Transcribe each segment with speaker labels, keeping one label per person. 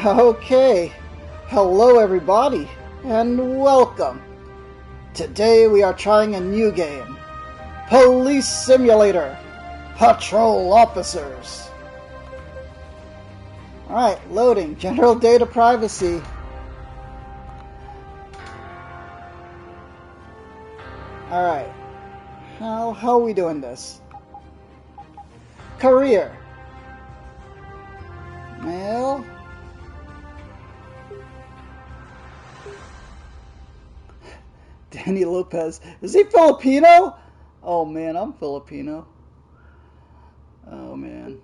Speaker 1: Okay, hello everybody, and welcome. Today we are trying a new game, Police Simulator, Patrol Officers. Alright, loading, general data privacy. Alright, how are we doing this? Career. Male. Danny Lopez. Is he Filipino? Oh man, I'm Filipino. Oh man.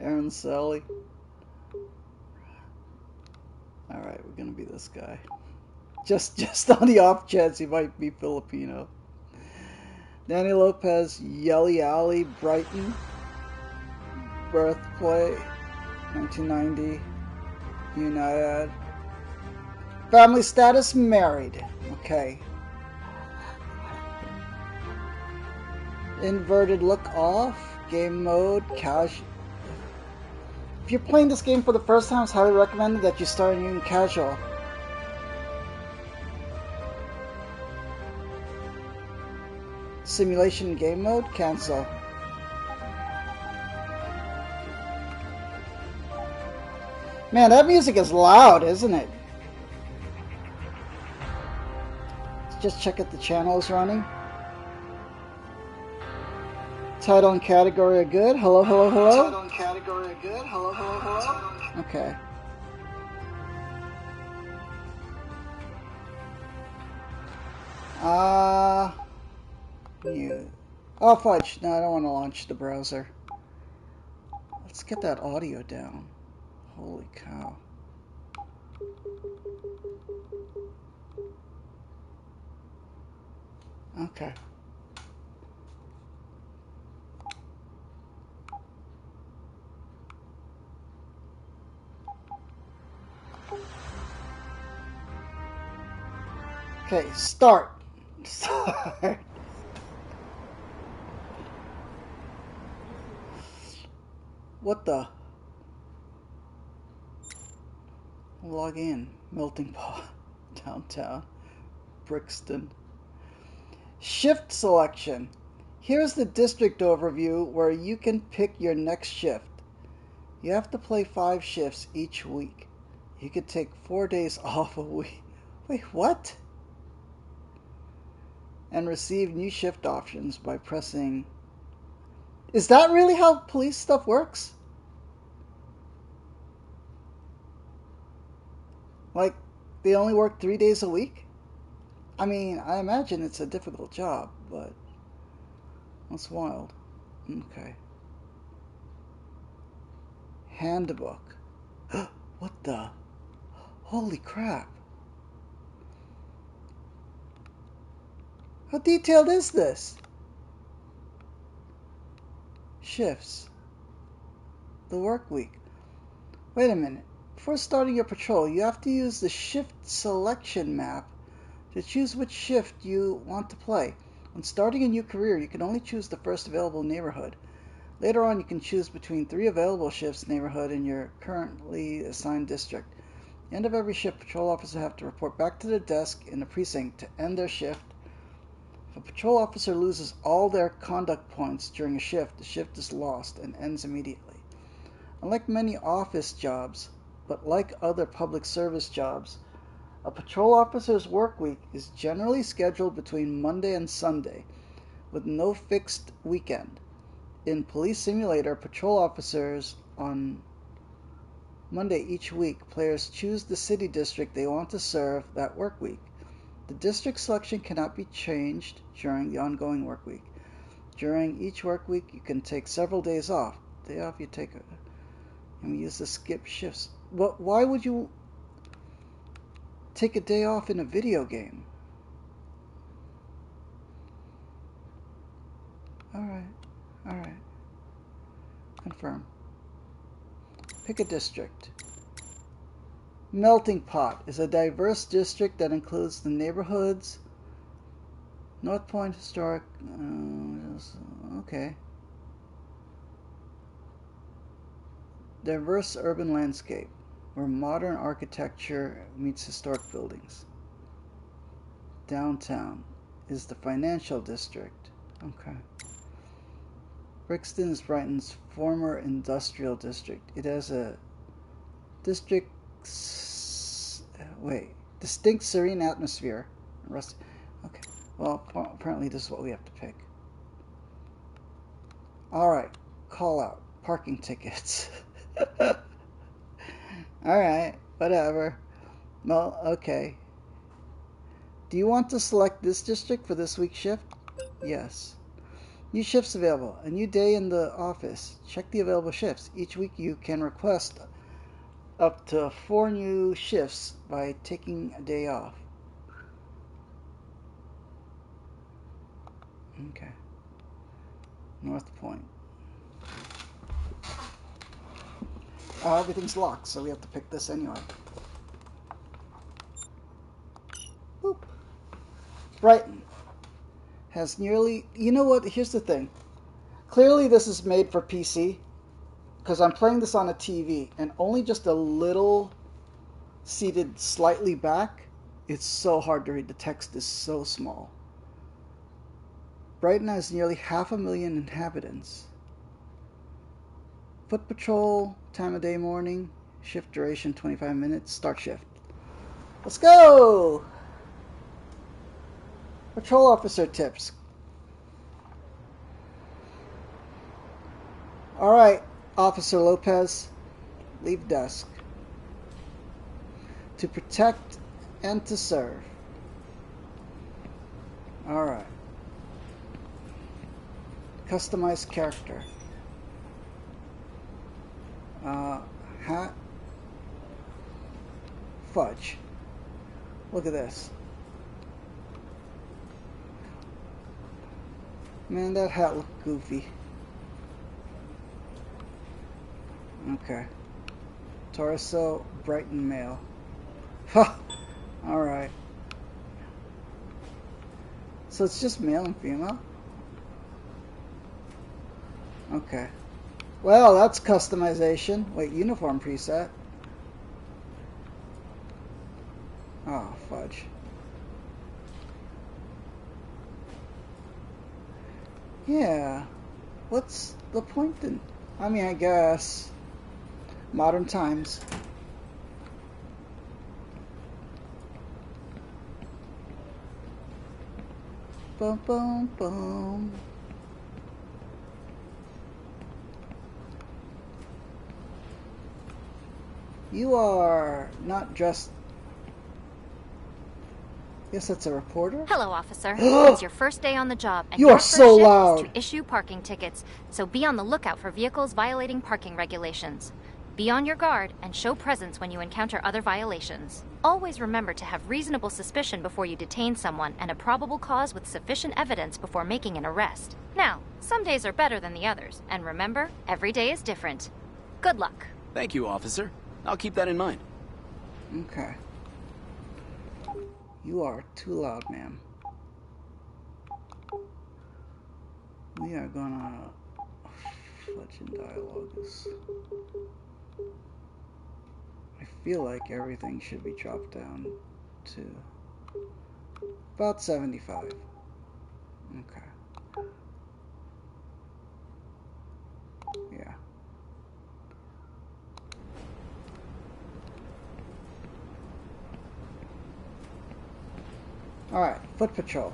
Speaker 1: Aaron Sally. Alright, we're gonna be this guy. Just on the off chance he might be Filipino. Danny Lopez, Yelly Alley, Brighton. Birthplace, 1990. United. Family status, married. Okay. Inverted look off. Game mode, casual. If you're playing this game for the first time, it's highly recommended that you start in casual. Simulation game mode, cancel. Man, that music is loud, isn't it? Let's just check if the channel is running. Title and category are good. Hello, hello, hello.
Speaker 2: Title and category are good. Hello, hello, hello.
Speaker 1: Okay. New. Oh, fudge. No, I don't want to launch the browser. Let's get that audio down. Holy cow. Okay. Okay, start. Start. What the? Log in. Melting Pot. Downtown. Brixton. Shift selection. Here's the district overview where you can pick your next shift. You have to play 5 shifts each week. You could take 4 days off a week. Wait, what? And receive new shift options by pressing... Is that really how police stuff works? Like, they only work 3 days a week? I mean, I imagine it's a difficult job, but that's wild. Okay. Handbook. What the? Holy crap. How detailed is this? Shifts. The work week. Wait a minute. Before starting your patrol, you have to use the shift selection map to choose which shift you want to play. When starting a new career, you can only choose the first available neighborhood. Later on, you can choose between 3 available shifts neighborhood in your currently assigned district. At the end of every shift, patrol officers have to report back to their desk in the precinct to end their shift. If a patrol officer loses all their conduct points during a shift, the shift is lost and ends immediately. Unlike many office jobs, but like other public service jobs, a patrol officer's work week is generally scheduled between Monday and Sunday, with no fixed weekend. In Police Simulator, patrol officers on Monday each week, players choose the city district they want to serve that work week. The district selection cannot be changed during the ongoing work week. During each work week, you can take several days off. Day off, you take and we use the skip shifts. But why would you take a day off in a video game? Alright. Confirm. Pick a district. Melting Pot is a diverse district that includes the neighborhoods North Point Historic. Okay. diverse urban landscape where modern architecture meets historic buildings. Downtown is the financial district. Okay. Brixton is Brighton's former industrial district. It has a district distinct serene atmosphere. Okay. Well, apparently this is what we have to pick. All right. Call out parking tickets. All right, whatever. Well, okay. Do you want to select this district for this week's shift? Yes. New shifts available. A new day in the office. Check the available shifts. Each week you can request up to 4 new shifts by taking a day off. Okay. North Point. Everything's locked, so we have to pick this anyway. Boop. Brighton has nearly... You know what? Here's the thing. Clearly this is made for PC, because I'm playing this on a TV, and only just a little seated slightly back, it's so hard to read. The text is so small. Brighton has nearly 500,000 inhabitants. Foot patrol, time of day morning, shift duration 25 minutes, start shift. Let's go! Patrol officer tips. Alright, Officer Lopez, leave desk. To protect and to serve. Alright. Customize character. Hat. Fudge. Look at this. Man, that hat looked goofy. Okay. Torso, Brighton male. Ha! Alright. So it's just male and female? Okay. Well, that's customization. Wait, uniform preset. Oh, fudge. Yeah. What's the point then? I mean, I guess. Modern times. Boom, boom, boom. You are not dressed... Yes, that's a reporter.
Speaker 3: Hello, officer. It's your first day on the job, and
Speaker 1: you
Speaker 3: your
Speaker 1: are
Speaker 3: first
Speaker 1: so
Speaker 3: shift
Speaker 1: loud.
Speaker 3: is to issue parking tickets. So be on the lookout for vehicles violating parking regulations. Be on your guard and show presence when you encounter other violations. Always remember to have reasonable suspicion before you detain someone and a probable cause with sufficient evidence before making an arrest. Now, some days are better than the others, and remember, every day is different. Good luck.
Speaker 4: Thank you, officer. I'll keep that in mind.
Speaker 1: Okay. You are too loud, ma'am. We are gonna fudge in dialogues. I feel like everything should be dropped down to about 75. Okay. Yeah. Alright, foot patrol.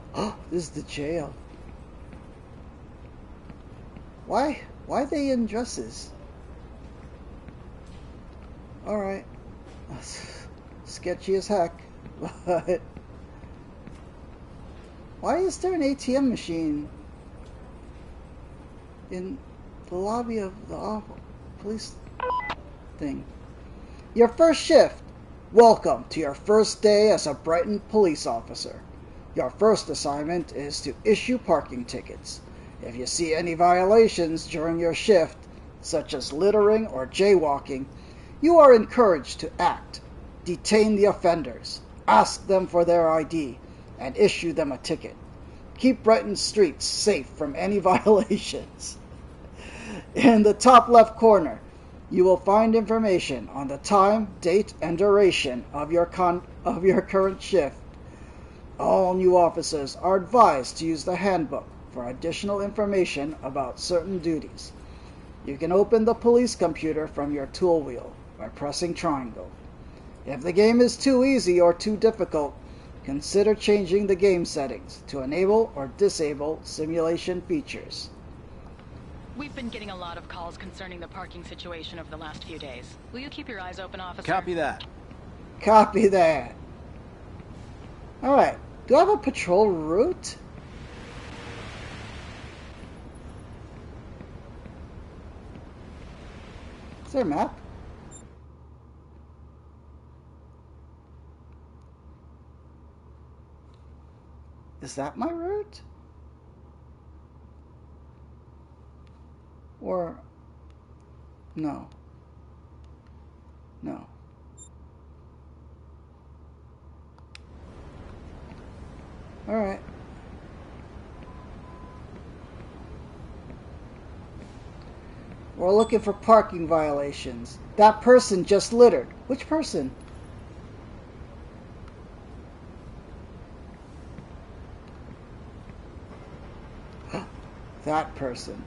Speaker 1: This is the jail. Why are they in dresses? Alright. Sketchy as heck. But why is there an ATM machine in the lobby of the police thing? Your first shift. Welcome to your first day as a Brighton police officer. Your first assignment is to issue parking tickets. If you see any violations during your shift, such as littering or jaywalking, you are encouraged to act. Detain the offenders, ask them for their ID, and issue them a ticket. Keep Brighton streets safe from any violations. In the top left corner, You will find information on the time, date, and duration of your current shift. All new officers are advised to use the handbook for additional information about certain duties. You can open the police computer from your tool wheel by pressing triangle. If the game is too easy or too difficult, consider changing the game settings to enable or disable simulation features.
Speaker 5: We've been getting a lot of calls concerning the parking situation over the last few days. Will you keep your eyes open, officer?
Speaker 4: Copy that.
Speaker 1: Copy that. Alright, do I have a patrol route? Is there a map? Is that my route? Or no. No. All right. We're looking for parking violations. That person just littered. Which person? That person.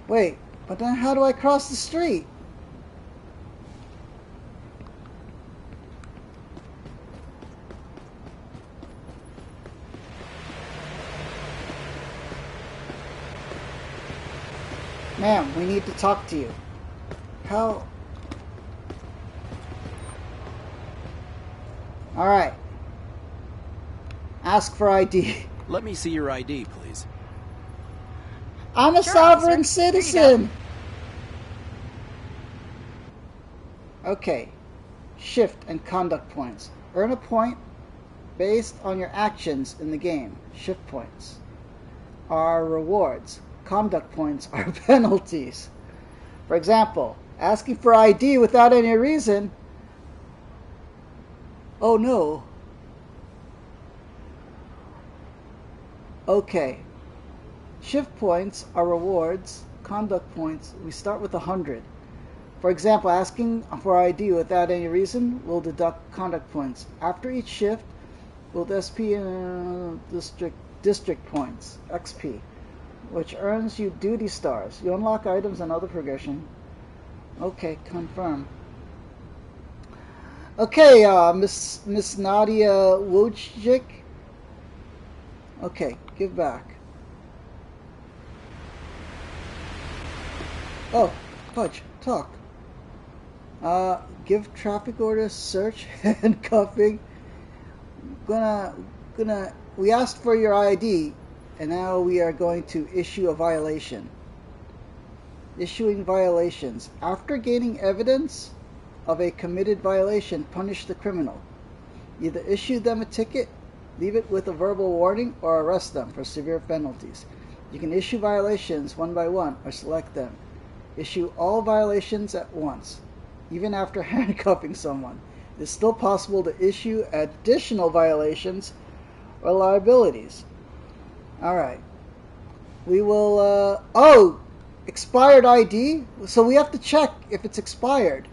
Speaker 1: Wait, but then how do I cross the street? Ma'am, we need to talk to you. How? Alright. Ask for ID.
Speaker 4: Let me see your ID, please.
Speaker 1: I'm a
Speaker 5: Sure,
Speaker 1: sovereign
Speaker 5: officer. There you
Speaker 1: citizen. Okay. Shift and conduct points. Earn a point based on your actions in the game. Shift points are rewards. Conduct points are penalties. For example, asking for ID without any reason. Oh no. Okay. Shift points are rewards. Conduct points, we start with 100. For example, asking for ID without any reason will deduct conduct points. After each shift, will SP district points, XP, which earns you duty stars. You unlock items and other progression. Okay, confirm. Okay, Miss Nadia Wojcik. Okay, give back. Oh, Fudge, talk. Give traffic orders, search, handcuffing. We asked for your ID, and now we are going to issue a violation. Issuing violations. After gaining evidence of a committed violation, punish the criminal. Either issue them a ticket, leave it with a verbal warning, or arrest them for severe penalties. You can issue violations one by one, or select them. Issue all violations at once, even after handcuffing someone. It is still possible to issue additional violations or liabilities. Alright. We will, oh! Expired ID? So we have to check if it's expired.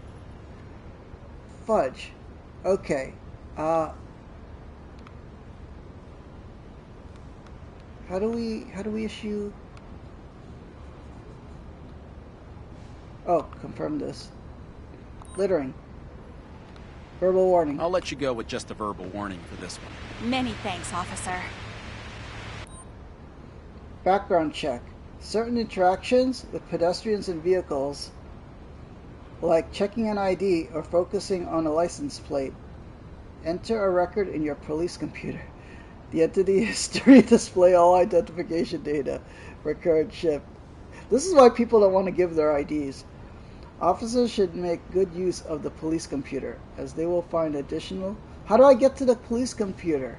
Speaker 1: Fudge. Okay. How do we issue? Oh, confirm this. Littering. Verbal warning.
Speaker 4: I'll let you go with just a verbal warning for this one.
Speaker 6: Many thanks, officer.
Speaker 1: Background check. Certain interactions with pedestrians and vehicles, like checking an ID or focusing on a license plate, enter a record in your police computer. The entity history display all identification data for current shift. This is why people don't want to give their IDs. Officers should make good use of the police computer, as they will find additional... How do I get to the police computer?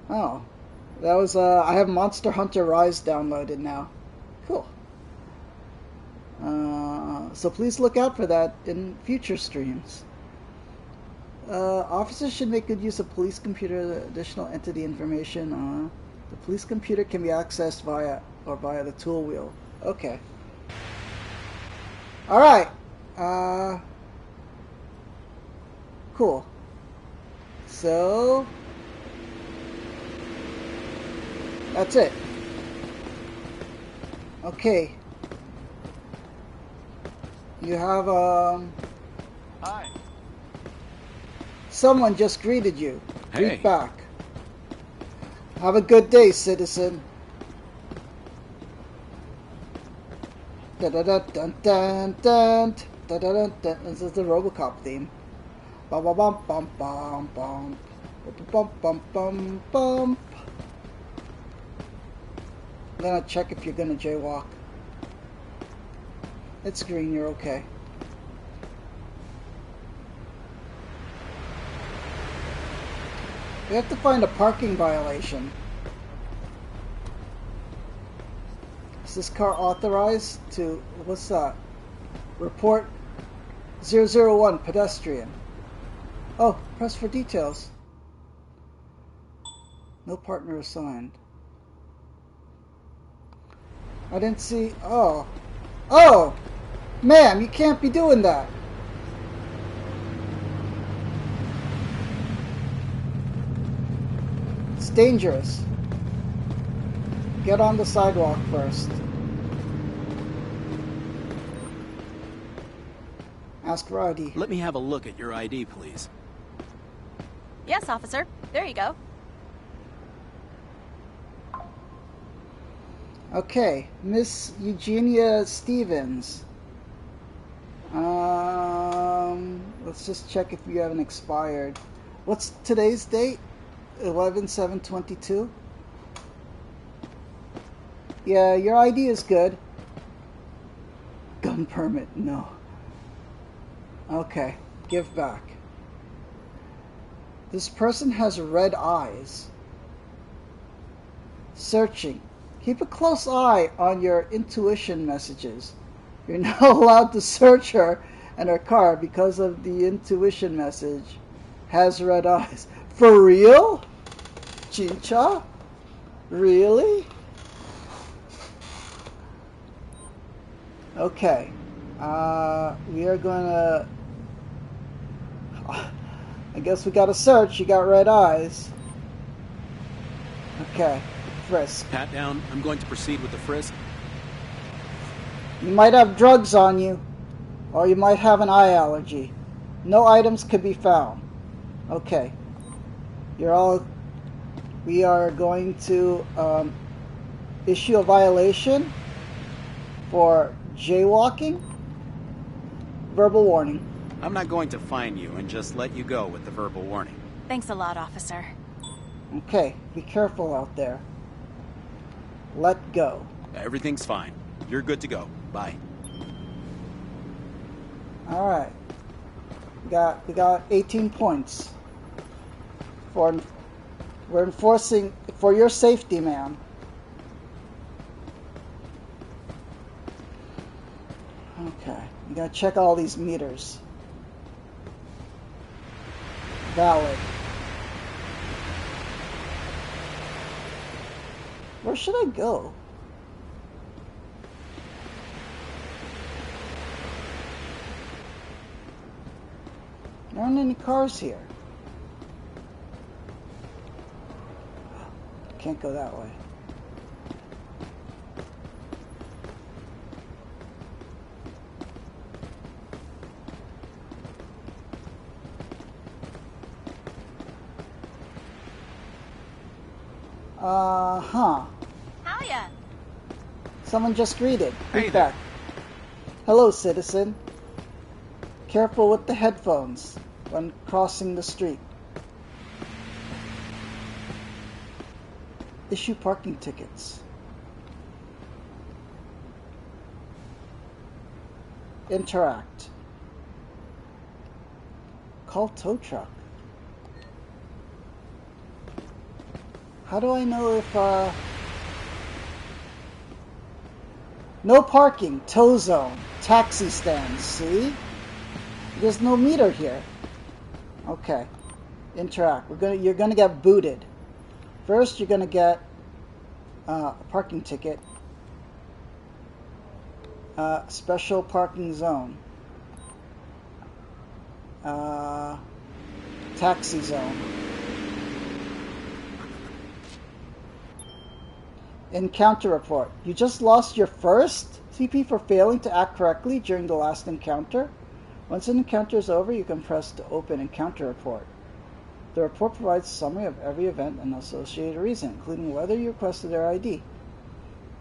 Speaker 1: Oh. That was, I have Monster Hunter Rise downloaded now. Cool. So please look out for that in future streams. Officers should make good use of police computer additional entity information. The police computer can be accessed via the tool wheel. Okay. Alright. Cool. So... that's it. Okay. You have,
Speaker 4: Hi.
Speaker 1: someone just greeted you.
Speaker 4: Hey.
Speaker 1: Greet back. Have a good day, citizen. Da-da-da-dun-dun-dun. Da-da-dun-dun. This is the RoboCop theme. Bum-bum-bum-bum-bum. Bum-bum-bum-bum. I'm gonna check if you're gonna jaywalk. It's green, you're okay. We have to find a parking violation. Is this car authorized to... what's that? Report 001 pedestrian. Oh, press for details. No partner assigned. I didn't see... oh. Oh! Ma'am, you can't be doing that. It's dangerous. Get on the sidewalk first. Ask for ID.
Speaker 4: Let me have a look at your ID, please.
Speaker 6: Yes, officer. There you go.
Speaker 1: Okay, Miss Eugenia Stevens. Let's just check if you haven't expired. What's today's date? 11/7/22. Yeah, your ID is good. Gun permit, no. Okay, give back. This person has red eyes. Searching. Keep a close eye on your intuition messages. You're not allowed to search her and her car because of the intuition message. Has red eyes. For real? Chincha? Really? Okay. We are gonna... I guess we gotta search. You got red eyes. Okay. Frisk.
Speaker 4: Pat down. I'm going to proceed with the frisk.
Speaker 1: You might have drugs on you, or you might have an eye allergy. No items could be found. Okay. You're all... we are going to issue a violation for jaywalking. Verbal warning.
Speaker 4: I'm not going to fine you and just let you go with the verbal warning.
Speaker 6: Thanks a lot, officer.
Speaker 1: Okay, be careful out there. Let go.
Speaker 4: Everything's fine. You're good to go. Bye.
Speaker 1: Alright. We got 18 points. We're enforcing for your safety, ma'am. Okay. You gotta check all these meters. Valid. Where should I go? There aren't any cars here. Can't go that way. Huh.
Speaker 6: Hiya.
Speaker 1: Someone just greeted.
Speaker 4: Hey
Speaker 1: Greet
Speaker 4: there.
Speaker 1: back. Hello, citizen. Careful with the headphones when crossing the street. Issue parking tickets. Interact. Call tow truck. How do I know if, no parking, tow zone, taxi stands, see? There's no meter here. Okay. Interact. You're gonna get booted. First, you're gonna get a parking ticket. Special parking zone. Taxi zone. Encounter report. You just lost your first CP for failing to act correctly during the last encounter. Once an encounter is over, you can press to open encounter report. The report provides a summary of every event and associated reason, including whether you requested their ID.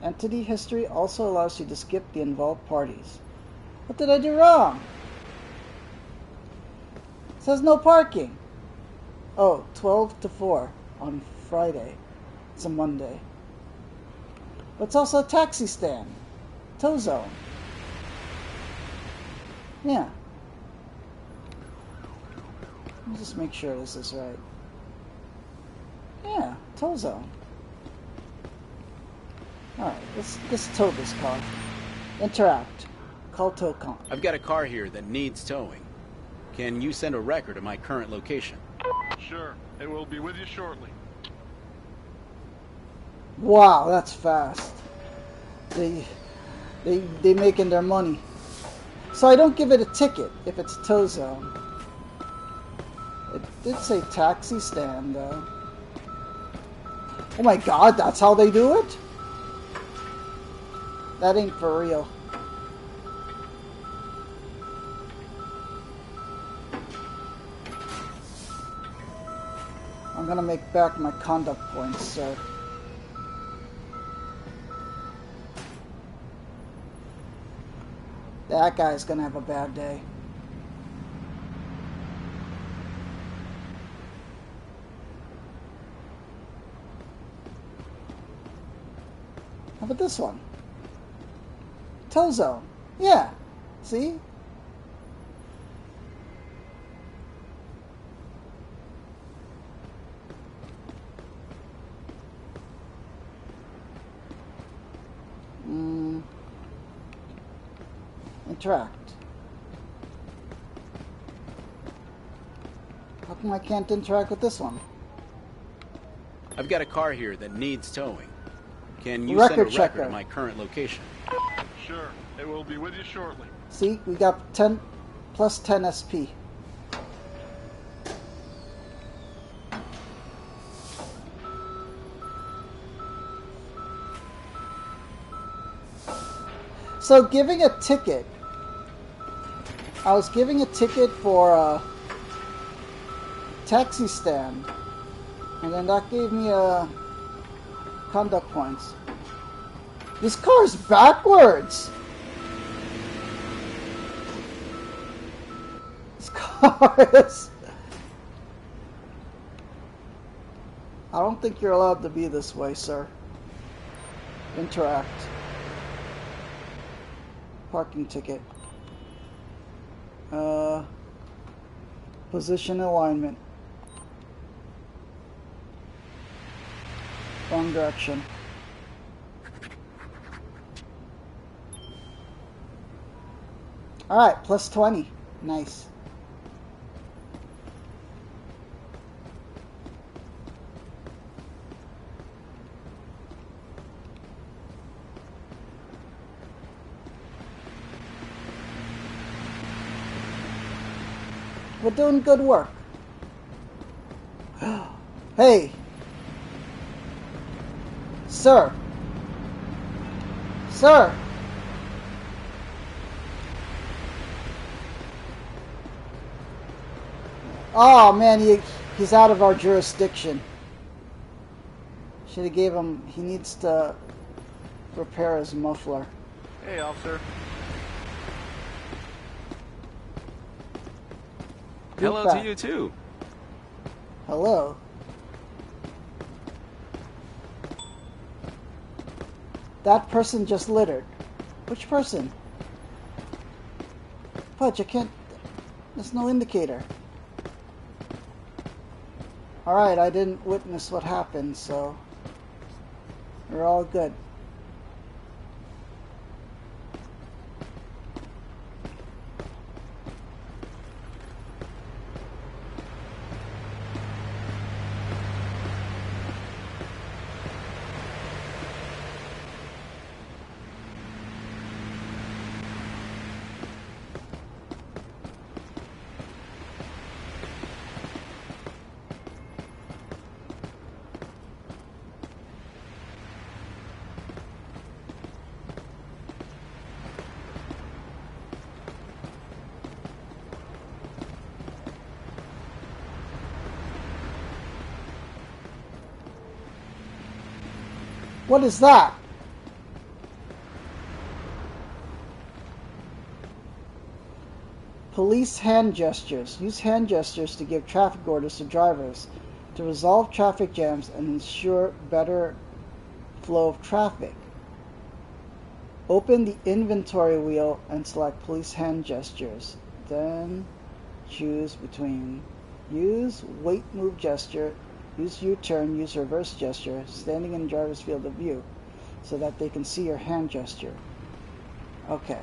Speaker 1: Entity history also allows you to skip the involved parties. What did I do wrong? It says no parking. Oh, 12 to 4 on Friday. It's a Monday. But it's also a taxi stand. Tow zone. Yeah. Let me just make sure this is right. Yeah, tow zone. Alright, let's tow this car. Interact. Call TowCon.
Speaker 4: I've got a car here that needs towing. Can you send a record of my current location?
Speaker 7: Sure, and we'll be with you shortly.
Speaker 1: Wow, that's fast. They making their money. So I don't give it a ticket if it's tow zone. It did say taxi stand though. Oh my god, that's how they do it? That ain't for real. I'm gonna make back my conduct points, sir. That guy's gonna have a bad day. How about this one? Tow zone. Yeah. See? Interact. How come I can't interact with this one?
Speaker 4: I've got a car here that needs towing. Can you
Speaker 1: Record
Speaker 4: send a record
Speaker 1: checker.
Speaker 4: of my current location?
Speaker 7: Sure, and we'll be with you shortly.
Speaker 1: See, we got 10 plus 10 SP. So giving a ticket, I was giving a ticket for a taxi stand, and then that gave me conduct points. This car's backwards! This car is... I don't think you're allowed to be this way, sir. Interact. Parking ticket. Position alignment. Wrong direction. Alright, plus 20. Nice. We're doing good work. Hey! Sir! Sir! Oh man, he's out of our jurisdiction. Should have gave him, he needs to repair his muffler.
Speaker 7: Hey, officer.
Speaker 8: Hello
Speaker 1: Back.
Speaker 8: to you too.
Speaker 1: Hello. That person just littered. Which person? Fudge, I can't... There's no indicator. Alright, I didn't witness what happened, so... We're all good. What is that? Police hand gestures. Use hand gestures to give traffic orders to drivers to resolve traffic jams and ensure better flow of traffic. Open the inventory wheel and select police hand gestures. Then choose between use wait move gesture, use U-turn, use reverse gesture, standing in driver's field of view so that they can see your hand gesture. Okay.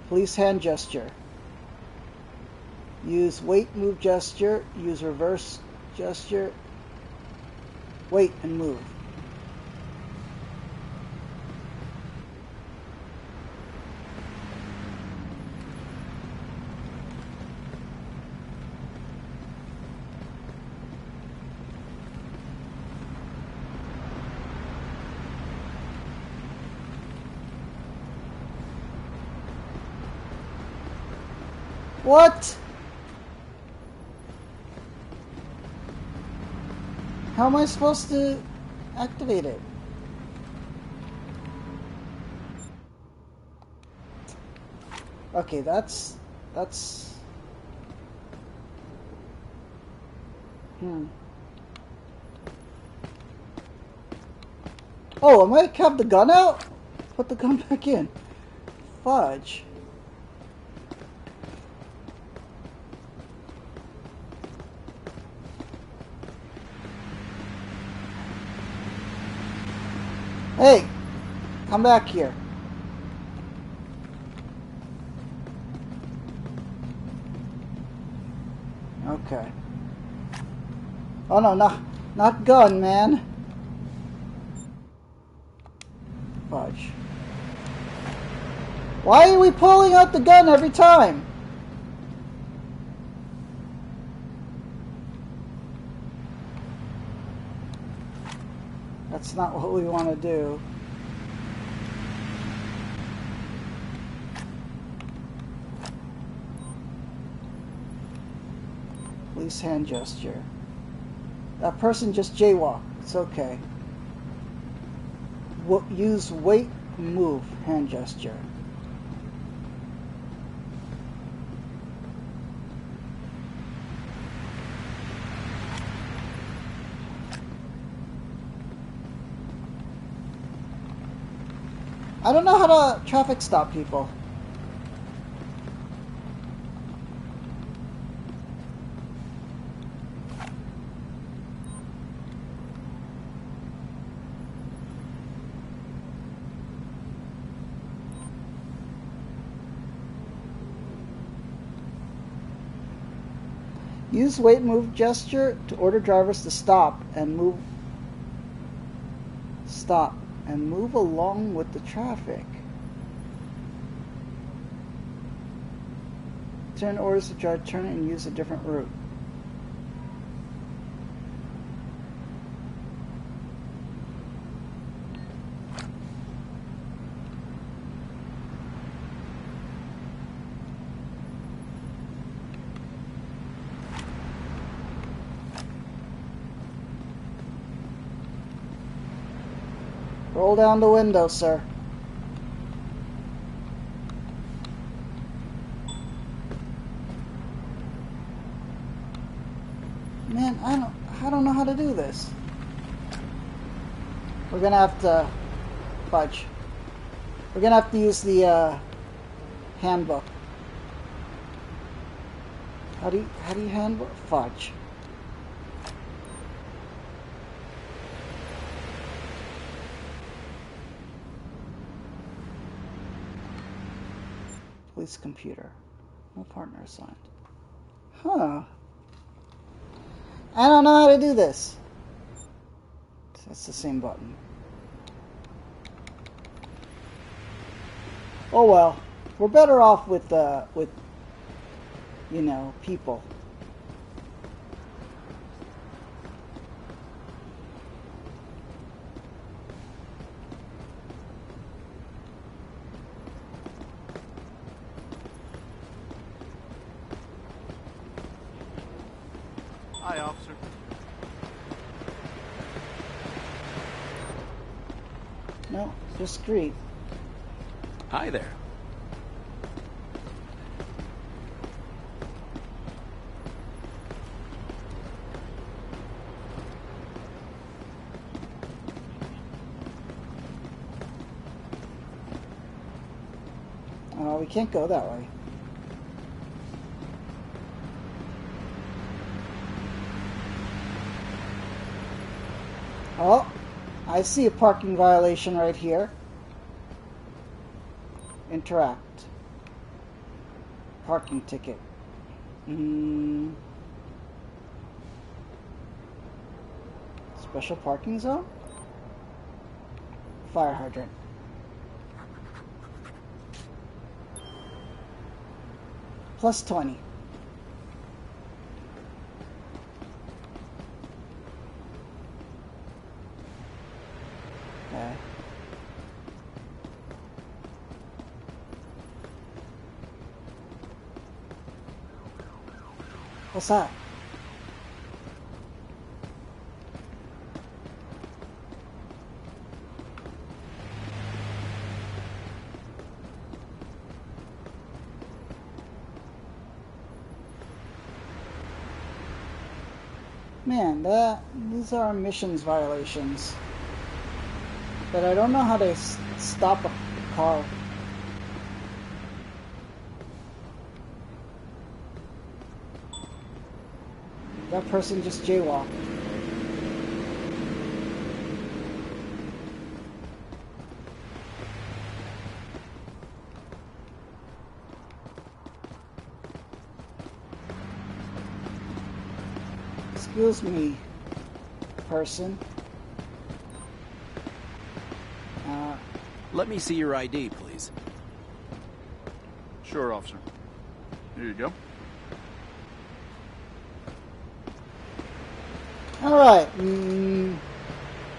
Speaker 1: Police hand gesture. Use wait move gesture, use reverse gesture, wait and move. What? How am I supposed to activate it? Okay, that's Oh, I might have the gun out? Put the gun back in. Fudge. Hey, come back here. Okay. Oh no, not gun, man. Fudge. Why are we pulling out the gun every time? That's not what we want to do. Police hand gesture. That person just jaywalked. It's okay. Use wait, move, hand gesture. I don't know how to traffic stop people. Use wait move gesture to order drivers to stop and move along with the traffic. Turn orders to drive, turn and use a different route. Roll down the window, sir. Man, I don't know how to do this. We're gonna have to fudge. We're gonna have to use the handbook. How do you handbook? Fudge. Police computer. No partner assigned. Huh. I don't know how to do this. That's the same button. Oh well. We're better off with you know, people.
Speaker 7: Hi, officer.
Speaker 1: Just greet.
Speaker 4: Hi there.
Speaker 1: We can't go that way. Oh, I see a parking violation right here. Interact. Parking ticket. Special parking zone? Fire hydrant. Plus 20. Okay. What's that? Man, these are emissions violations. But I don't know how to stop a car. That person just jaywalked. Excuse me, person.
Speaker 4: Let me see your ID, please.
Speaker 7: Sure, officer. Here you go.
Speaker 1: Alright,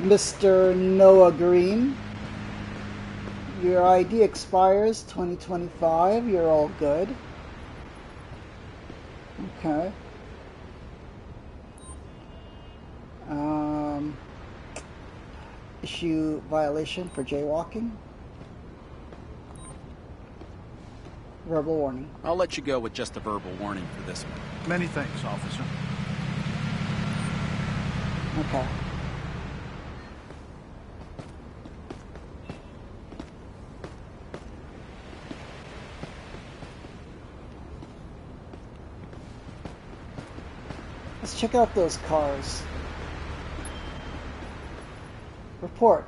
Speaker 1: Mr. Noah Green. Your ID expires 2025. You're all good. Okay. Issue violation for jaywalking. Verbal warning.
Speaker 4: I'll let you go with just a verbal warning for this one.
Speaker 7: Many thanks, officer.
Speaker 1: Okay. Let's check out those cars. Report.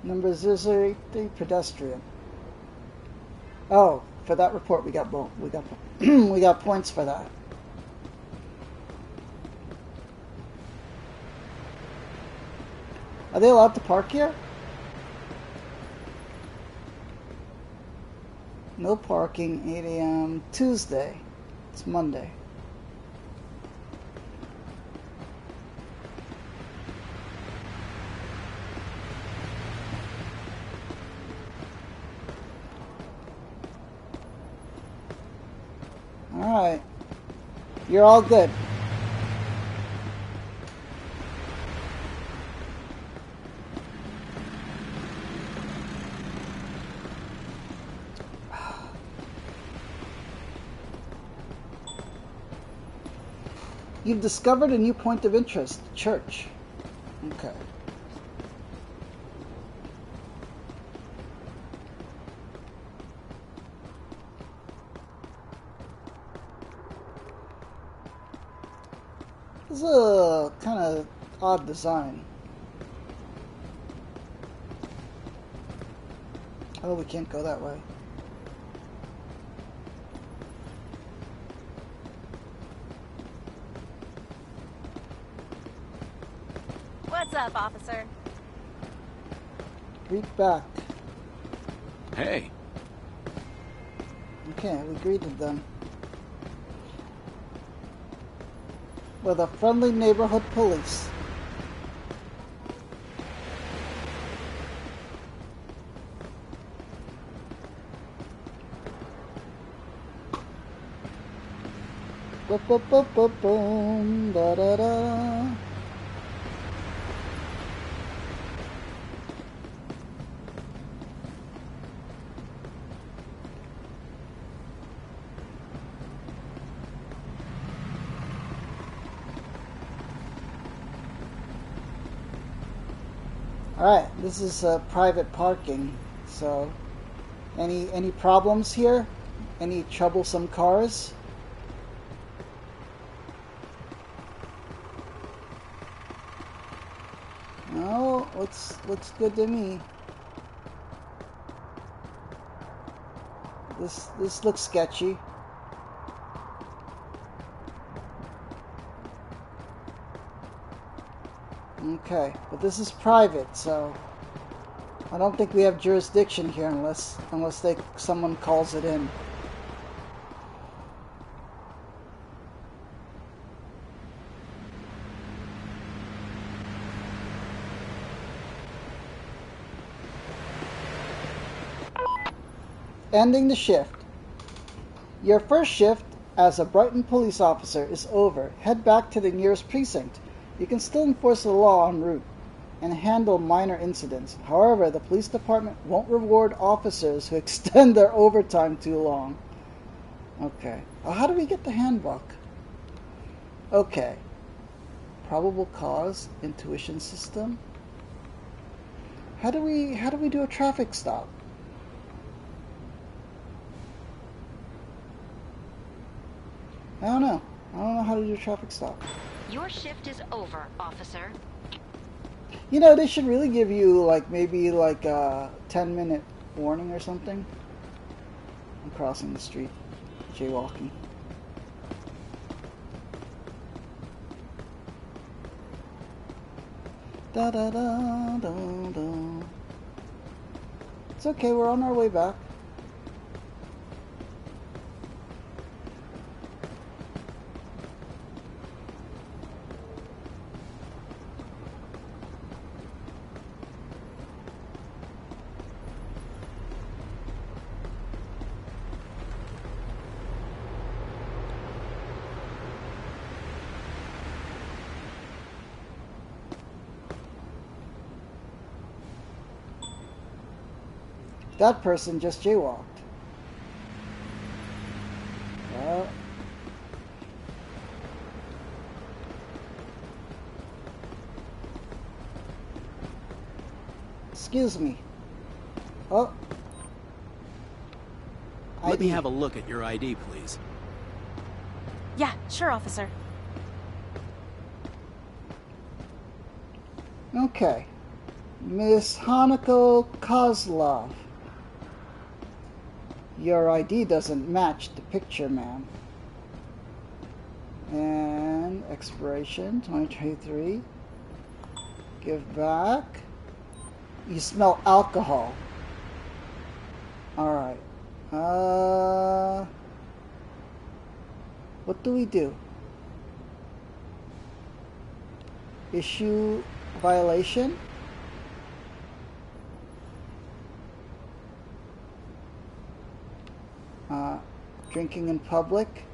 Speaker 1: Number 083 pedestrian. Oh, for that report we got we got points for that. Are they allowed to park here? No parking, 8 a.m. Tuesday. It's Monday. Alright. You're all good. You've discovered a new point of interest, church. Okay. This is a kind of odd design. Oh, we can't go that way.
Speaker 6: What's up, officer?
Speaker 1: Greet back.
Speaker 4: Hey.
Speaker 1: Okay, we greeted them. With a friendly neighborhood police. Boom, boom, boom, boom, boom, da da da. Alright, this is private parking, so any problems here? Any troublesome cars? No, looks good to me. This looks sketchy. Okay, but this is private, so I don't think we have jurisdiction here unless someone calls it in. Ending the shift. Your first shift as a Brighton police officer is over. Head back to the nearest precinct. You can still enforce the law en route and handle minor incidents. However, the police department won't reward officers who extend their overtime too long. Okay. Oh, how do we get the handbook? Okay. Probable cause, intuition system. How do we do a traffic stop? I don't know. I don't know how to do a traffic stop.
Speaker 3: Your shift is over, officer.
Speaker 1: You know, they should really give you maybe a 10-minute warning or something. I'm crossing the street, jaywalking. Da da da da da. It's okay, we're on our way back. That person just jaywalked. Well, excuse me. Oh.
Speaker 4: Let me have a look at your ID, please.
Speaker 6: Yeah, sure, officer.
Speaker 1: Okay. Miss Hanako Kozlov. Your ID doesn't match the picture, ma'am. And expiration 2023. Give back. You smell alcohol. Alright. What do we do? Issue violation? Drinking in public,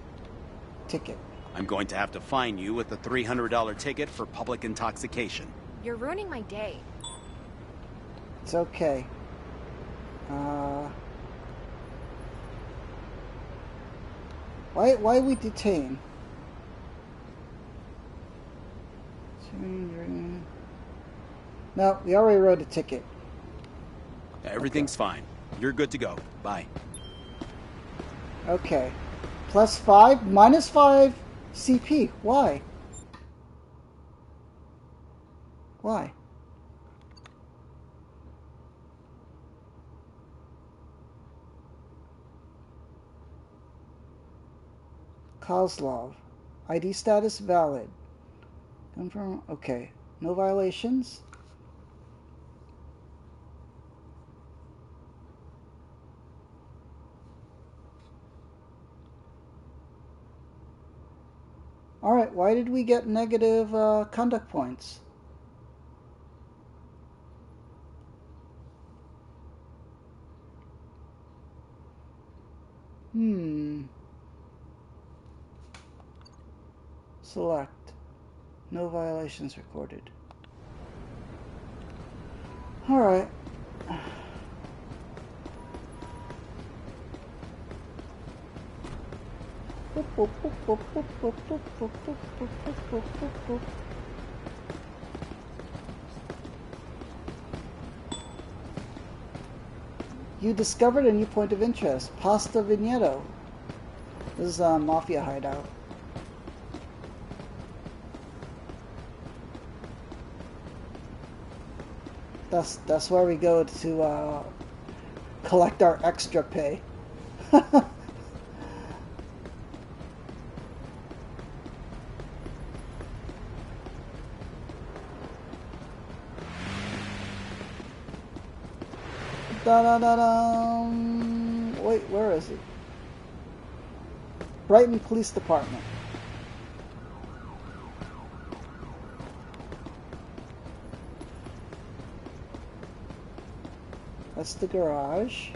Speaker 1: ticket.
Speaker 4: I'm going to have to fine you with a $300 ticket for public intoxication.
Speaker 3: You're ruining my day.
Speaker 1: It's okay. Why we detain? No, we already wrote a ticket.
Speaker 4: Everything's fine. You're good to go. Bye.
Speaker 1: Okay. +5, -5 CP. Why? Why? Kozlov. ID status valid. Confirm. Okay. No violations. Alright, why did we get negative conduct points? Select. No violations recorded. Alright. You discovered a new point of interest. Pasta Vigneto. This is a mafia hideout. That's where we go to collect our extra pay. Da-da-da-dum. Wait, where is it? Brighton Police Department. That's the garage.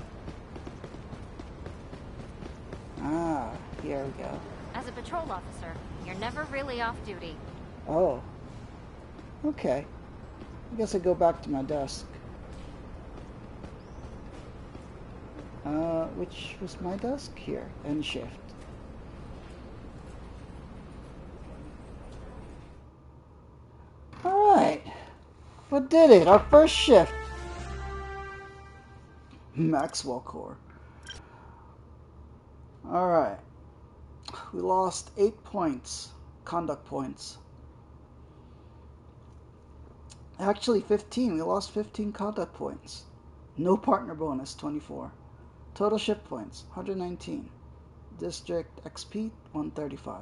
Speaker 1: Ah, here we go.
Speaker 3: As a patrol officer, you're never really off duty.
Speaker 1: Oh. Okay. I guess I go back to my desk. Which was my desk? Here. End shift. Alright. What did it? Our first shift. Maxwell Core. Alright. We lost 8 points. Conduct points. Actually 15. We lost 15 conduct points. No partner bonus, 24. Total shift points, 119. District XP, 135.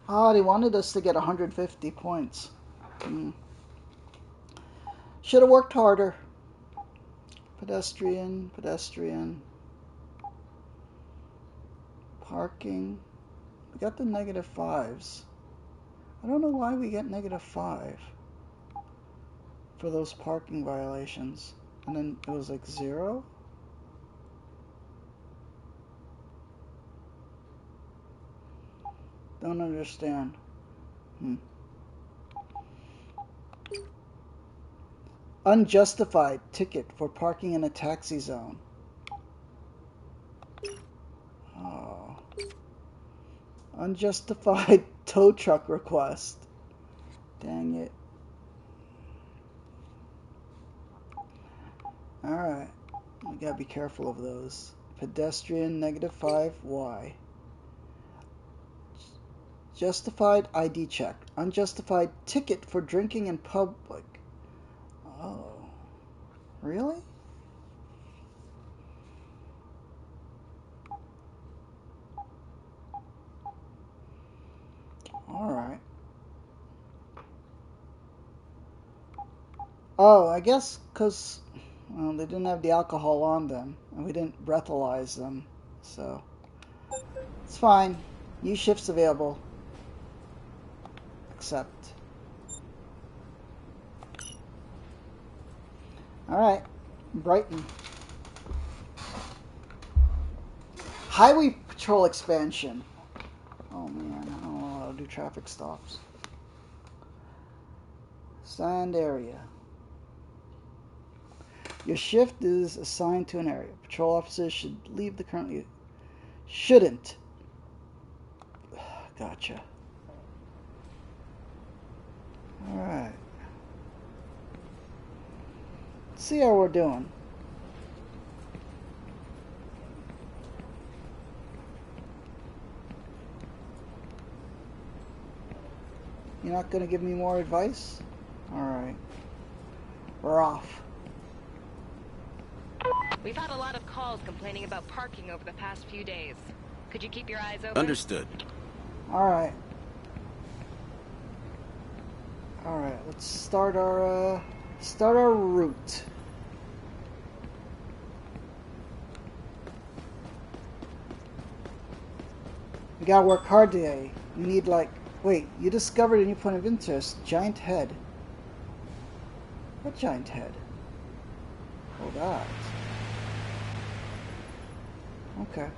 Speaker 1: Ah, they wanted us to get 150 points. Should have worked harder. Pedestrian, pedestrian. Parking. We got the -5s. I don't know why we get -5 for those parking violations. And then it was like 0. Don't understand. Unjustified ticket for parking in a taxi zone. Oh. Unjustified tow truck request. Dang it. Alright. We gotta be careful of those. Pedestrian, -5, why? Justified ID check. Unjustified ticket for drinking in public. Oh. Really? Alright. Oh, I guess because they didn't have the alcohol on them, and we didn't breathalyze them, so it's fine. New shifts available. Accept. Alright, Brighton. Highway patrol expansion. Oh man, I don't know how to do traffic stops. Assigned area. Your shift is assigned to an area. Patrol officers should leave the currently... Shouldn't. Gotcha. Alright. Let's see how we're doing. You're not going to give me more advice? Alright. We're off.
Speaker 8: We've had a lot of calls complaining about parking over the past few days. Could you keep your eyes open?
Speaker 4: Understood.
Speaker 1: Alright. Alright, let's start our route. We gotta work hard today. We need wait, you discovered a new point of interest. Giant head. What giant head? Oh, that. Okay.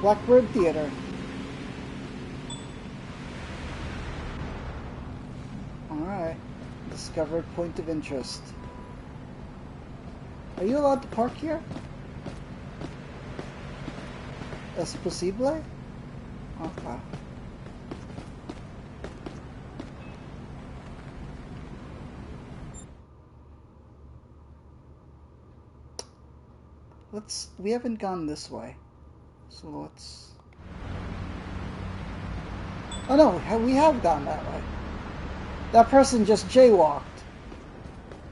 Speaker 1: Blackbird Theater. Alright. Discovered point of interest. Are you allowed to park here? Es posible? Okay. We haven't gone this way. So let's... Oh no, we have gone that way. That person just jaywalked.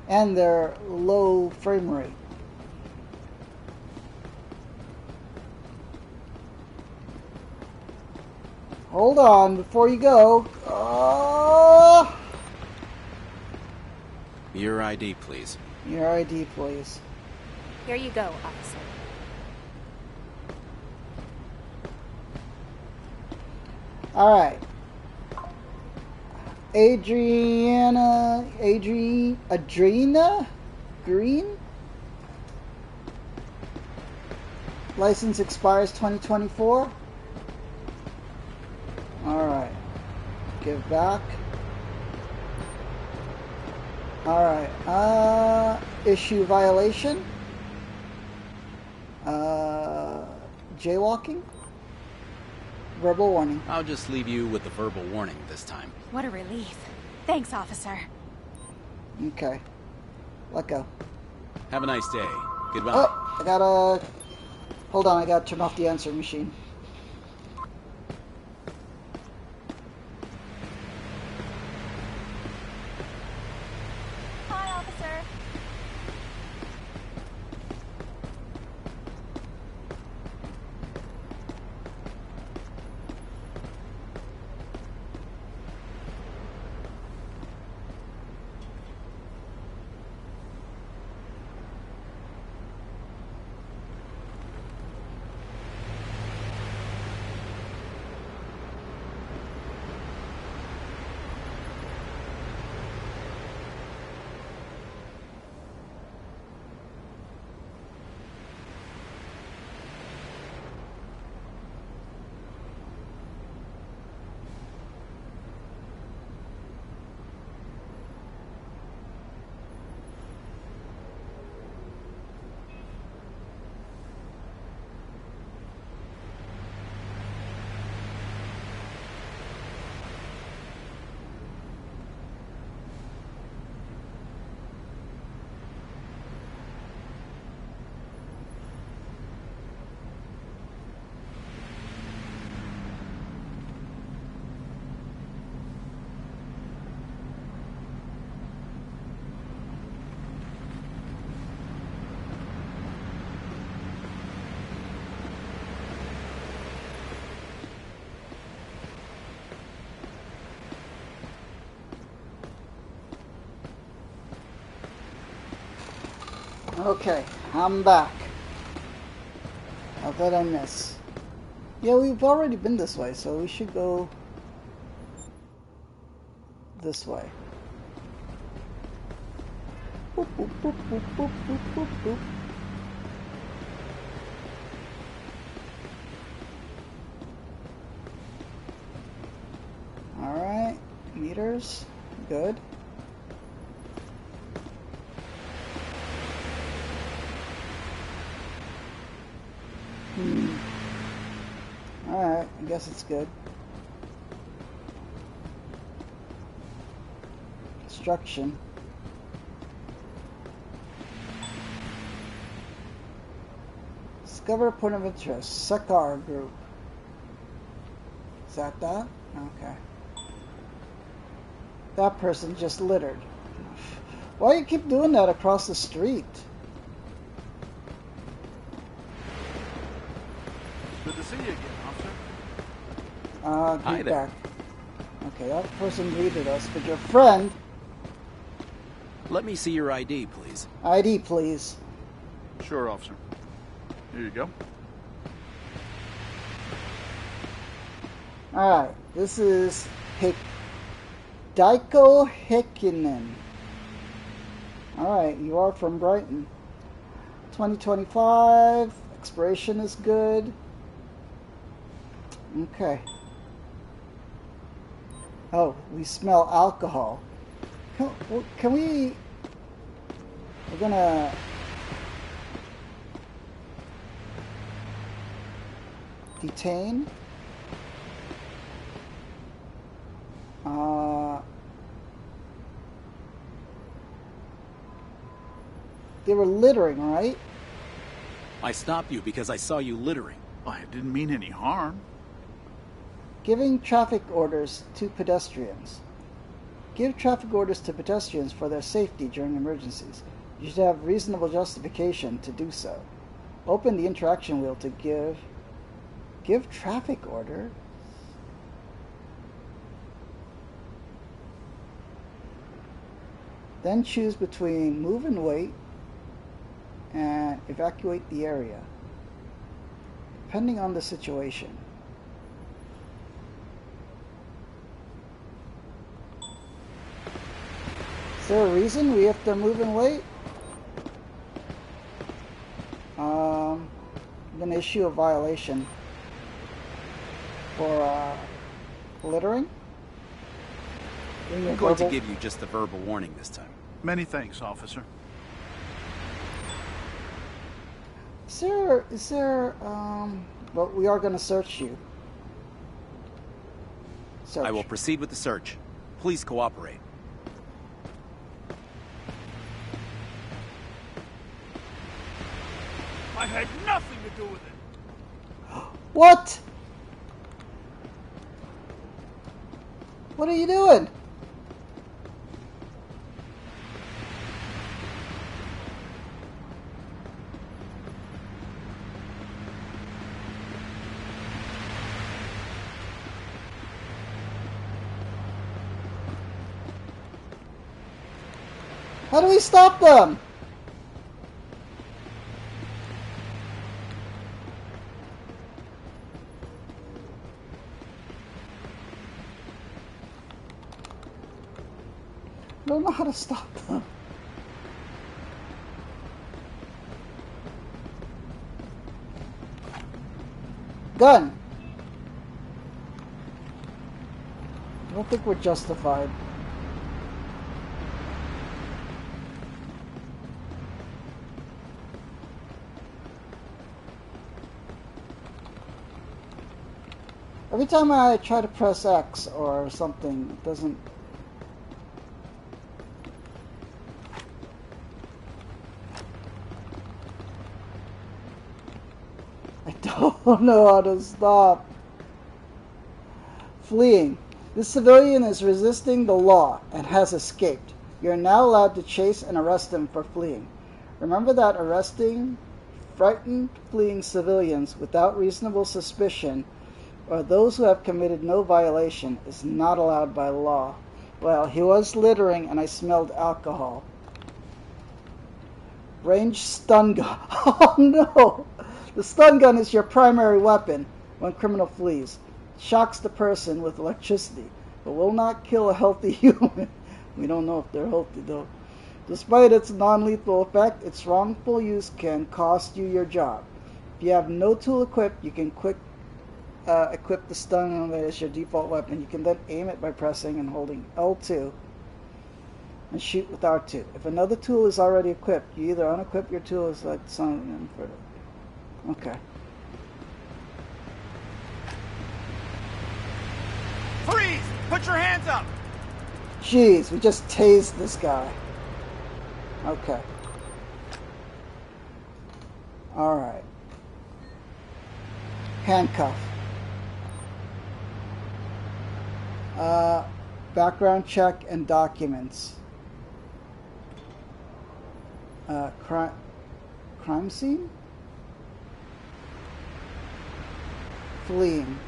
Speaker 1: And their low frame rate. Hold on before you go.
Speaker 4: Your ID, please.
Speaker 1: Your ID, please.
Speaker 6: Here you go, officer.
Speaker 1: Alright. Adriana Green? License expires 2024. Alright. Give back. Alright. Issue violation. Jaywalking. Verbal warning.
Speaker 4: I'll just leave you with the verbal warning this time.
Speaker 6: What a relief. Thanks, officer.
Speaker 1: Okay. Let go.
Speaker 4: Have a nice day. Goodbye.
Speaker 1: Oh, I gotta... Hold on, I gotta turn off the answering machine.
Speaker 6: Hi, officer.
Speaker 1: Okay, I'm back. How did I miss? Yeah, we've already been this way, so we should go this way. Boop, boop, boop, boop, boop, boop, boop, boop. Alright, meters, good. Alright, I guess it's good. Construction. Discover a point of interest. Sekar Group. Is that? Okay. That person just littered. Why do you keep doing that across the street?
Speaker 7: Good to see you again, officer.
Speaker 1: Hi
Speaker 4: there.
Speaker 1: back. Okay, that person greeted us, but your friend...
Speaker 4: Let me see your ID, please.
Speaker 1: ID, please.
Speaker 7: Sure, officer. Here you go.
Speaker 1: Alright, this is Daiko Heikkinen. Alright, you are from Brighton. 2025, expiration is good. Okay. Oh, we smell alcohol. Can we... We're gonna... Detain? they were littering, right?
Speaker 4: I stopped you because I saw you littering.
Speaker 7: I didn't mean any harm.
Speaker 1: Giving traffic orders to pedestrians. Give traffic orders to pedestrians for their safety during emergencies. You should have reasonable justification to do so. Open the interaction wheel to give traffic order. Then choose between move and wait and evacuate the area, depending on the situation. Is there a reason we have to move and wait? I'm going to issue a violation for littering.
Speaker 4: I'm going to give you just the verbal warning this time.
Speaker 7: Many thanks, officer.
Speaker 1: Is there, well, we are going to search you. Search.
Speaker 4: I will proceed with the search. Please cooperate.
Speaker 7: I had nothing to do with it.
Speaker 1: What? What are you doing? How do we stop them? I don't know how to stop them. Gun! I don't think we're justified. Every time I try to press X or something, it doesn't... I don't know how to stop. Fleeing. This civilian is resisting the law and has escaped. You are now allowed to chase and arrest him for fleeing. Remember that arresting frightened fleeing civilians without reasonable suspicion or those who have committed no violation is not allowed by law. Well, he was littering and I smelled alcohol. Range stun gun. Oh no! The stun gun is your primary weapon when criminal flees. It shocks the person with electricity, but will not kill a healthy human. We don't know if they're healthy though. Despite its non-lethal effect, its wrongful use can cost you your job. If you have no tool equipped, you can equip the stun gun as your default weapon. You can then aim it by pressing and holding L2 and shoot with R2. If another tool is already equipped, you either unequip your tool or select the stun gun further. Okay.
Speaker 4: Freeze! Put your hands up!
Speaker 1: Jeez, we just tased this guy. Okay. Alright. Handcuff. Background check and documents. Crime scene? Fleeing.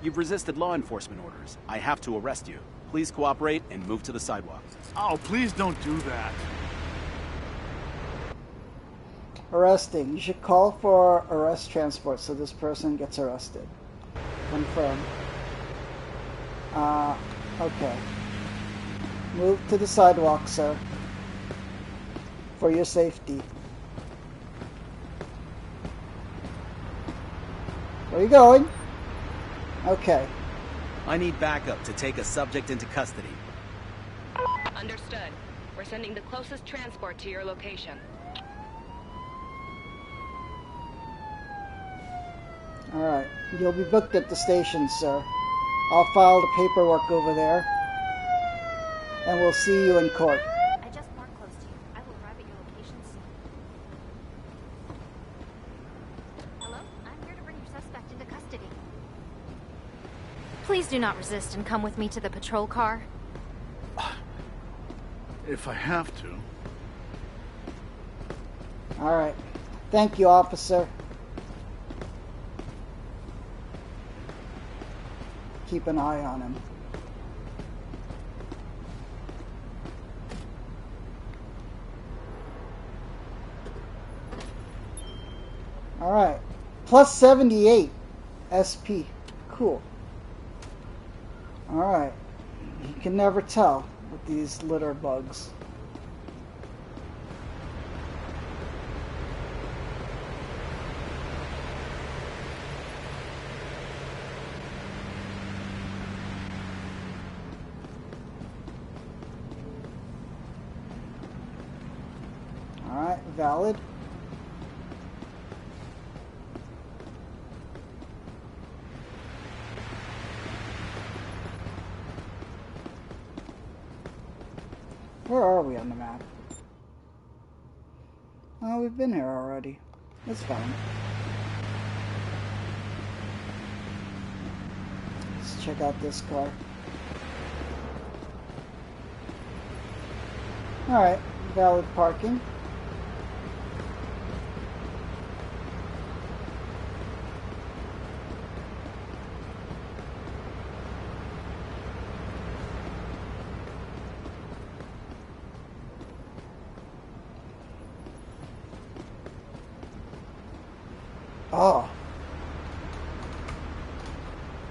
Speaker 4: You've resisted law enforcement orders. I have to arrest you. Please cooperate and move to the sidewalk.
Speaker 7: Oh, please don't do that.
Speaker 1: Arresting. You should call for arrest transport so this person gets arrested. Confirm. Okay. Move to the sidewalk, sir. For your safety. Where are you going? Okay.
Speaker 4: I need backup to take a subject into custody.
Speaker 8: Understood. We're sending the closest transport to your location.
Speaker 1: Alright. You'll be booked at the station, sir. I'll file the paperwork over there. And we'll see you in court.
Speaker 3: I just parked close to you. I will arrive at your location Please do not resist and come with me to the patrol car.
Speaker 7: If I have to.
Speaker 1: Alright. Thank you, officer. Keep an eye on him. Alright. Plus 78 SP. Cool. Alright. You can never tell with these litter bugs. Alright, valid. Where are we on the map? Oh, we've been here already. That's fine. Let's check out this car. Alright, valid parking. Oh.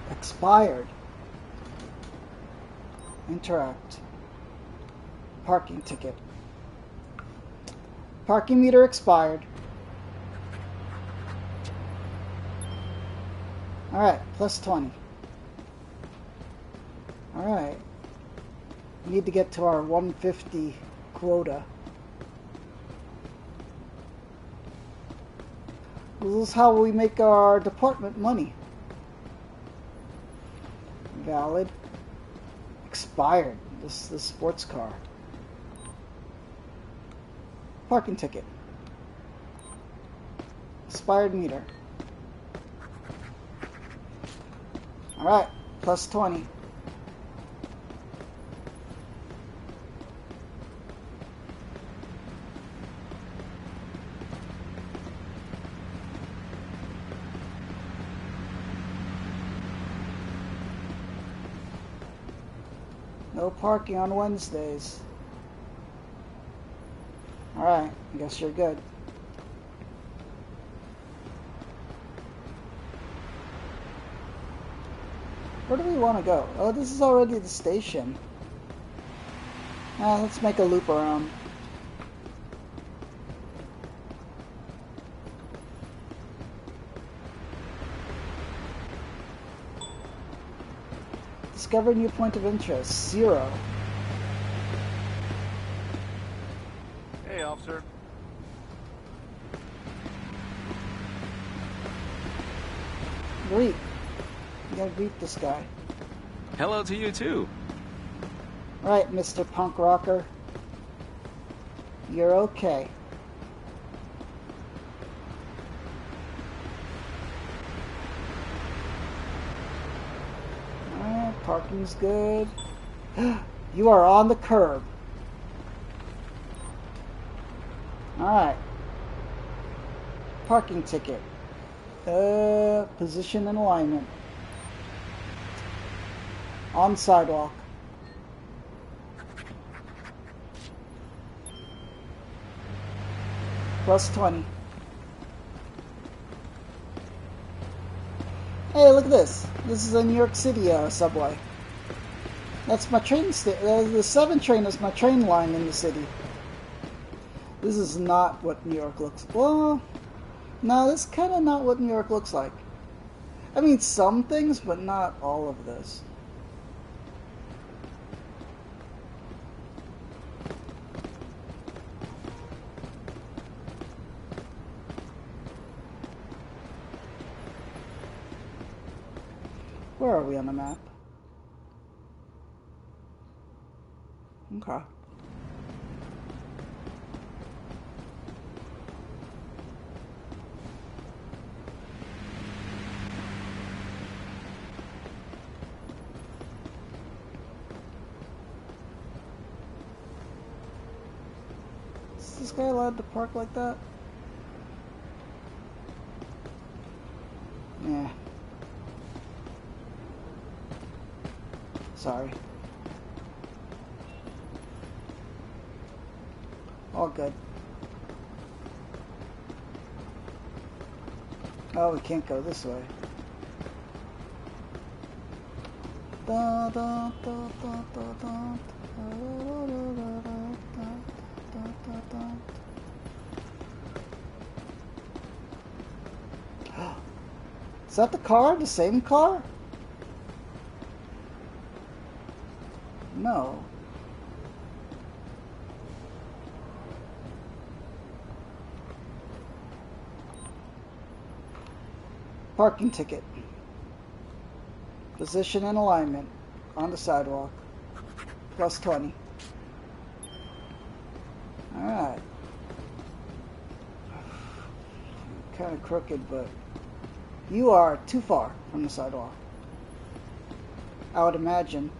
Speaker 1: Expired. Interact. Parking ticket. Parking meter expired. Alright, plus 20. Alright. We need to get to our 150 quota. This is how we make our department money. Valid. Expired. This sports car. Parking ticket. Expired meter. Alright, plus 20. No parking on Wednesdays. Alright, I guess you're good. Where do we want to go? Oh, this is already the station. Let's make a loop around. Discover new point of interest. 0.
Speaker 7: Hey, officer.
Speaker 1: Greet. You gotta greet this guy.
Speaker 9: Hello to you too.
Speaker 1: Right, Mr. Punk Rocker. You're okay. Parking's good. You are on the curb. Alright. Parking ticket. Position and alignment. On sidewalk. Plus 20. Hey, look at this. This is a New York City subway. That's my train station. The 7 train is my train line in the city. This is not what New York looks like. Well, no, this is kind of not what New York looks like. I mean, some things, but not all of this. Where are we on the map? Okay. this guy allowed to park like that? Yeah. Sorry. All good. Oh, we can't go this way. Da, da, da, da, da, da, Is that the car? The same car? No. Parking ticket. Position and alignment on the sidewalk. Plus 20. Alright. Kind of crooked, but you are too far from the sidewalk, I would imagine.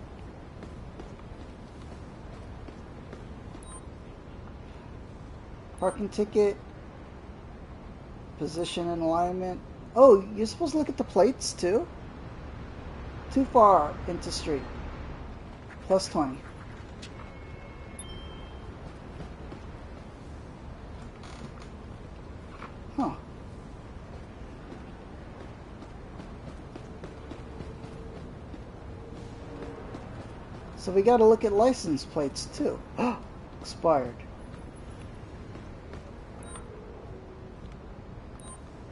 Speaker 1: Parking ticket. Position and alignment. Oh, you're supposed to look at the plates too? Too far into street. Plus 20. Huh. So we gotta look at license plates too. Expired.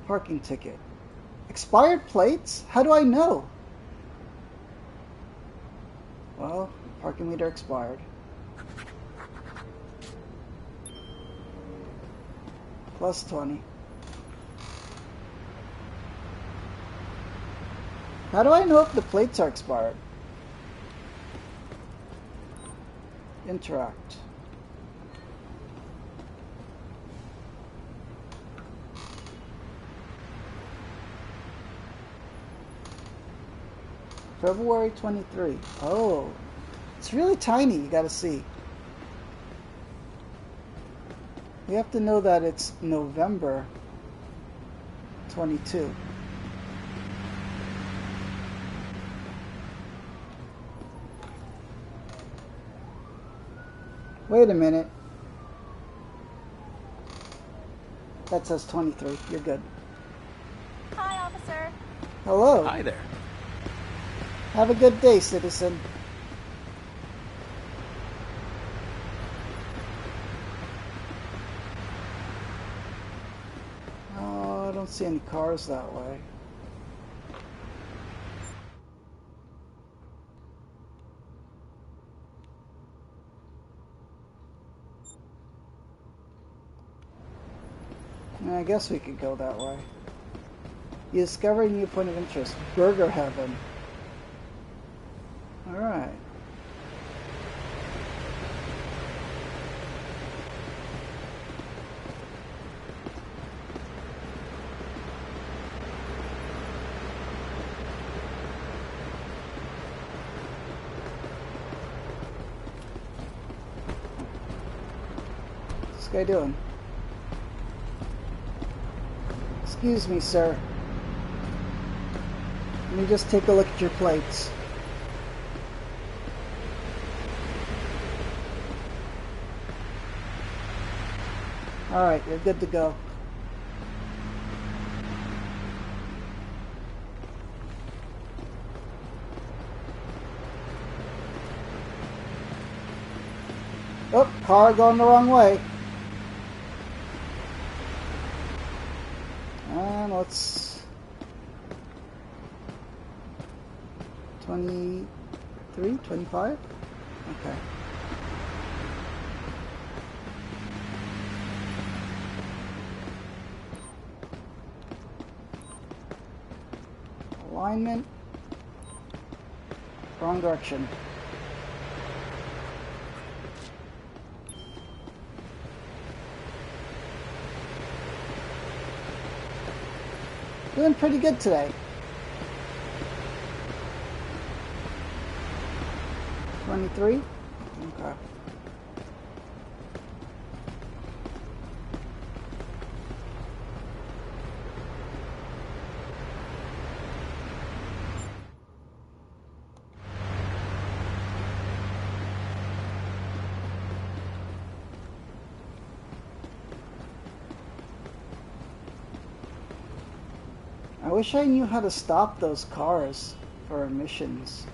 Speaker 1: Parking ticket. Expired plates? How do I know? Well, parking meter expired. Plus 20. How do I know if the plates are expired? Interact. February 23. Oh, it's really tiny, you gotta see. You have to know that it's November 22. Wait a minute. That says 23. You're good.
Speaker 6: Hi, officer.
Speaker 1: Hello.
Speaker 9: Hi there.
Speaker 1: Have a good day, citizen. Oh, I don't see any cars that way. I guess we could go that way. You discover a new point of interest. Burger Heaven. Alright. What's this guy doing? Excuse me, sir. Let me just take a look at your plates. Alright, you're good to go. Oh, car going the wrong way. And let's... 23, 25? Okay. Alignment. Wrong direction. Doing pretty good today. 23? Okay. I wish I knew how to stop those cars for emissions.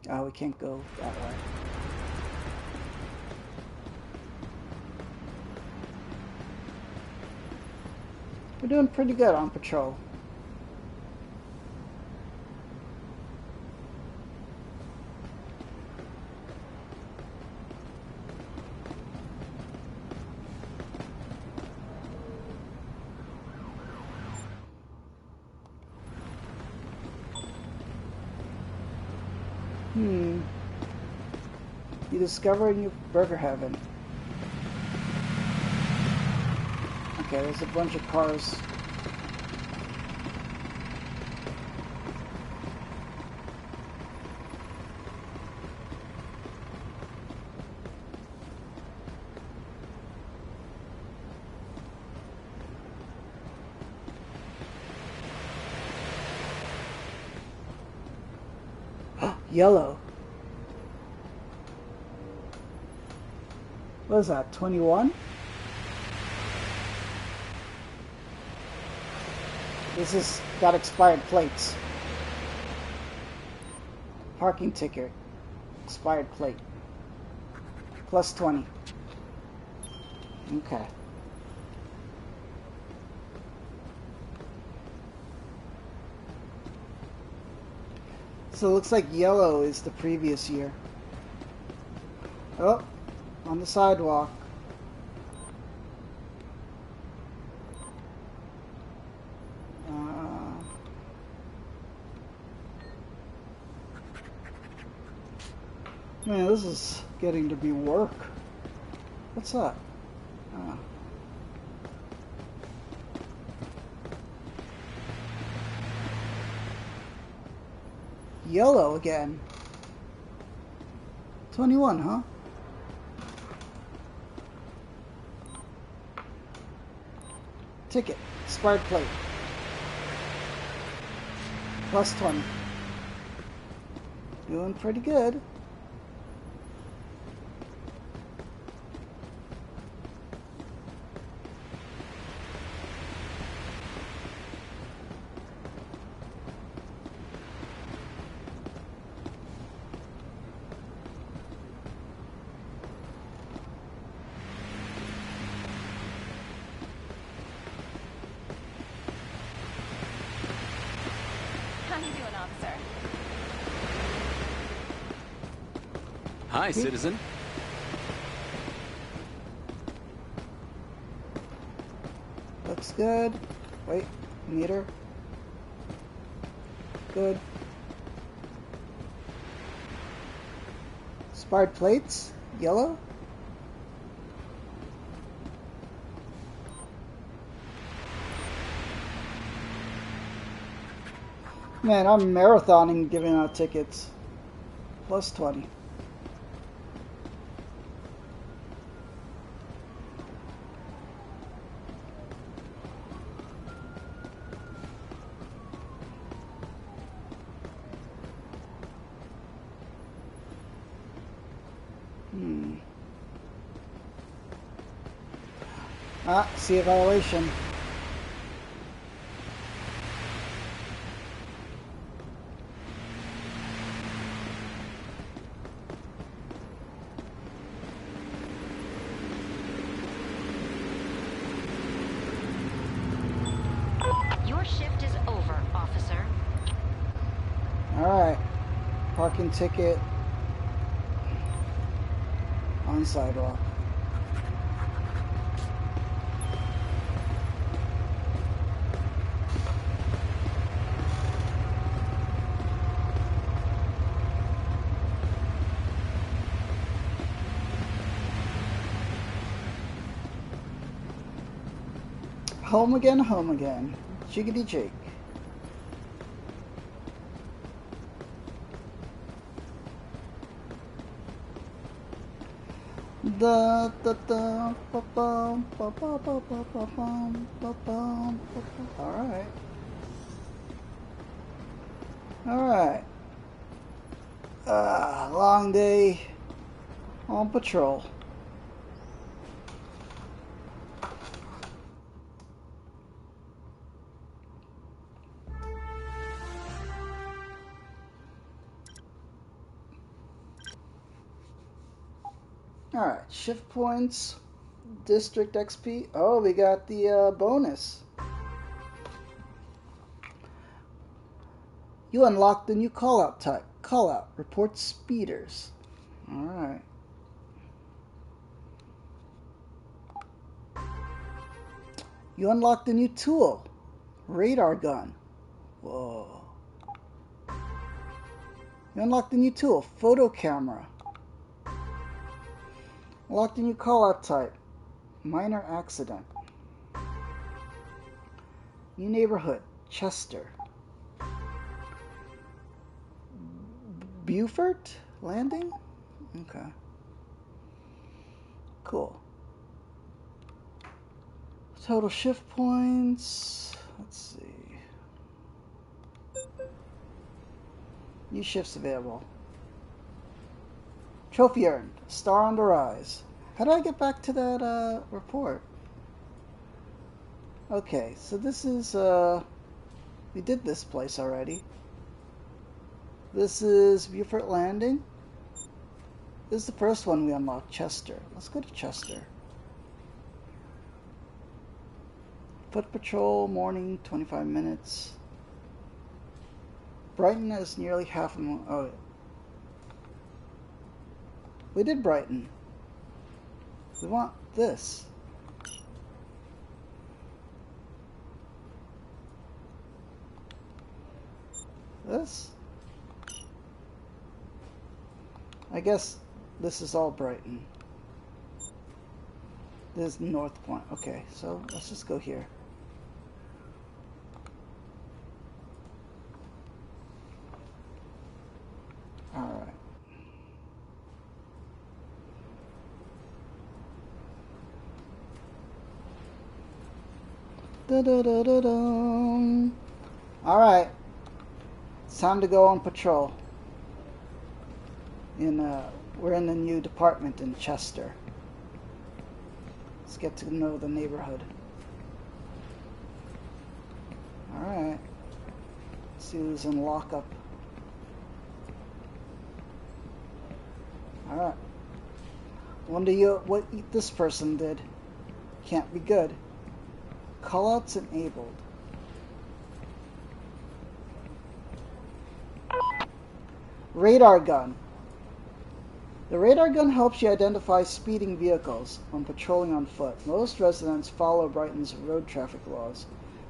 Speaker 1: Oh, we can't go that way. We're doing pretty good on patrol. You discover a new burger heaven. Okay, there's a bunch of cars. Yellow. What is that, 21? This has got expired plates. Parking ticket. Expired plate. Plus 20. Okay. So it looks like yellow is the previous year. Oh, on the sidewalk. Man, this is getting to be work. What's that? Yellow again. 21, huh? Ticket. Expired plate. Plus 20. Doing pretty good.
Speaker 9: Hi, citizen.
Speaker 1: Looks good. Wait, meter. Good. Expired plates. Yellow. Man, I'm marathoning giving out tickets. Plus 20. See a violation.
Speaker 8: Your shift is over, officer.
Speaker 1: Alright. Parking ticket on sidewalk. Home again, home again. Jiggity Jake. Da da da ba bum ba ba ba ba ba bum ba bum ba ba. Alright. Alright. Long day on patrol. Alright, shift points, district XP. Oh, we got the bonus. You unlocked the new callout type. Callout, report speeders. Alright. You unlocked a new tool. Radar gun. Whoa. You unlocked a new tool. Photo camera. Unlocked a new callout type. Minor accident. New neighborhood. Chester. Beaufort Landing? Okay. Cool. Total shift points. Let's see. New shifts available. Trophy earned. Star on the rise. How do I get back to that report? Okay, so this is we did this place already. This is Beaufort Landing. This is the first one we unlocked, Chester. Let's go to Chester. Foot patrol, morning, 25 minutes. Brighton is nearly half a mile. Oh, we did Brighton. We want this. This? I guess this is all Brighton. This is North Point. Okay, so let's just go here. Alright. Da-da-da-da-dum. Alright. It's time to go on patrol. We're in the new department in Chester. Let's get to know the neighborhood. Alright. Let's see who's in lockup. Alright. Wonder what this person did. Can't be good. Callouts enabled. Radar gun. The radar gun helps you identify speeding vehicles when patrolling on foot. Most residents follow Brighton's road traffic laws.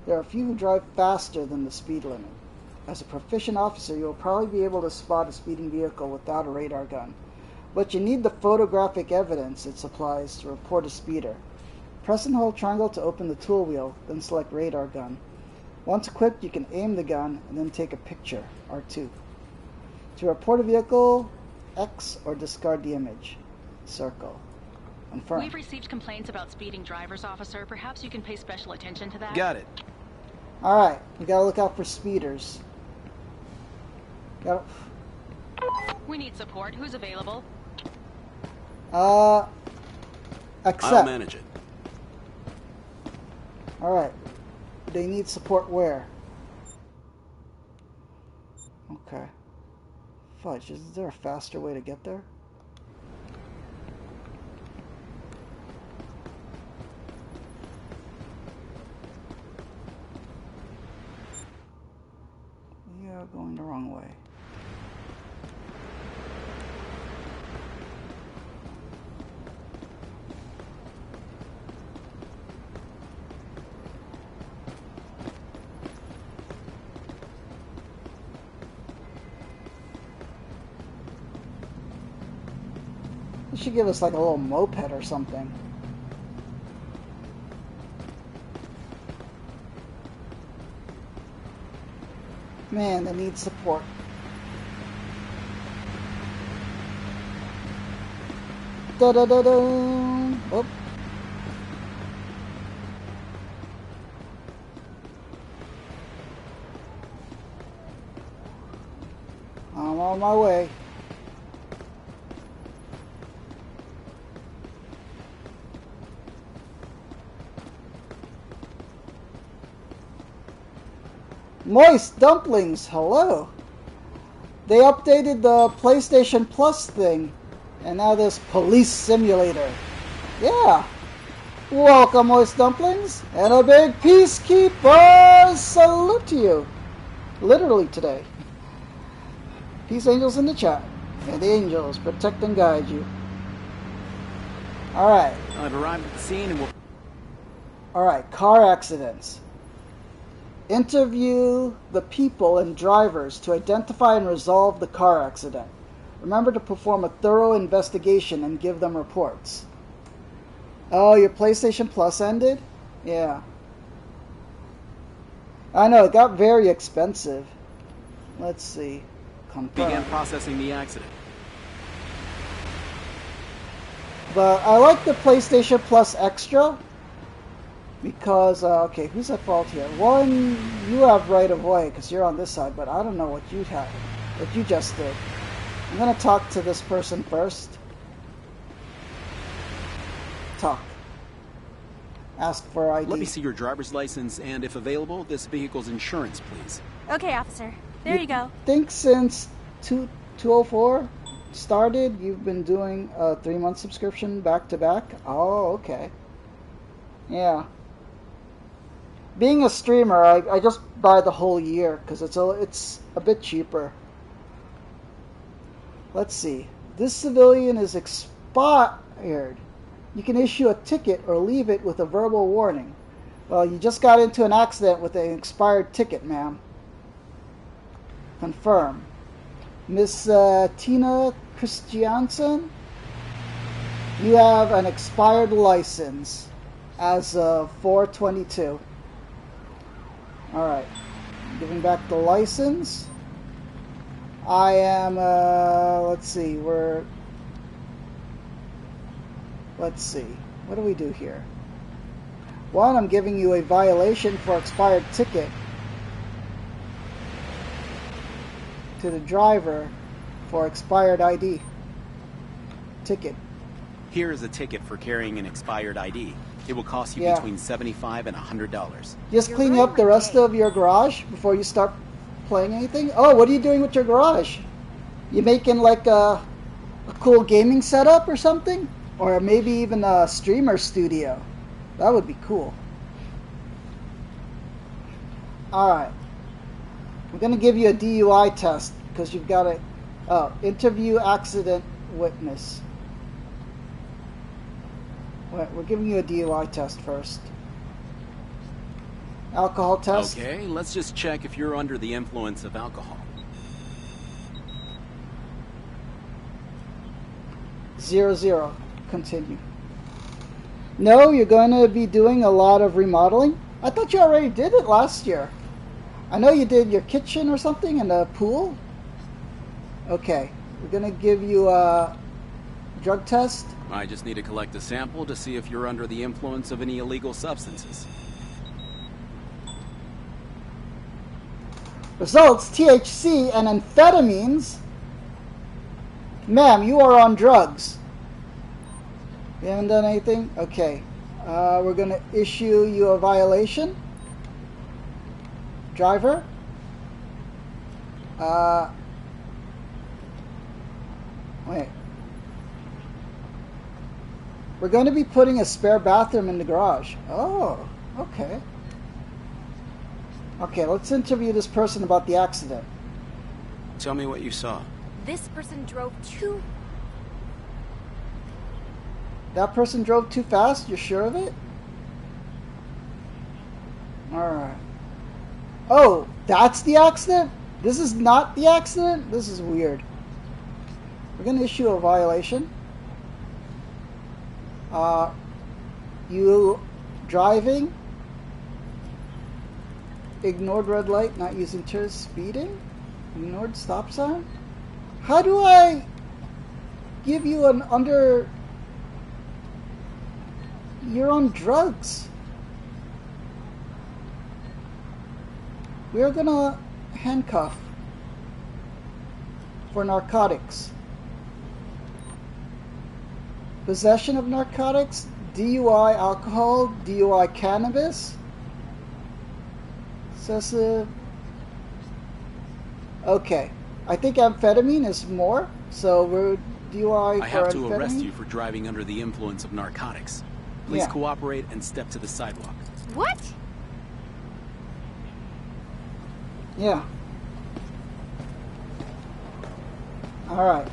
Speaker 1: There are a few who drive faster than the speed limit. As a proficient officer, you will probably be able to spot a speeding vehicle without a radar gun, but you need the photographic evidence it supplies to report a speeder. Press and hold triangle to open the tool wheel, then select radar gun. Once equipped, you can aim the gun and then take a picture, R2. To report a vehicle, X or discard the image. Circle. Confirm.
Speaker 5: We've received complaints about speeding drivers, officer. Perhaps you can pay special attention to that.
Speaker 4: Got it.
Speaker 1: Alright, we gotta look out for speeders.
Speaker 5: We need support. Who's available?
Speaker 1: Accept.
Speaker 4: I'll manage it.
Speaker 1: Alright. They need support where? Okay. Fudge, is there a faster way to get there? We are going the wrong way. They should give us like a little moped or something. Man, they need support. Da-da-da-da! Oh. I'm on my way. Moist Dumplings, hello. They updated the PlayStation Plus thing, and now there's Police Simulator. Yeah. Welcome, Moist Dumplings, and a big Peacekeeper salute to you. Literally today. Peace angels in the chat. May the angels protect and guide you. Alright.
Speaker 4: I've arrived at the scene and we'll...
Speaker 1: Alright, car accidents. Interview the people and drivers to identify and resolve the car accident. Remember to perform a thorough investigation and give them reports. Oh, your PlayStation Plus ended? Yeah. I know, it got very expensive. Let's see. Confirm.
Speaker 4: Began processing the accident.
Speaker 1: But I like the PlayStation Plus Extra because, okay, who's at fault here? One, you have right of way because you're on this side, but I don't know what you have, what you just did. I'm going to talk to this person first. Talk. Ask for ID.
Speaker 4: Let me see your driver's license and, if available, this vehicle's insurance, please.
Speaker 6: Okay, officer. There you go.
Speaker 1: I think since 204 started, you've been doing a 3-month subscription back to back? Oh, okay. Yeah. Being a streamer, I just buy the whole year because it's a bit cheaper. Let's see. This civilian is expired. You can issue a ticket or leave it with a verbal warning. Well, you just got into an accident with an expired ticket, ma'am. Confirm. Miss Tina Christiansen, you have an expired license as of 4/22. Alright. Giving back the license. I am, let's see, let's see. What do we do here? One, I'm giving you a violation for expired ticket to the driver for expired ID. Ticket.
Speaker 4: Here is a ticket for carrying an expired ID. It will cost you between $75 and $100.
Speaker 1: Just clean up the rest of your garage before you start playing anything? Oh, what are you doing with your garage? You making like a cool gaming setup or something? Or maybe even a streamer studio. That would be cool. Alright. I'm going to give you a DUI test because you've got a interview accident witness. We're giving you a DUI test first. Alcohol test.
Speaker 4: Okay, let's just check if you're under the influence of alcohol.
Speaker 1: 0-0. Continue. No, you're going to be doing a lot of remodeling? I thought you already did it last year. I know you did your kitchen or something and the pool. Okay, we're going to give you a drug test.
Speaker 4: I just need to collect a sample to see if you're under the influence of any illegal substances.
Speaker 1: Results, THC and amphetamines. Ma'am, you are on drugs. You haven't done anything? Okay. We're going to issue you a violation. Driver. Wait. We're going to be putting a spare bathroom in the garage. Oh, okay. Okay, let's interview this person about the accident.
Speaker 4: Tell me what you saw.
Speaker 6: This person drove too...
Speaker 1: That person drove too fast? You're sure of it? Alright. Oh, that's the accident? This is not the accident? This is weird. We're going to issue a violation. You driving Ignored red light, not using turns, speeding? Ignored stop sign? How do I give you an under... You're on drugs. We're gonna handcuff for narcotics. Possession of narcotics, DUI alcohol, DUI cannabis, excessive. Okay, I think amphetamine is more, so we're DUI for
Speaker 4: I have to
Speaker 1: amphetamine.
Speaker 4: arrest you for driving under the influence of narcotics. Please
Speaker 1: Yeah.
Speaker 4: cooperate and step to the sidewalk.
Speaker 3: What?
Speaker 1: Yeah. All right.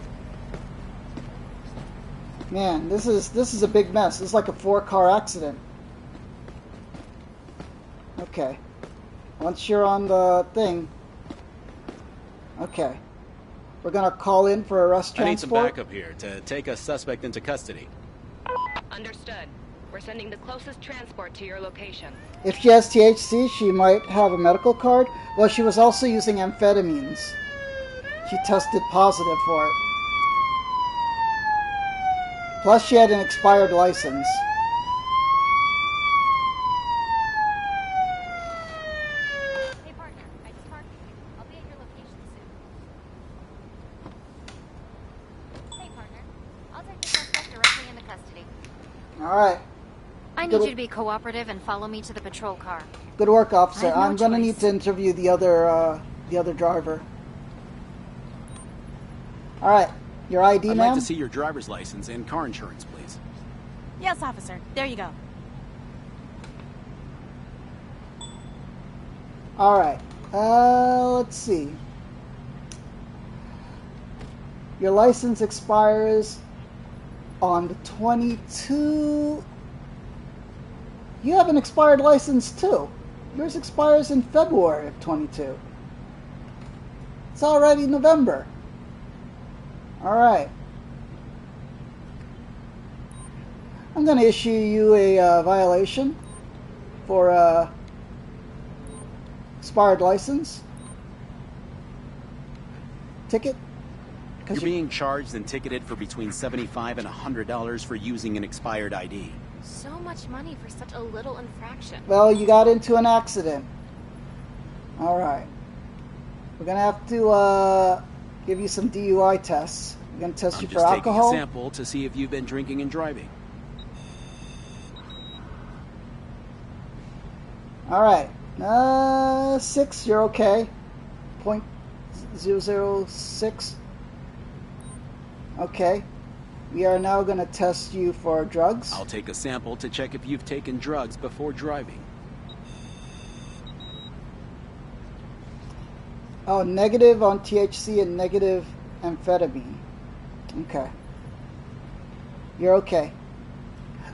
Speaker 1: Man, this is a big mess. This is like a 4-car accident. Okay. Once you're on the thing. Okay. We're gonna call in for arrest
Speaker 4: I need some
Speaker 1: transport.
Speaker 4: backup here to take a suspect into custody.
Speaker 8: Understood. We're sending the closest transport to your location.
Speaker 1: If she has THC, she might have a medical card. Well, she was also using amphetamines. She tested positive for it. Plus, she had an expired license.
Speaker 3: Hey, partner. I just parked with you. I'll be at your location soon. Hey, partner. I'll take the suspect directly into custody.
Speaker 1: All right.
Speaker 3: I need you to be cooperative and follow me to the patrol car.
Speaker 1: Good work, officer.
Speaker 3: I have no
Speaker 1: I'm gonna
Speaker 3: choice.
Speaker 1: need to interview the other driver. All right. Your ID,
Speaker 4: I'd
Speaker 1: ma'am?
Speaker 4: like to see your driver's license and car insurance, please.
Speaker 6: Yes, officer. There you go.
Speaker 1: All right. Let's see. Your license expires on the 22. You have an expired license too. Yours expires in February of 22. It's already November. All right. I'm going to issue you a violation for expired license. Ticket.
Speaker 4: You're being charged and ticketed for between $75 and $100 for using an expired ID.
Speaker 3: So much money for such a little infraction.
Speaker 1: Well, you got into an accident. All right. We're going to have to give you some DUI tests. We're going to test you
Speaker 4: I'm
Speaker 1: for
Speaker 4: just taking
Speaker 1: alcohol.
Speaker 4: a sample to see if you've been drinking and driving.
Speaker 1: All right. 6, you're okay. 0.006. Okay. We are now going to test you for drugs.
Speaker 4: I'll take a sample to check if you've taken drugs before driving.
Speaker 1: Oh, negative on THC and negative amphetamine. Okay. You're okay.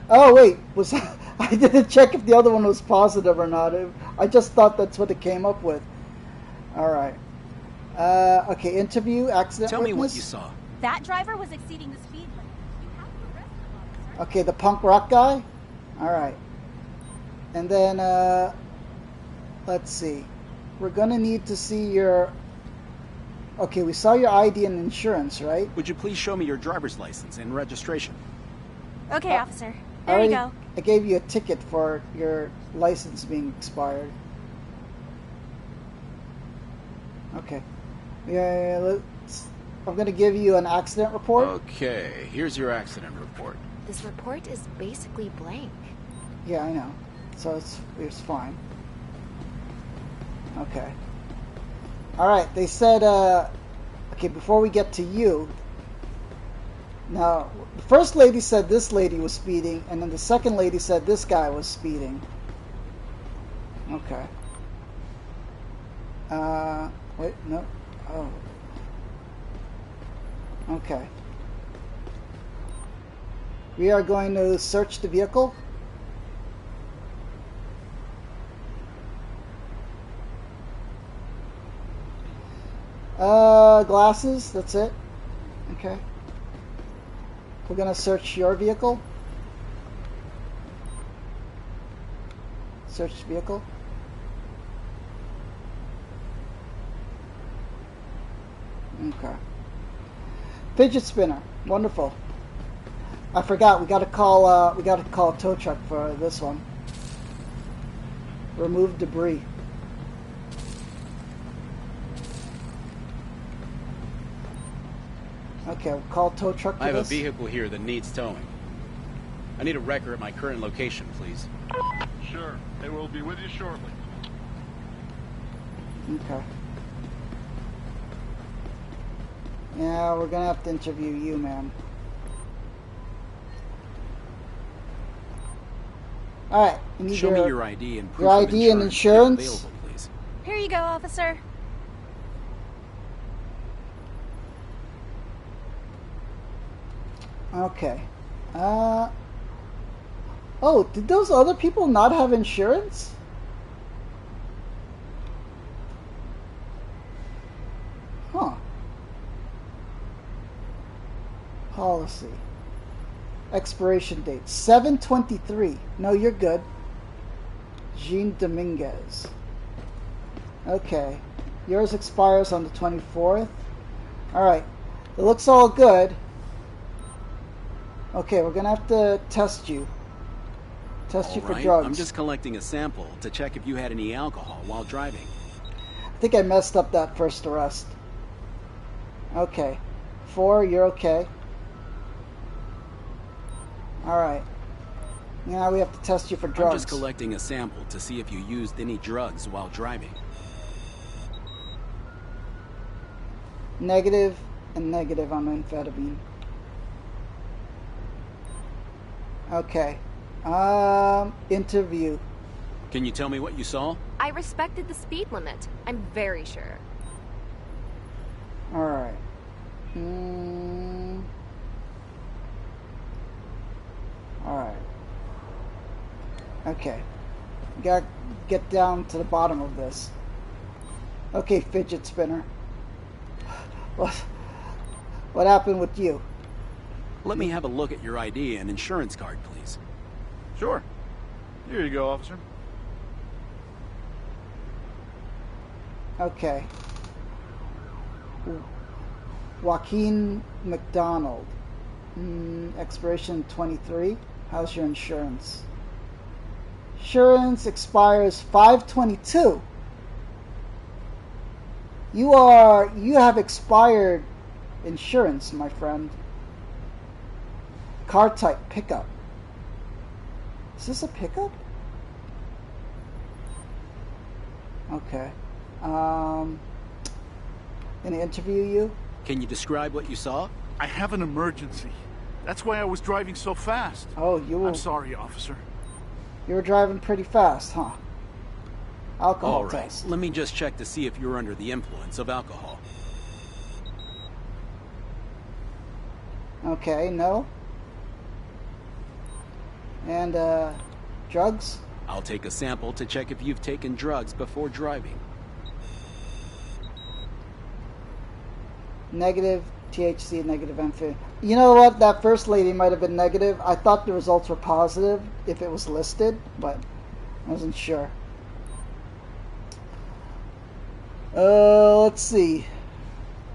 Speaker 1: Oh, wait. Was I didn't check if the other one was positive or not. I just thought that's what it came up with. All right. Okay, interview, accident
Speaker 4: Tell me
Speaker 1: witness.
Speaker 4: what you saw.
Speaker 6: That driver was exceeding the speed limit. You have to arrest him, officer.
Speaker 1: Okay, the punk rock guy? All right. And then, let's see. We're going to need to see your... Okay, we saw your ID and insurance, right?
Speaker 4: Would you please show me your driver's license and registration?
Speaker 6: Okay, officer. There you go.
Speaker 1: I gave you a ticket for your license being expired. Okay. Yeah, I'm going to give you an accident report.
Speaker 4: Okay, here's your accident report.
Speaker 3: This report is basically blank.
Speaker 1: Yeah, I know. So it's fine. Okay. All right. They said. Okay, before we get to you. Now, the first lady said this lady was speeding, and then the second lady said this guy was speeding. Okay. Wait, no. Oh. Okay. We are going to search the vehicle. Glasses, that's it. Okay. We're going to search your vehicle. Search vehicle. Okay. Fidget spinner. Wonderful. I forgot. We got to call a tow truck for this one. Remove debris. Okay, we'll call tow truck for
Speaker 4: I have
Speaker 1: this.
Speaker 4: a vehicle here that needs towing. I need a wrecker at my current location, please.
Speaker 7: Sure. They will be with you shortly.
Speaker 1: Okay. Yeah, we're gonna have to interview you, man. Alright, you need
Speaker 4: Show me your ID and proof
Speaker 1: your
Speaker 4: of
Speaker 1: ID and
Speaker 4: insurance, if
Speaker 1: insurance.
Speaker 4: available, please.
Speaker 6: Here you go, officer.
Speaker 1: Okay. Oh, did those other people not have insurance? Huh. Policy. Expiration date 7/23. No, you're good. Jean Dominguez. Okay. Yours expires on the 24th. Alright. It looks all good. Okay, we're gonna have to test you. Test you for drugs.
Speaker 4: I'm just collecting a sample to check if you had any alcohol while driving.
Speaker 1: I think I messed up that first arrest. Okay. 4, you're okay. Alright. Now we have to test you for drugs.
Speaker 4: I'm just collecting a sample to see if you used any drugs while driving.
Speaker 1: Negative and negative on amphetamine. Okay. Interview.
Speaker 4: Can you tell me what you saw?
Speaker 10: I respected the speed limit. I'm very sure.
Speaker 1: Alright. Alright. Okay. Gotta get down to the bottom of this. Okay, fidget spinner. What happened with you?
Speaker 4: Let me have a look at your ID and insurance card, please.
Speaker 7: Sure. Here you go, officer.
Speaker 1: Okay. Joaquin McDonald. Expiration 23. How's your insurance? Insurance expires 5/22. You have expired insurance, my friend. Car type pickup. Is this a pickup? Okay. Gonna interview you?
Speaker 4: Can you describe what you saw?
Speaker 7: I have an emergency. That's why I was driving so fast.
Speaker 1: Oh,
Speaker 7: I'm sorry, officer.
Speaker 1: You were driving pretty fast, huh? Alcohol
Speaker 4: All right.
Speaker 1: test.
Speaker 4: Let me just check to see if you're under the influence of alcohol.
Speaker 1: Okay, no. And, drugs?
Speaker 4: I'll take a sample to check if you've taken drugs before driving.
Speaker 1: Negative THC, negative amphetamine. You know what? That first lady might have been negative. I thought the results were positive if it was listed, but I wasn't sure. Let's see.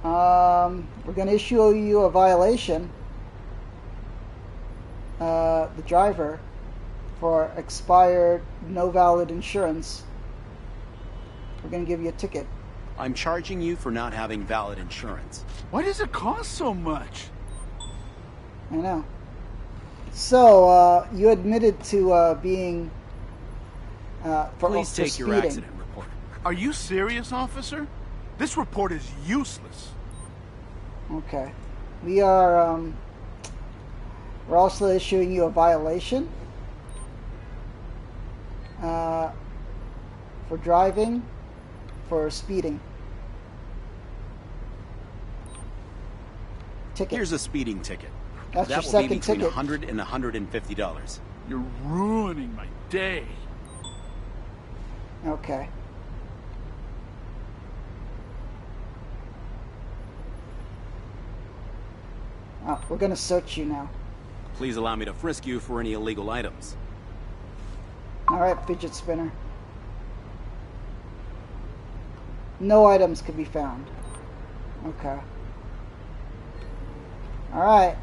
Speaker 1: We're going to issue you a violation. The driver for expired, no valid insurance. We're going to give you a ticket.
Speaker 4: I'm charging you for not having valid insurance.
Speaker 7: Why does it cost so much?
Speaker 1: I know. So, you admitted to being
Speaker 4: Please
Speaker 1: for
Speaker 4: take your
Speaker 1: speeding.
Speaker 4: accident report.
Speaker 7: Are you serious, officer? This report is useless.
Speaker 1: Okay. We are, we're also issuing you a violation for driving, for speeding. Ticket.
Speaker 4: Here's a speeding ticket.
Speaker 1: That's your
Speaker 4: That will be
Speaker 1: second
Speaker 4: between
Speaker 1: ticket.
Speaker 4: $100 and $150.
Speaker 7: You're ruining my day.
Speaker 1: Okay. We're gonna search you now.
Speaker 4: Please allow me to frisk you for any illegal items.
Speaker 1: Alright, fidget spinner. No items can be found. Okay. Alright.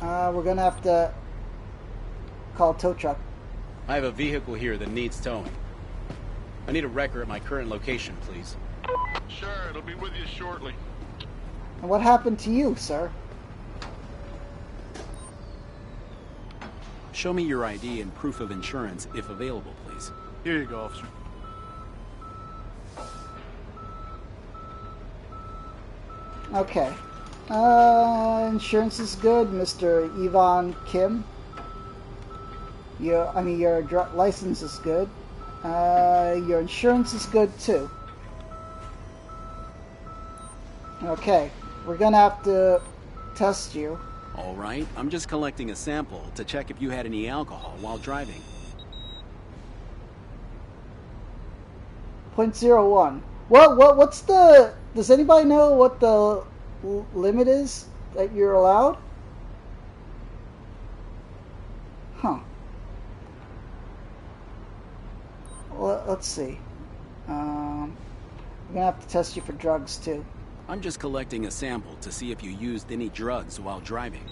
Speaker 1: We're gonna have to call a tow truck.
Speaker 4: I have a vehicle here that needs towing. I need a wrecker at my current location, please.
Speaker 7: Sure, it'll be with you shortly.
Speaker 1: And what happened to you, sir?
Speaker 4: Show me your ID and proof of insurance, if available, please.
Speaker 7: Here you go, officer.
Speaker 1: Okay. Insurance is good, Mr. Yvonne Kim. Your license is good. Your insurance is good too. Okay, we're gonna have to test you.
Speaker 4: All right, I'm just collecting a sample to check if you had any alcohol while driving.
Speaker 1: 0.01. What's the... Does anybody know what the limit is that you're allowed? Huh. Well, let's see. We're gonna have to test you for drugs too.
Speaker 4: I'm just collecting a sample to see if you used any drugs while driving.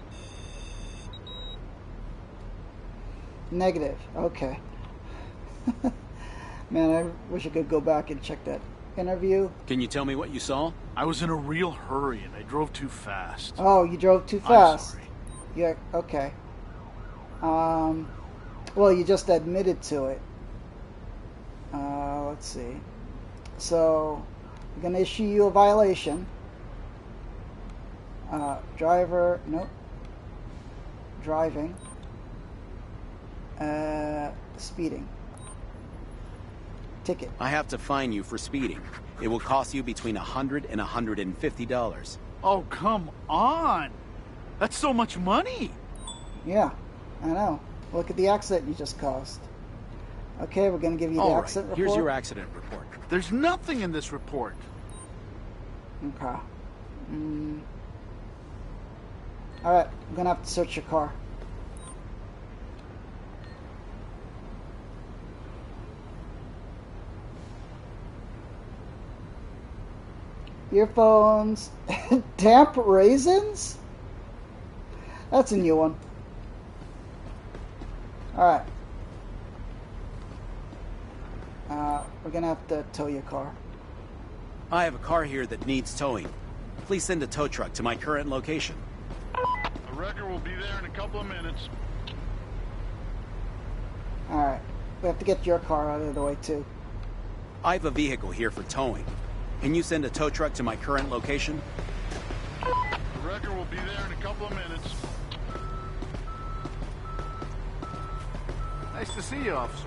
Speaker 1: Negative. Okay. Man, I wish I could go back and check that interview.
Speaker 4: Can you tell me what you saw?
Speaker 7: I was in a real hurry and I drove too fast.
Speaker 1: Oh, you drove too fast.
Speaker 7: I'm sorry.
Speaker 1: Yeah, okay. Well, you just admitted to it. Let's see. So, I'm going to issue you a violation. Driver, nope. Driving. Speeding. Ticket.
Speaker 4: I have to fine you for speeding. It will cost you between $100 and $150.
Speaker 7: Oh, come on! That's so much money!
Speaker 1: Yeah, I know. Look at the accident you just caused. Okay, we're going to give you the accident report.
Speaker 4: Here's your accident report.
Speaker 7: There's nothing in this report.
Speaker 1: Okay. Alright, I'm going to have to search your car. Earphones. Damp raisins? That's a new one. Alright. We're gonna have to tow your car.
Speaker 4: I have a car here that needs towing. Please send a tow truck to my current location.
Speaker 7: The wrecker will be there in a couple of minutes.
Speaker 1: Alright. We have to get your car out of the way too.
Speaker 4: I have a vehicle here for towing. Can you send a tow truck to my current location?
Speaker 7: The wrecker will be there in a couple of minutes. Nice to see you, officer.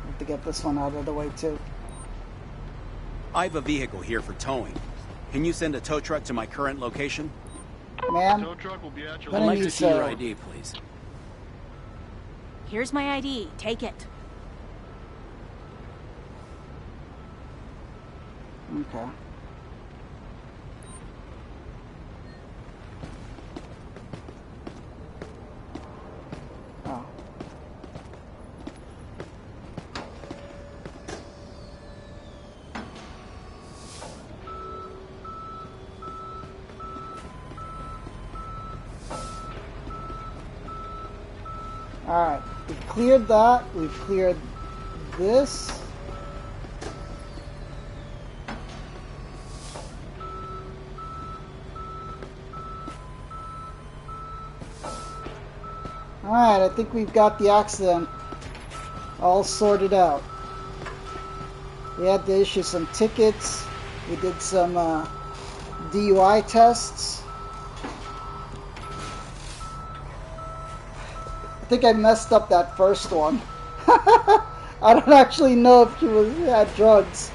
Speaker 1: We have to get this one out of the way too.
Speaker 4: I have a vehicle here for towing. Can you send a tow truck to my current location?
Speaker 1: Ma'am,
Speaker 7: Tow truck will be at your
Speaker 4: I'd like to see your
Speaker 1: so.
Speaker 4: ID, please.
Speaker 6: Here's my ID. Take it.
Speaker 1: Okay. Oh. Alright, we've cleared that. We've cleared this. Alright, I think we've got the accident all sorted out. We had to issue some tickets. We did some DUI tests. I think I messed up that first one. I don't actually know if she had drugs.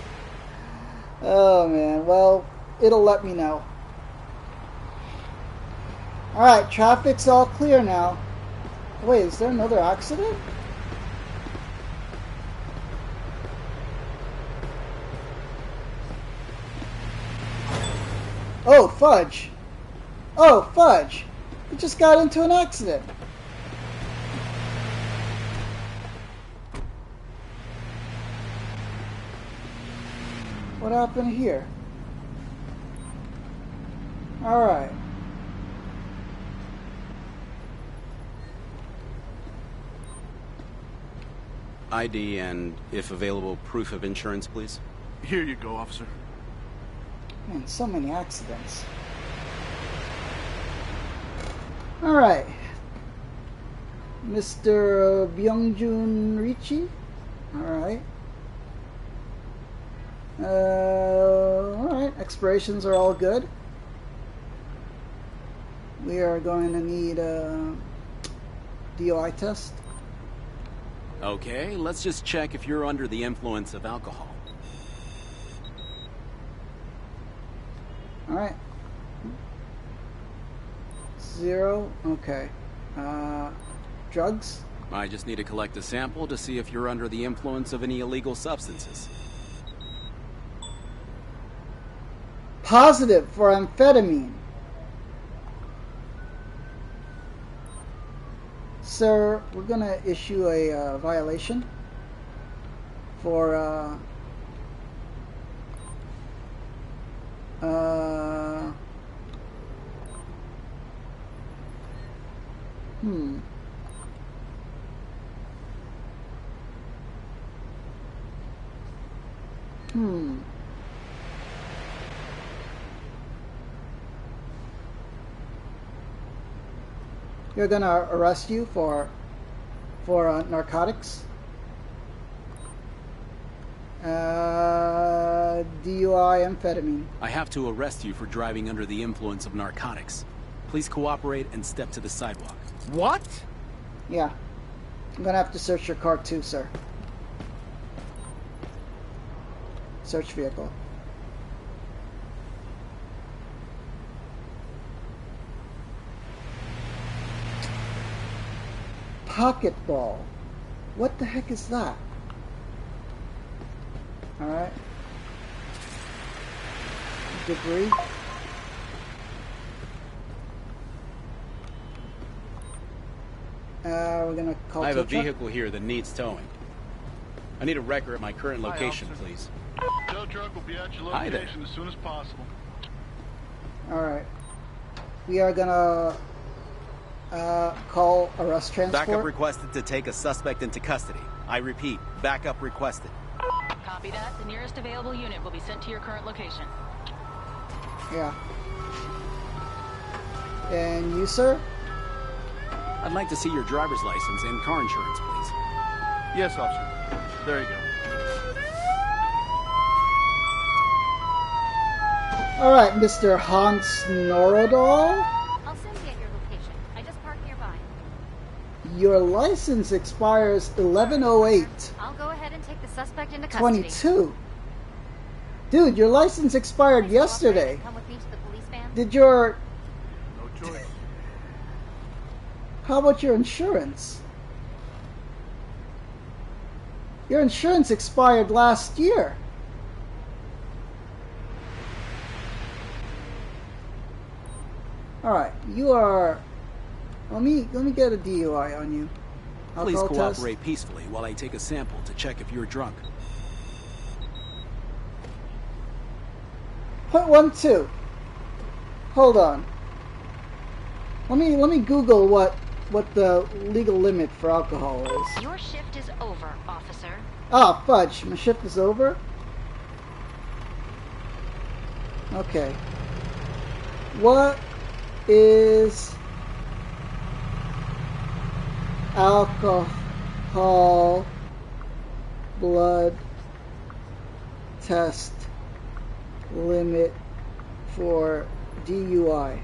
Speaker 1: Oh man, well, it'll let me know. Alright, traffic's all clear now. Wait, is there another accident? Oh, fudge. Oh, fudge. We just got into an accident. What happened here? Alright.
Speaker 4: ID and, if available, proof of insurance, please.
Speaker 7: Here you go, officer.
Speaker 1: Man, so many accidents. Alright. Mr. Byungjun Richie? Alright. Alright, expirations are all good. We are going to need a DOI test.
Speaker 4: Okay, let's just check if you're under the influence of alcohol.
Speaker 1: Alright. 0. Okay. Drugs?
Speaker 4: I just need to collect a sample to see if you're under the influence of any illegal substances.
Speaker 1: Positive for amphetamine. Sir, we're going to issue a violation for You're gonna arrest you for narcotics, DUI, amphetamine.
Speaker 4: I have to arrest you for driving under the influence of narcotics. Please cooperate and step to the sidewalk.
Speaker 7: What?
Speaker 1: Yeah. I'm gonna have to search your car too, sir. Search vehicle. Pocket ball. What the heck is that? Alright. Debris. We're gonna call
Speaker 4: I have a
Speaker 1: tow truck.
Speaker 4: vehicle here that needs towing. I need a record at my current location,
Speaker 7: officer.
Speaker 4: please.
Speaker 7: Tow truck will be at your
Speaker 4: Hi there.
Speaker 7: location as soon as possible.
Speaker 1: Alright. We are gonna call arrest transport.
Speaker 4: Backup requested to take a suspect into custody. I repeat, backup requested.
Speaker 5: Copy that. The nearest available unit will be sent to your current location.
Speaker 1: Yeah. And you, sir?
Speaker 4: I'd like to see your driver's license and car insurance, please.
Speaker 7: Yes, officer. There you go.
Speaker 1: Alright, Mr. Hans Norodal.
Speaker 3: I'll soon be at your location. I just parked nearby.
Speaker 1: Your license expires 11/08.
Speaker 3: I'll go ahead and take the suspect into custody.
Speaker 1: 22. Dude, your license expired
Speaker 3: Please cooperate
Speaker 1: yesterday.
Speaker 3: and come with me to the police van.
Speaker 1: Did your...
Speaker 7: No choice.
Speaker 1: How about your insurance? Your insurance expired last year. Alright, you are... Let me get a DUI on you.
Speaker 4: Please
Speaker 1: Alcohol test.
Speaker 4: cooperate peacefully while I take a sample to check if you're drunk.
Speaker 1: .12. Hold on. Let me Google what the legal limit for alcohol is.
Speaker 3: Your shift is over, officer.
Speaker 1: Ah, fudge. My shift is over? Okay. What is alcohol blood test limit for DUI?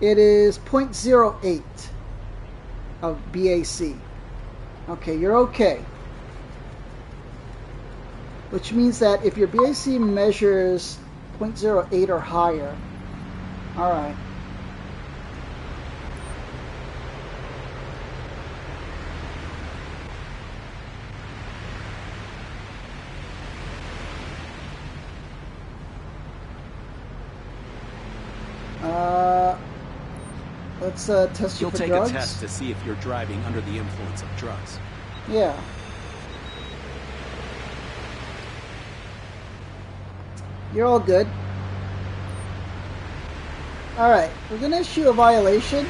Speaker 1: It is 0.08 of BAC. Okay, you're okay. Which means that if your BAC measures 0.08 or higher, alright. Let's test you
Speaker 4: You'll
Speaker 1: for
Speaker 4: take
Speaker 1: drugs.
Speaker 4: a test to see if you're driving under the influence of drugs.
Speaker 1: Yeah. You're all good. Alright, we're going to issue a violation,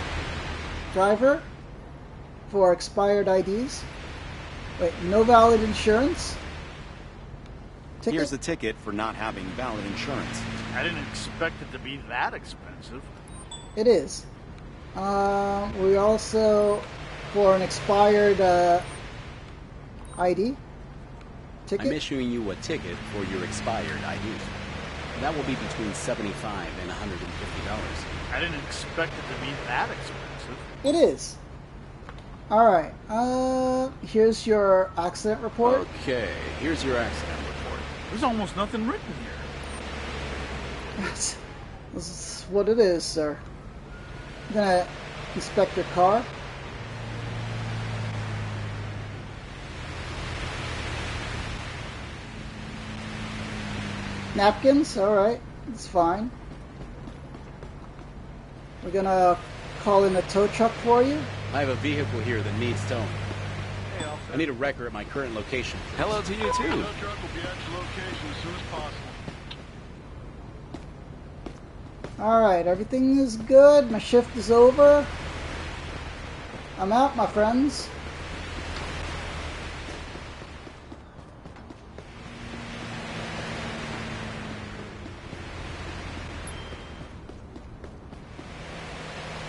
Speaker 1: driver, for expired IDs. Wait, no valid insurance? Ticket?
Speaker 4: Here's a ticket for not having valid insurance.
Speaker 7: I didn't expect it to be that expensive.
Speaker 1: It is. We also, for an expired ID ticket.
Speaker 4: I'm issuing you a ticket for your expired ID. That will be between $75 and $150.
Speaker 7: I didn't expect it to be that expensive.
Speaker 1: It is. Alright, here's your accident report.
Speaker 4: Okay, here's your accident report.
Speaker 7: There's almost nothing written here.
Speaker 1: This is what it is, sir. I'm gonna inspect your car. Napkins, alright, it's fine. We're gonna call in a tow truck for you.
Speaker 4: I have a vehicle here that needs towing. I need a record at my current location. Hello to you too.
Speaker 7: The tow truck will be at your location as soon as possible.
Speaker 1: Alright, everything is good. My shift is over. I'm out, my friends.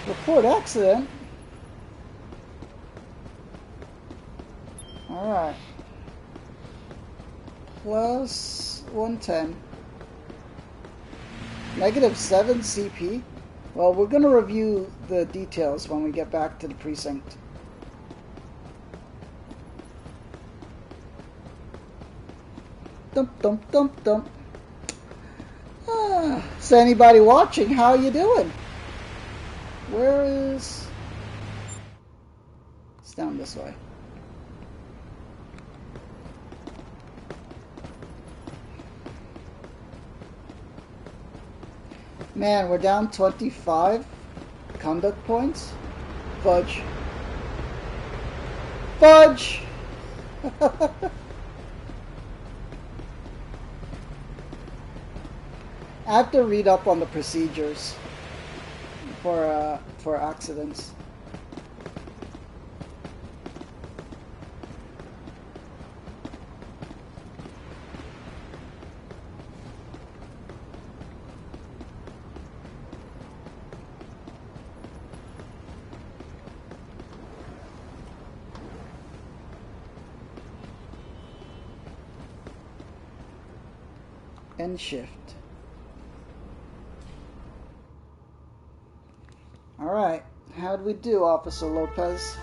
Speaker 1: Report accident. Alright. Plus 110. -7 CP. Well, we're going to review the details when we get back to the precinct. Dump, dump, dump, dump. So anybody watching, how you doing? Where is... It's down this way. Man, we're down 25 conduct points. Fudge. Fudge! I have to read up on the procedures for accidents. End shift. Alright, how'd we do, Officer Lopez?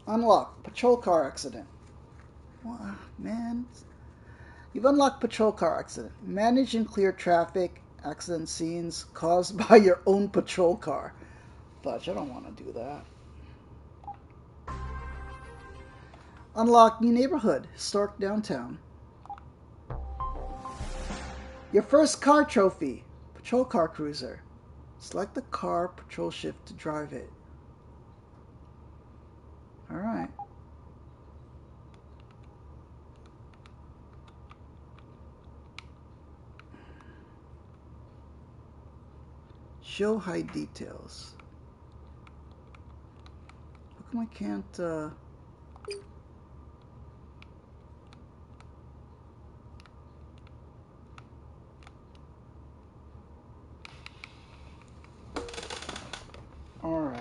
Speaker 1: Unlock. Patrol car accident. Wow, man. You've unlocked patrol car accident. Manage and clear traffic accident scenes caused by your own patrol car. Fudge, I don't want to do that. Unlock new neighborhood. Historic downtown. Your first car trophy. Patrol car cruiser. Select the car patrol shift to drive it. Alright. Show hide details. How come I can't, Alright.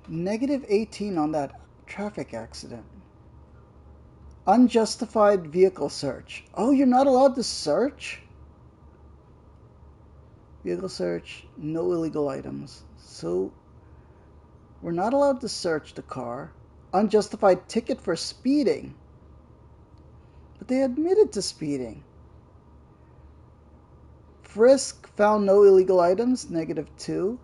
Speaker 1: -18 on that traffic accident. Unjustified vehicle search. Oh, you're not allowed to search? Vehicle search, no illegal items. So, we're not allowed to search the car. Unjustified ticket for speeding. But they admitted to speeding. Frisk, found no illegal items, -2.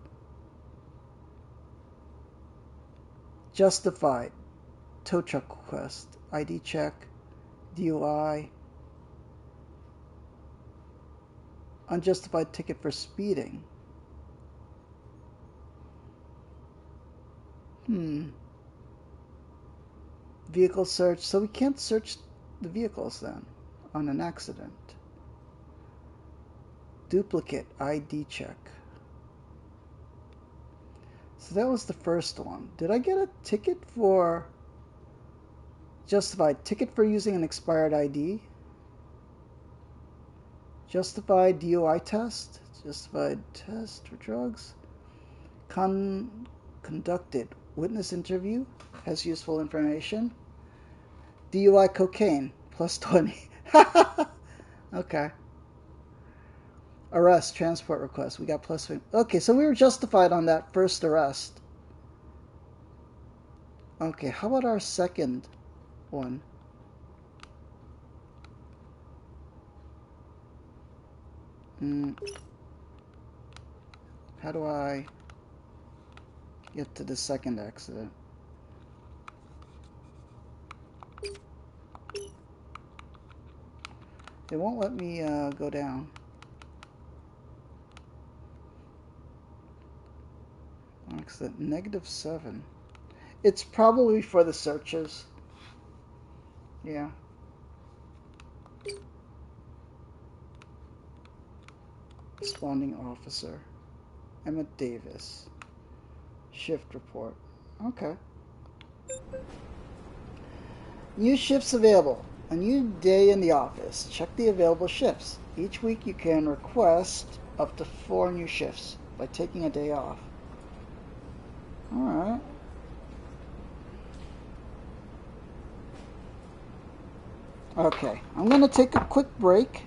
Speaker 1: Justified, tow truck request, ID check, DUI. unjustified ticket for speeding. Vehicle search. So we can't search the vehicles then on an accident. Duplicate ID check. So that was the first one. Did I get a ticket for justified ticket for using an expired ID? Justified DUI test? Justified test for drugs? Conducted witness interview has useful information. DUI cocaine plus 20. Okay. Arrest, transport request. We got plus 20. Okay, so we were justified on that first arrest. Okay, how about our second one? How do I get to the second accident? It won't let me go down. Accident -7. It's probably for the searches. Yeah. Responding officer. Emmett Davis. Shift report. Okay. New shifts available. A new day in the office. Check the available shifts. Each week you can request up to 4 new shifts by taking a day off. Alright. Okay, I'm going to take a quick break.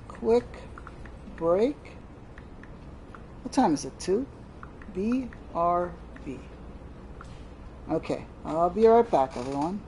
Speaker 1: Quick break. What time is it? 2? BRB. Okay, I'll be right back, everyone.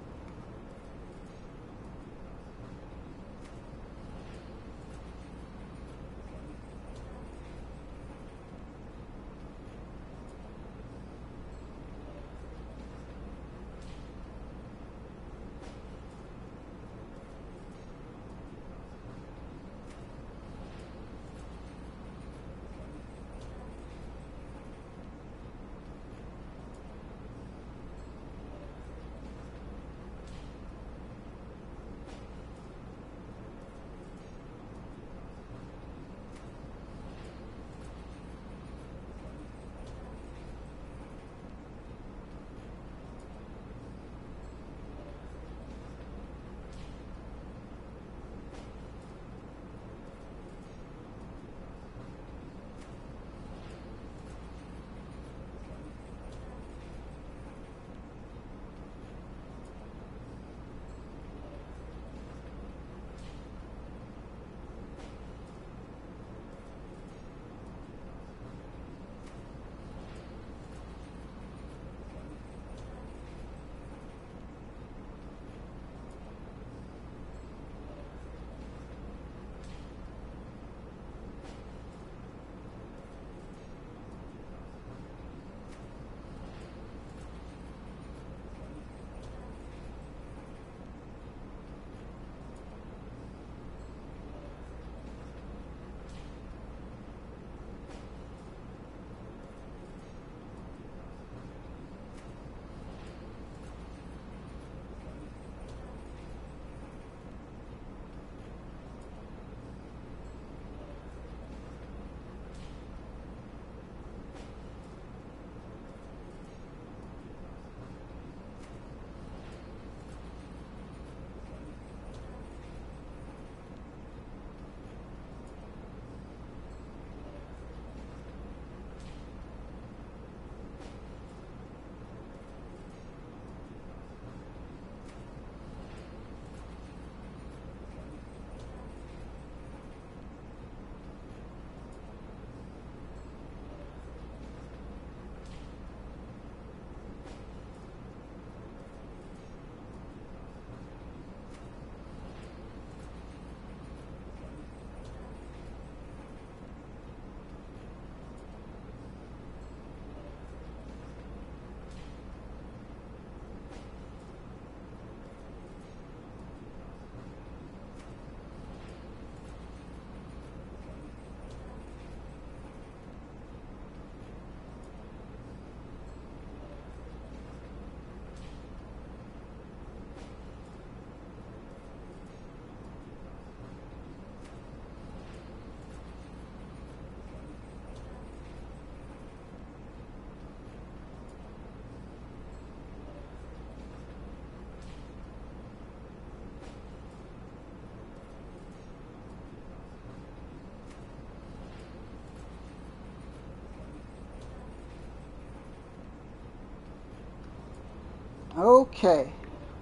Speaker 1: Okay,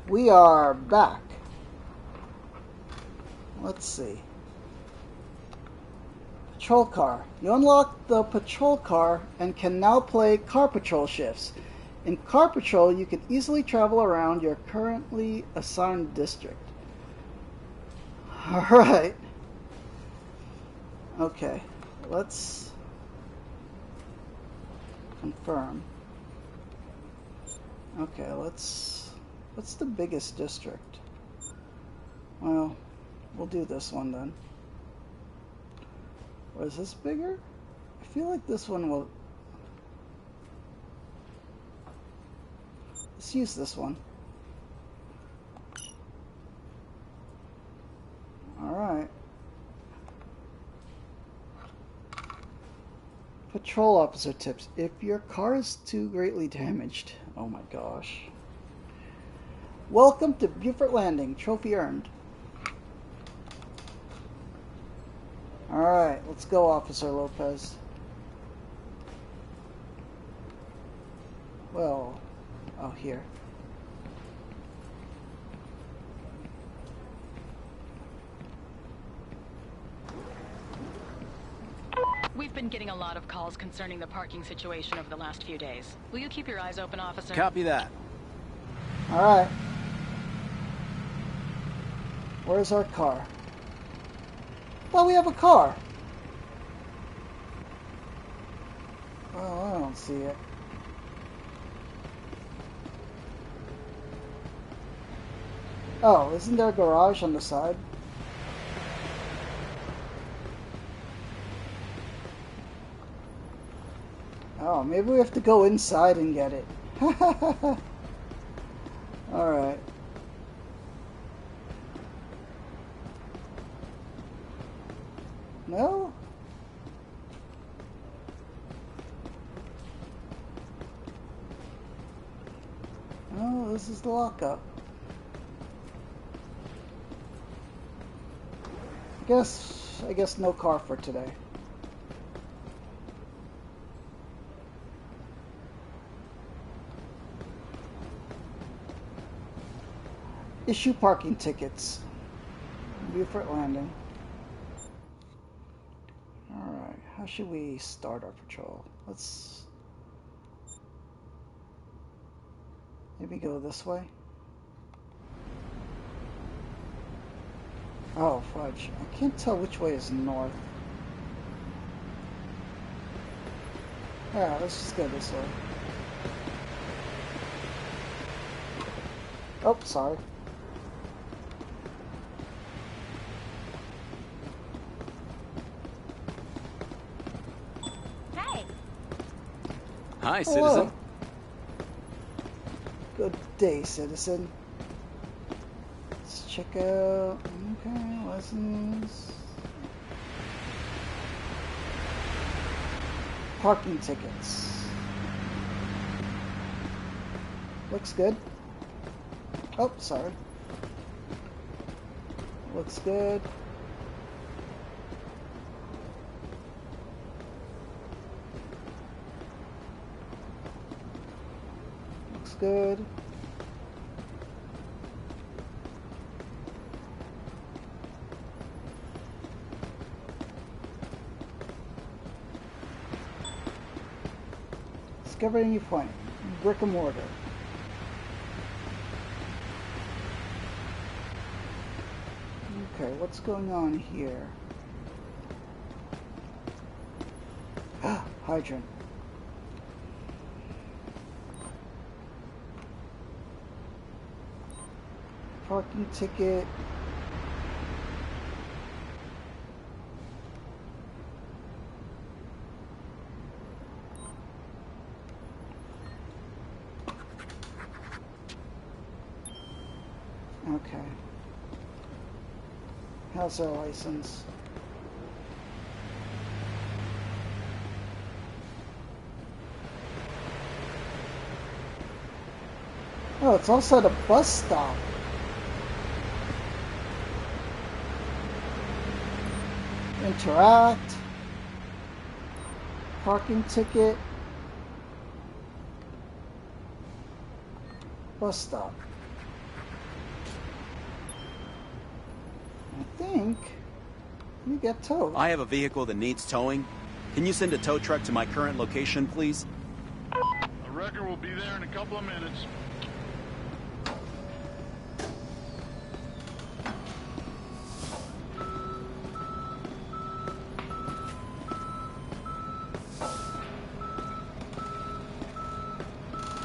Speaker 1: we are back. Let's see. Patrol car. You unlock the patrol car and can now play car patrol shifts. In car patrol, you can easily travel around your currently assigned district. Alright. Okay, let's confirm. Okay, what's the biggest district? Well, we'll do this one then. Or is this bigger? I feel like this one will... Let's use this one. Alright. Patrol officer tips. If your car is too greatly damaged... Oh my gosh. Welcome to Beaufort Landing. Trophy earned. Alright, let's go, Officer Lopez. Well... Oh, here.
Speaker 5: We've been getting a lot of calls concerning the parking situation over the last few days. Will you keep your eyes open, officer?
Speaker 4: Copy that.
Speaker 1: Alright. Where's our car? Oh, we have a car. Oh, I don't see it. Oh, isn't there a garage on the side? Oh, maybe we have to go inside and get it. Alright. No? Oh, this is the lockup. I guess no car for today. Issue parking tickets. Beaufort Landing. Alright, how should we start our patrol? Let's maybe go this way. Oh, fudge. I can't tell which way is north. Alright, let's just go this way. Oh, sorry.
Speaker 6: Hey.
Speaker 4: Hi, citizen.
Speaker 1: Good day, citizen. Let's check out... Okay, license... Parking tickets. Looks good. Oh, sorry. Looks good. Looks good. Discover a new point. Brick and mortar. Okay, what's going on here? Ah, hydrant. Parking ticket. Okay. How's our license? Oh, it's also at a bus stop. Interact. Parking ticket. bus stop. I think you get towed.
Speaker 4: I have a vehicle that needs towing. Can you send a tow truck to my current location, please?
Speaker 7: A wrecker will be there in a couple of minutes.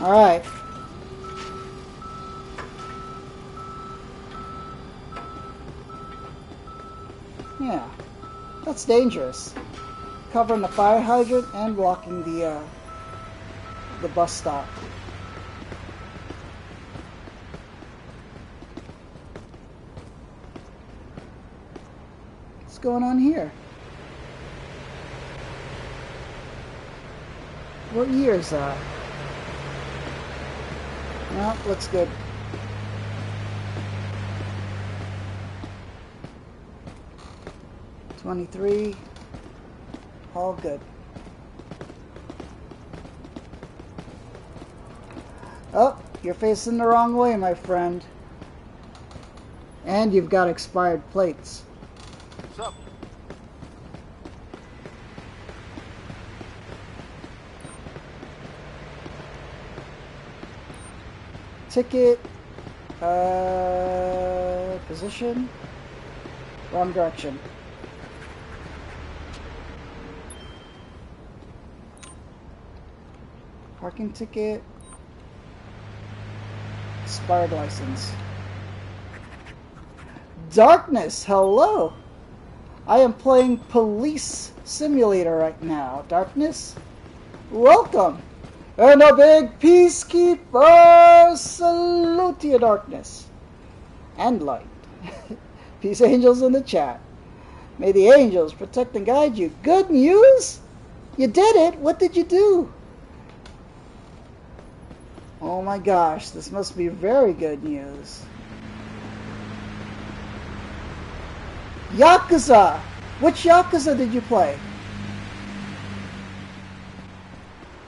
Speaker 1: All right. Yeah, that's dangerous. Covering the fire hydrant and blocking the bus stop. What's going on here? What year is that? Well, looks good. '23. All good. Oh, you're facing the wrong way, my friend. And you've got expired plates.
Speaker 7: What's up?
Speaker 1: Ticket. Position. Wrong direction. Parking ticket. Expired license. Darkness, hello. I am playing Police Simulator right now. Darkness, welcome. And a big peacekeeper salute to you, Darkness. And light. Peace angels in the chat. May the angels protect and guide you. Good news? You did it. What did you do? Oh my gosh, this must be very good news. Yakuza! Which Yakuza did you play?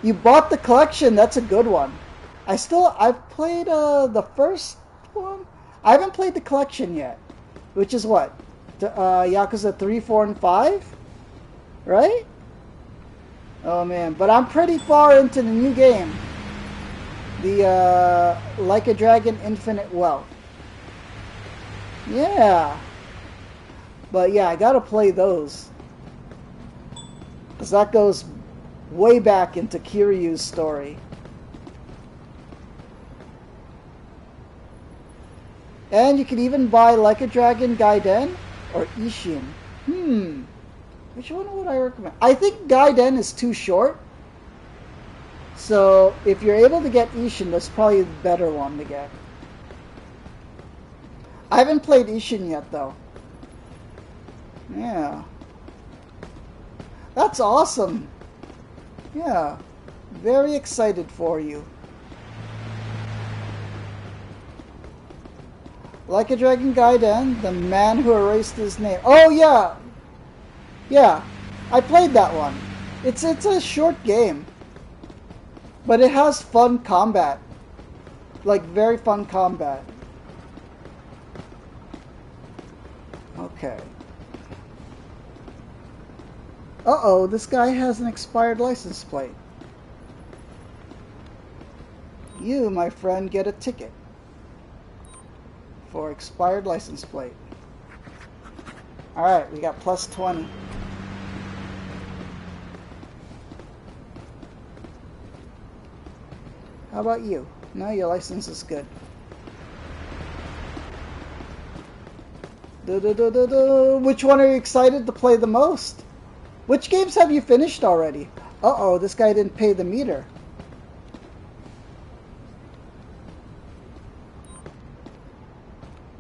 Speaker 1: You bought the collection, that's a good one. I've played the first one. I haven't played the collection yet. Which is what? Yakuza 3, 4, and 5? Right? Oh man, but I'm pretty far into the new game. The Like a Dragon Infinite Wealth. Yeah. But yeah, I gotta play those. Because that goes way back into Kiryu's story. And you can even buy Like a Dragon Gaiden or Ishin. Which one would I recommend? I think Gaiden is too short. So if you're able to get Ishin, that's probably the better one to get. I haven't played Ishin yet though. Yeah. That's awesome. Yeah. Very excited for you. Like a Dragon Gaiden, the man who erased his name. Oh yeah! Yeah. I played that one. It's a short game. But it has fun combat. Like very fun combat. Okay. Uh-oh, this guy has an expired license plate. You, my friend, get a ticket for expired license plate. Alright, we got plus 20. How about you? No, your license is good. Which one are you excited to play the most? Which games have you finished already? Uh-oh, this guy didn't pay the meter.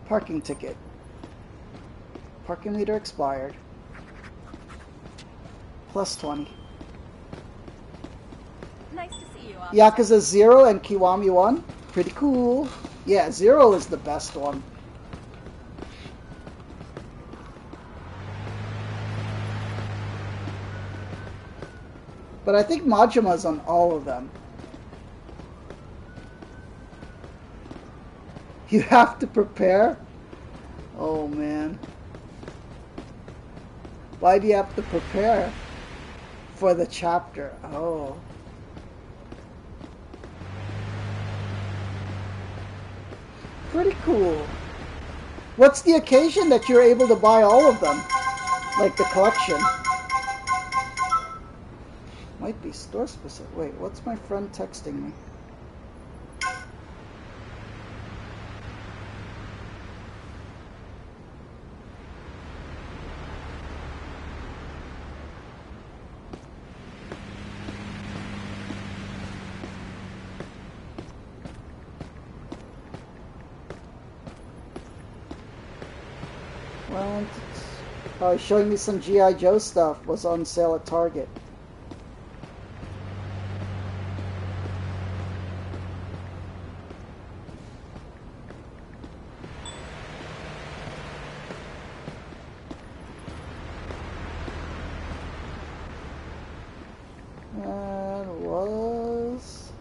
Speaker 1: Parking ticket. Parking meter expired. Plus 20.
Speaker 6: Nice to see you, officer.
Speaker 1: Yakuza 0 and Kiwami 1. Pretty cool. Yeah, 0 is the best one. But I think Majima's on all of them. You have to prepare? Oh, man. Why do you have to prepare? For the chapter. Oh. Pretty cool. What's the occasion that you're able to buy all of them? Like the collection? Might be store specific. Wait, what's my friend texting me? Well, showing me some G.I. Joe stuff. Was on sale at Target. That was...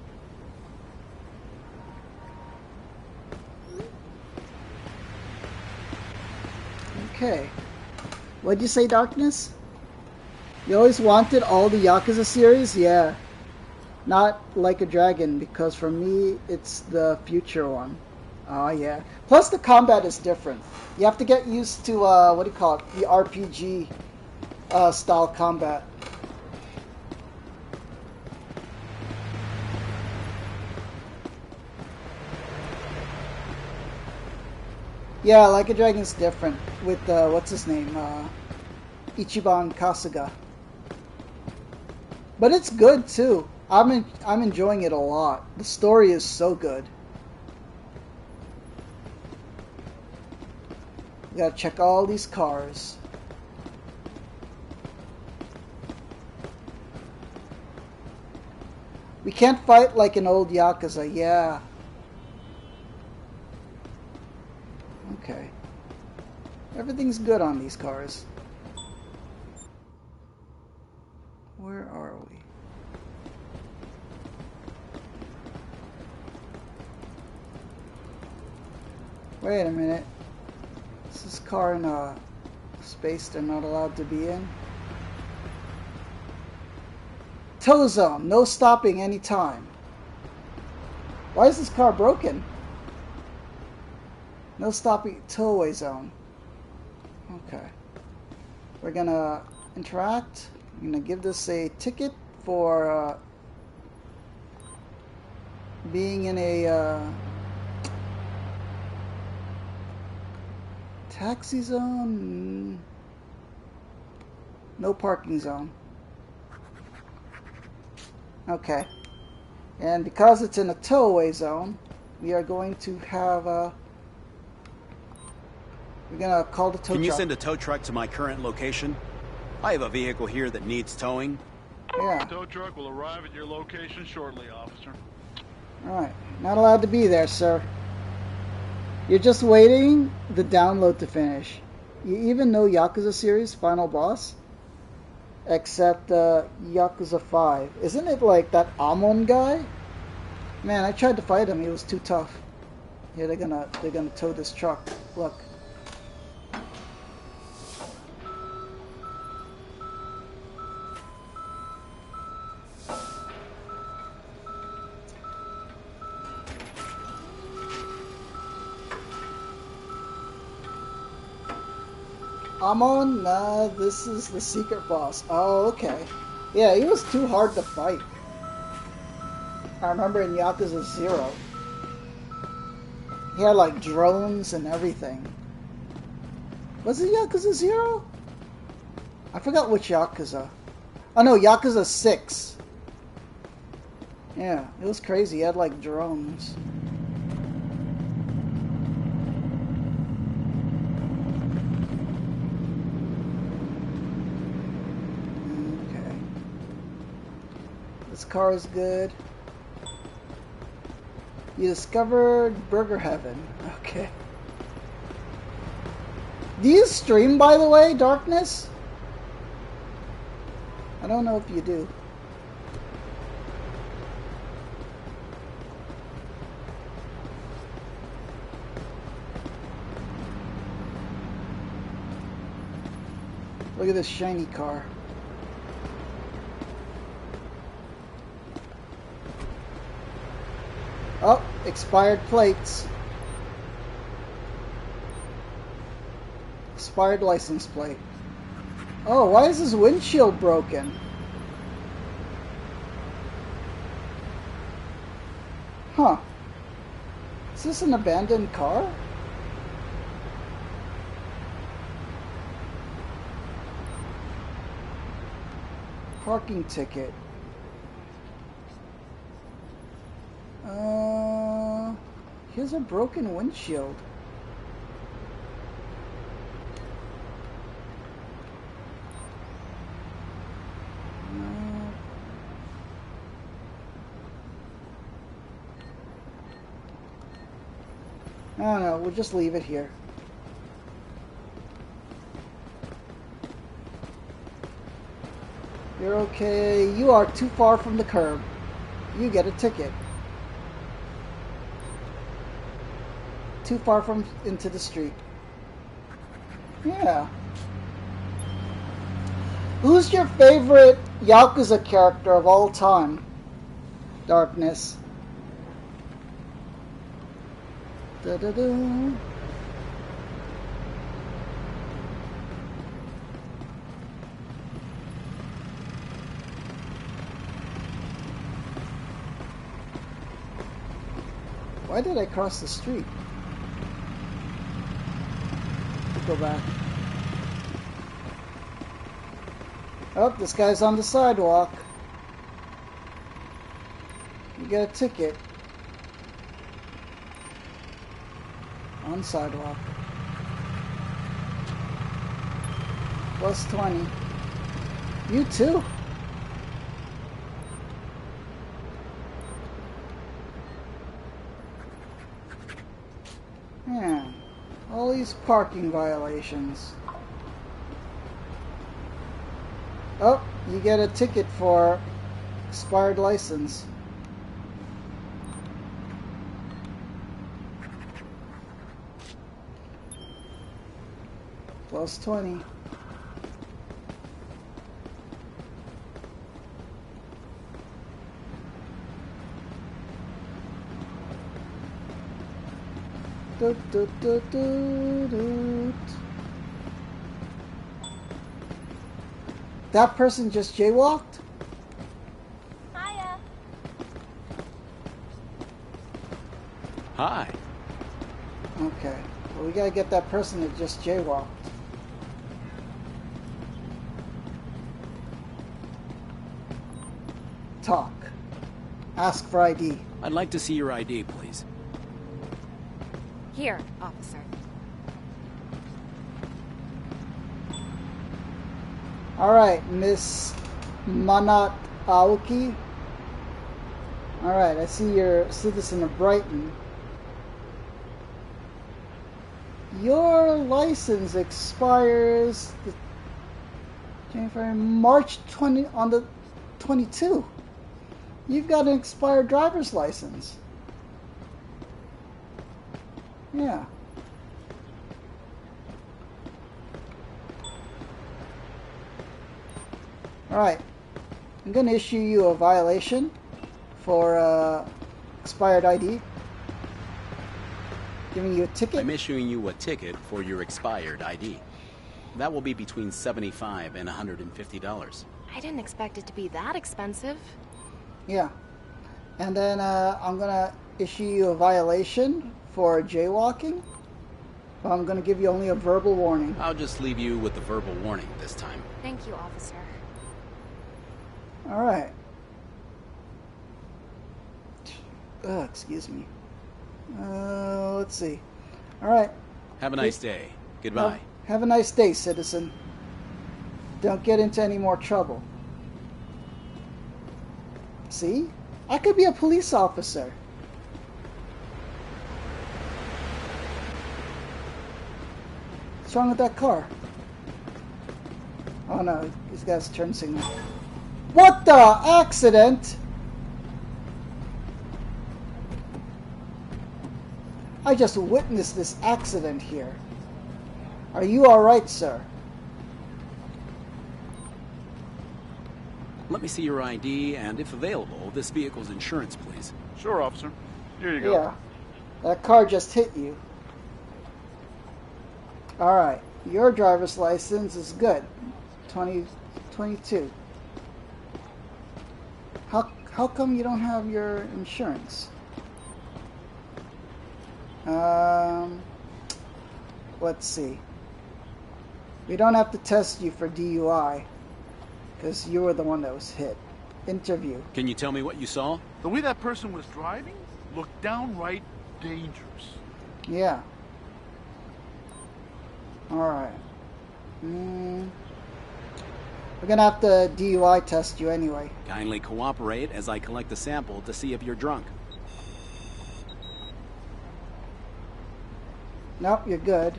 Speaker 1: Okay. What'd you say, Darkness? You always wanted all the Yakuza series? Yeah. Not Like a Dragon, because for me, it's the future one. Oh, yeah. Plus, the combat is different. You have to get used to, what do you call it? The RPG style combat. Yeah, Like a Dragon's different with what's his name, Ichiban Kasuga. But it's good too. I'm enjoying it a lot. The story is so good. You gotta check all these cars. We can't fight like an old Yakuza, yeah. Okay. Everything's good on these cars. Where are we? Wait a minute. Is this car in a space they're not allowed to be in? Tow zone. No stopping anytime. Why is this car broken? No stopping, towaway zone. Okay. We're gonna interact. I'm gonna give this a ticket for being in a taxi zone. No parking zone. Okay. And because it's in a towaway zone, we are going to have we're gonna call the tow truck.
Speaker 4: Can you send a tow truck to my current location? I have a vehicle here that needs towing.
Speaker 1: Yeah.
Speaker 7: The tow truck will arrive at your location shortly, officer.
Speaker 1: Alright. Not allowed to be there, sir. You're just waiting the download to finish. You even know Yakuza series final boss? Except Yakuza 5. Isn't it like that Amon guy? Man, I tried to fight him. He was too tough. Yeah, they're gonna tow this truck. Look. Amon? Nah, this is the secret boss. Oh, okay. Yeah, he was too hard to fight. I remember in Yakuza 0. He had like drones and everything. Was it Yakuza 0? I forgot which Yakuza. Oh no, Yakuza 6. Yeah, it was crazy. He had like drones. This car is good. You discovered Burger Heaven. Okay. Do you stream, by the way, Darkness? I don't know if you do. Look at this shiny car. Oh, expired plates. Expired license plate. Oh, why is this windshield broken? Huh. Is this an abandoned car? Parking ticket. Here's a broken windshield. No, we'll just leave it here. You're okay. You are too far from the curb. You get a ticket. Too far from into the street. Yeah. Who's your favorite Yakuza character of all time? Darkness. Da-da-da. Why did I cross the street? Go back. Oh, this guy's on the sidewalk. You get a ticket. On sidewalk. Plus 20. You too. Yeah. All these parking violations. Oh, you get a ticket for expired license. Plus 20. Doot, doot, doot, doot, doot. That person just jaywalked?
Speaker 6: Hiya.
Speaker 4: Hi.
Speaker 1: Okay. Well, we gotta get that person that just jaywalked. Talk. Ask for ID.
Speaker 4: I'd like to see your ID, please.
Speaker 10: Here, officer.
Speaker 1: Alright, Miss Manat Aoki. Alright, I see you're a citizen of Brighton. Your license expires March 20 on the 22. You've got an expired driver's license. Yeah. Alright. I'm going to issue you a violation for expired ID. Giving you a ticket.
Speaker 4: I'm issuing you a ticket for your expired ID. That will be between $75 and $150.
Speaker 10: I didn't expect it to be that expensive.
Speaker 1: Yeah. And then I'm going to issue you a violation for jaywalking. But I'm going to give you only a verbal warning.
Speaker 4: I'll just leave you with the verbal warning this time.
Speaker 10: Thank you, officer.
Speaker 1: Alright. Excuse me. Let's see. Alright.
Speaker 4: Have a nice day. Goodbye.
Speaker 1: Have a nice day, citizen. Don't get into any more trouble. See? I could be a police officer. What's wrong with that car? Oh no, this guy's turn signal. What the accident? I just witnessed this accident here. Are you alright, sir?
Speaker 4: Let me see your ID and, if available, this vehicle's insurance, please.
Speaker 7: Sure, officer. Here you go.
Speaker 1: Yeah. That car just hit you. Alright. Your driver's license is good. 2022. How come you don't have your insurance? Let's see. We don't have to test you for DUI because you were the one that was hit. Interview.
Speaker 4: Can you tell me what you saw?
Speaker 7: The way that person was driving looked downright dangerous.
Speaker 1: Yeah. Alright. We're gonna have to DUI test you anyway.
Speaker 4: Kindly cooperate as I collect a sample to see if you're drunk.
Speaker 1: Nope, you're good.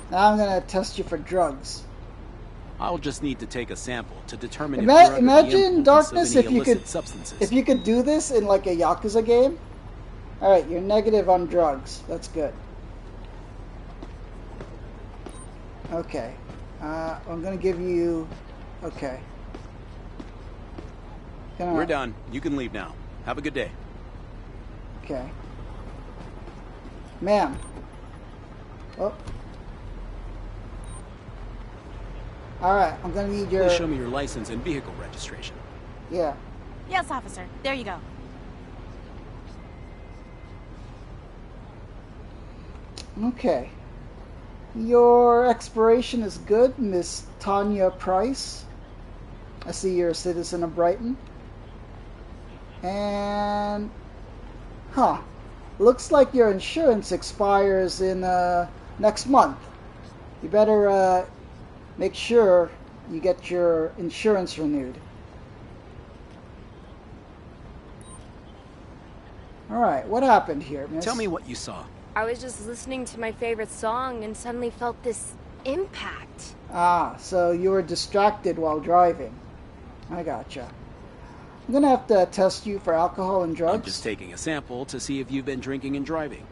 Speaker 1: Now I'm gonna test you for drugs.
Speaker 4: I'll just need to take a sample to determine if you're under the
Speaker 1: Imagine
Speaker 4: influence
Speaker 1: Darkness
Speaker 4: of any
Speaker 1: if you
Speaker 4: illicit
Speaker 1: could
Speaker 4: substances.
Speaker 1: if you could do this in like a Yakuza game. Alright, you're negative on drugs. That's good. Okay. I'm gonna give you... Okay.
Speaker 4: We're done. You can leave now. Have a good day.
Speaker 1: Okay. Ma'am. Oh. Alright, I'm gonna need your...
Speaker 4: Please show me your license and vehicle registration.
Speaker 1: Yeah.
Speaker 6: Yes, officer. There you go.
Speaker 1: Okay. Your expiration is good, Miss Tanya Price. I see you're a citizen of Brighton. And... Huh. Looks like your insurance expires in next month. You better make sure you get your insurance renewed. Alright, what happened here, miss?
Speaker 4: Tell me what you saw.
Speaker 10: I was just listening to my favorite song and suddenly felt this impact.
Speaker 1: Ah, so you were distracted while driving. I gotcha. I'm gonna have to test you for alcohol and drugs.
Speaker 4: I'm just taking a sample to see if you've been drinking and driving.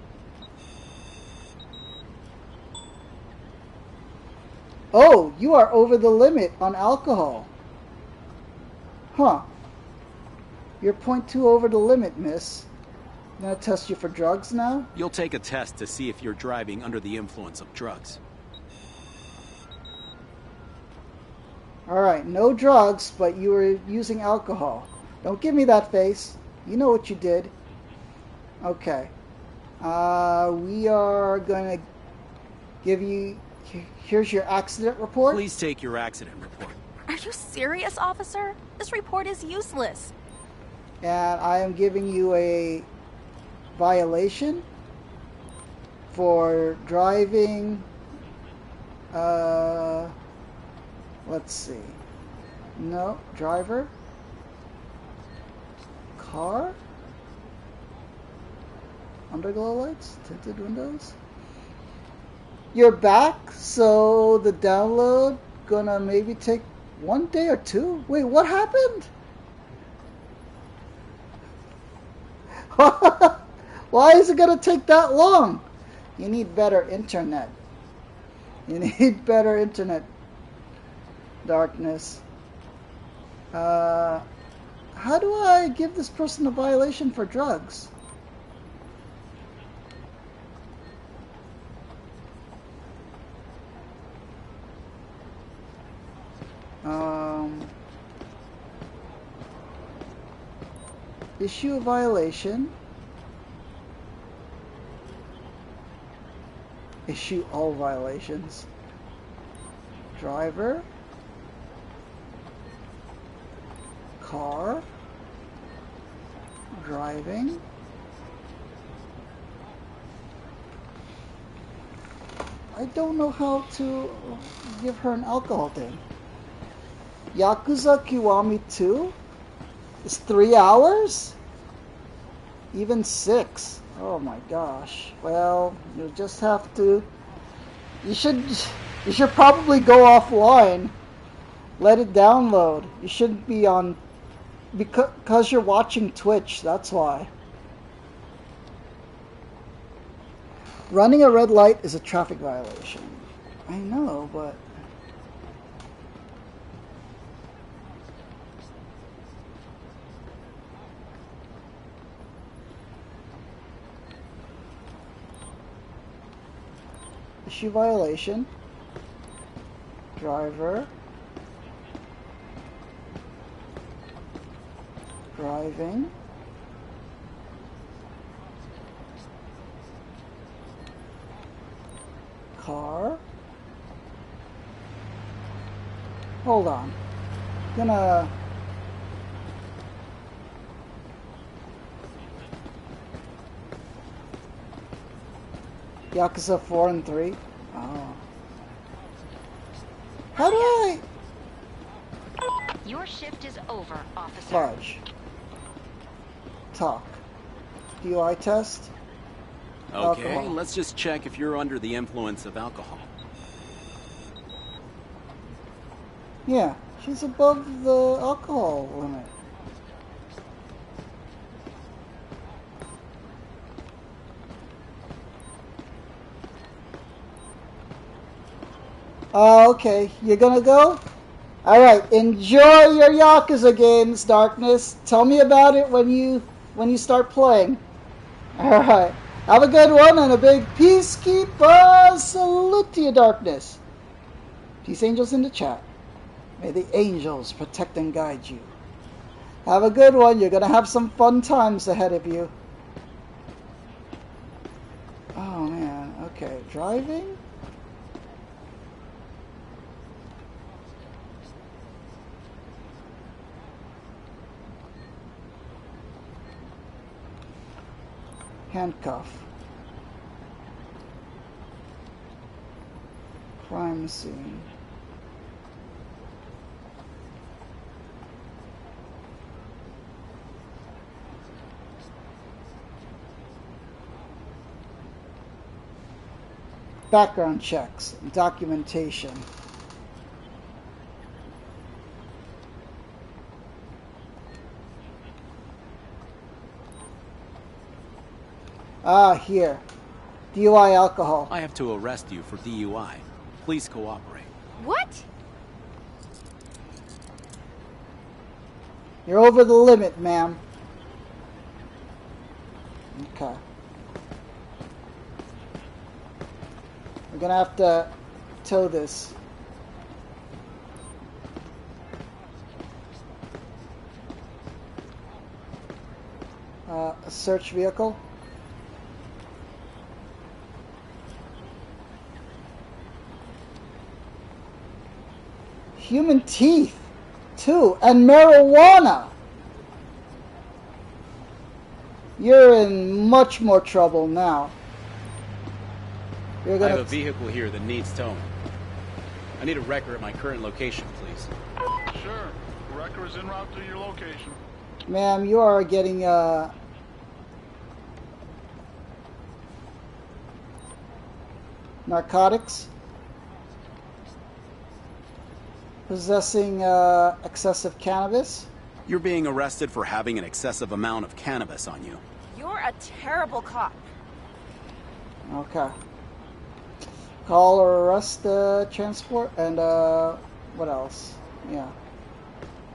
Speaker 1: Oh, you are over the limit on alcohol. Huh. You're 0.2 over the limit, miss. I'm gonna test you for drugs now.
Speaker 4: You'll take a test to see if you're driving under the influence of drugs.
Speaker 1: Alright, no drugs, but you were using alcohol. Don't give me that face. You know what you did. Okay. We are gonna give you... Here's your accident report.
Speaker 4: Please take your accident report.
Speaker 6: Are you serious, officer? This report is useless.
Speaker 1: And I am giving you a violation for driving, let's see, no, driver, car, underglow lights, tinted windows. You're back, so the download gonna maybe take 1 day or 2. Wait, what happened? Why is it going to take that long? You need better internet. You need better internet, Darkness. How do I give this person a violation for drugs? Issue a violation. Issue all violations. Driver. Car. Driving. I don't know how to give her an alcohol thing. Yakuza Kiwami 2? It's 3 hours? Even 6. Oh my gosh. Well, you'll just have to... You should probably go offline. Let it download. You shouldn't be on... Because you're watching Twitch, that's why. Running a red light is a traffic violation. I know, but... Issue violation. Driver. Driving. Car. Hold on. Gonna... Yakuza 4 and 3? Oh. How do I...
Speaker 8: Your shift is over, officer.
Speaker 1: Fudge. Talk. DUI test?
Speaker 4: Okay,
Speaker 1: Alcohol.
Speaker 4: let's just check if you're under the influence of alcohol.
Speaker 1: Yeah, she's above the alcohol limit. Okay, you're gonna go? Alright, enjoy your Yakuza games, Darkness. Tell me about it when you start playing. Alright. Have a good one and a big peacekeeper salute to you, Darkness. Peace angels in the chat. May the angels protect and guide you. Have a good one. You're gonna have some fun times ahead of you. Oh man, okay. Driving? Handcuff. Crime scene. Background checks, documentation. Ah, here. DUI alcohol.
Speaker 4: I have to arrest you for DUI. Please cooperate.
Speaker 10: What?
Speaker 1: You're over the limit, ma'am. Okay. We're gonna have to tow this. A search vehicle. Human teeth, too, and marijuana. You're in much more trouble now. You're
Speaker 4: I
Speaker 1: gonna
Speaker 4: have a vehicle here that needs towing. I need a wrecker at my current location, please.
Speaker 7: Sure. The wrecker is en route to your location.
Speaker 1: Ma'am, you are getting narcotics, possessing excessive cannabis.
Speaker 4: You're being arrested for having an excessive amount of cannabis on you.
Speaker 6: You're a terrible cop.
Speaker 1: Okay. Call or arrest transport and what else? Yeah.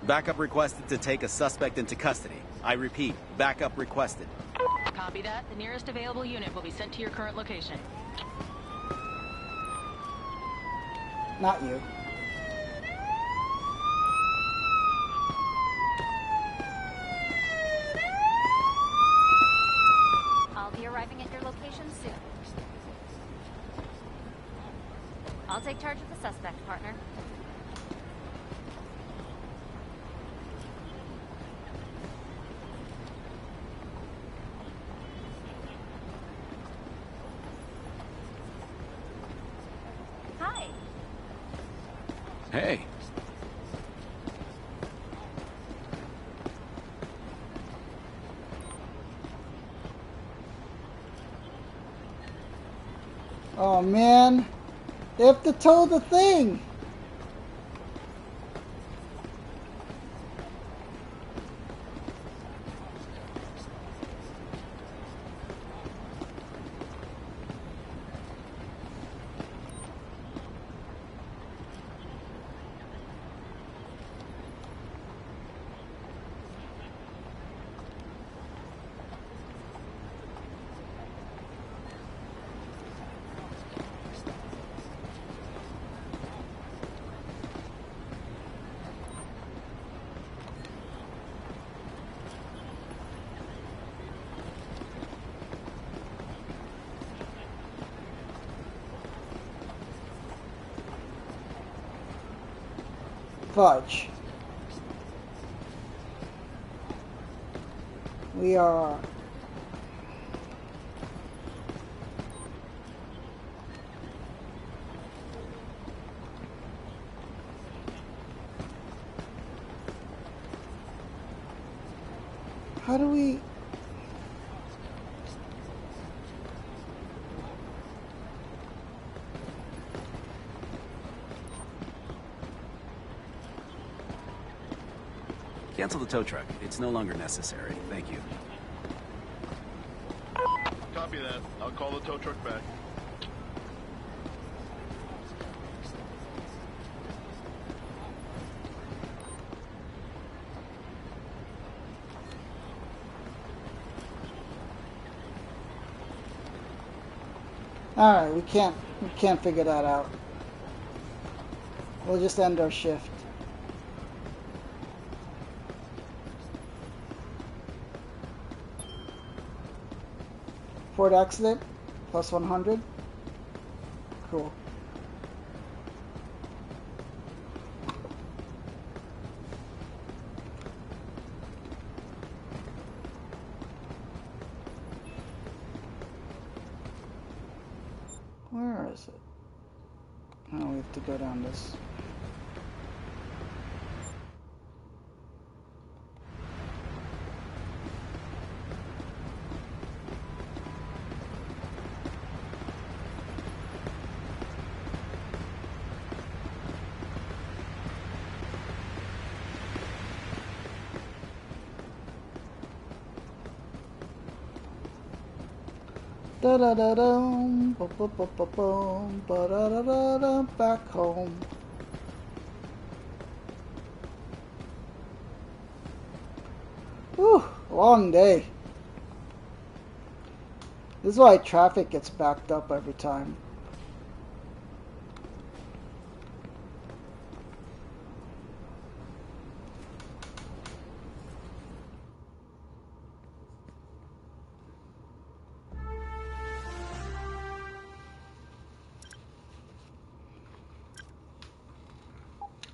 Speaker 4: Backup requested to take a suspect into custody. I repeat, backup requested.
Speaker 5: Copy that. The nearest available unit will be sent to your current location.
Speaker 1: Not you.
Speaker 3: I'll be arriving at your location soon. I'll take charge of the suspect, partner. Hi.
Speaker 4: Hey.
Speaker 1: Oh man, they have to tow the thing. Fudge. We are... How do we...
Speaker 4: Cancel the tow truck. It's no longer necessary. Thank you.
Speaker 7: Copy that. I'll call the tow truck back.
Speaker 1: Alright, we can't figure that out. We'll just end our shift. Ford accident, plus 100. Cool. Where is it? Oh, we have to go down this. Da da da dum, ba ba ba ba bum, ba da da da da, back home. Whew, long day. This is why traffic gets backed up every time.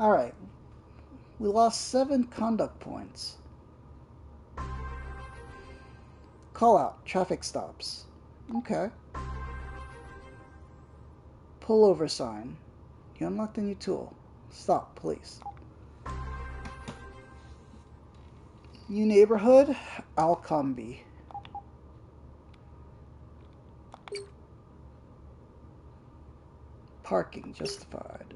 Speaker 1: Alright, we lost 7 conduct points. Call out, traffic stops. Okay. Pullover sign. You unlocked a new tool. Stop, please. New neighborhood, Alcombe. Parking justified.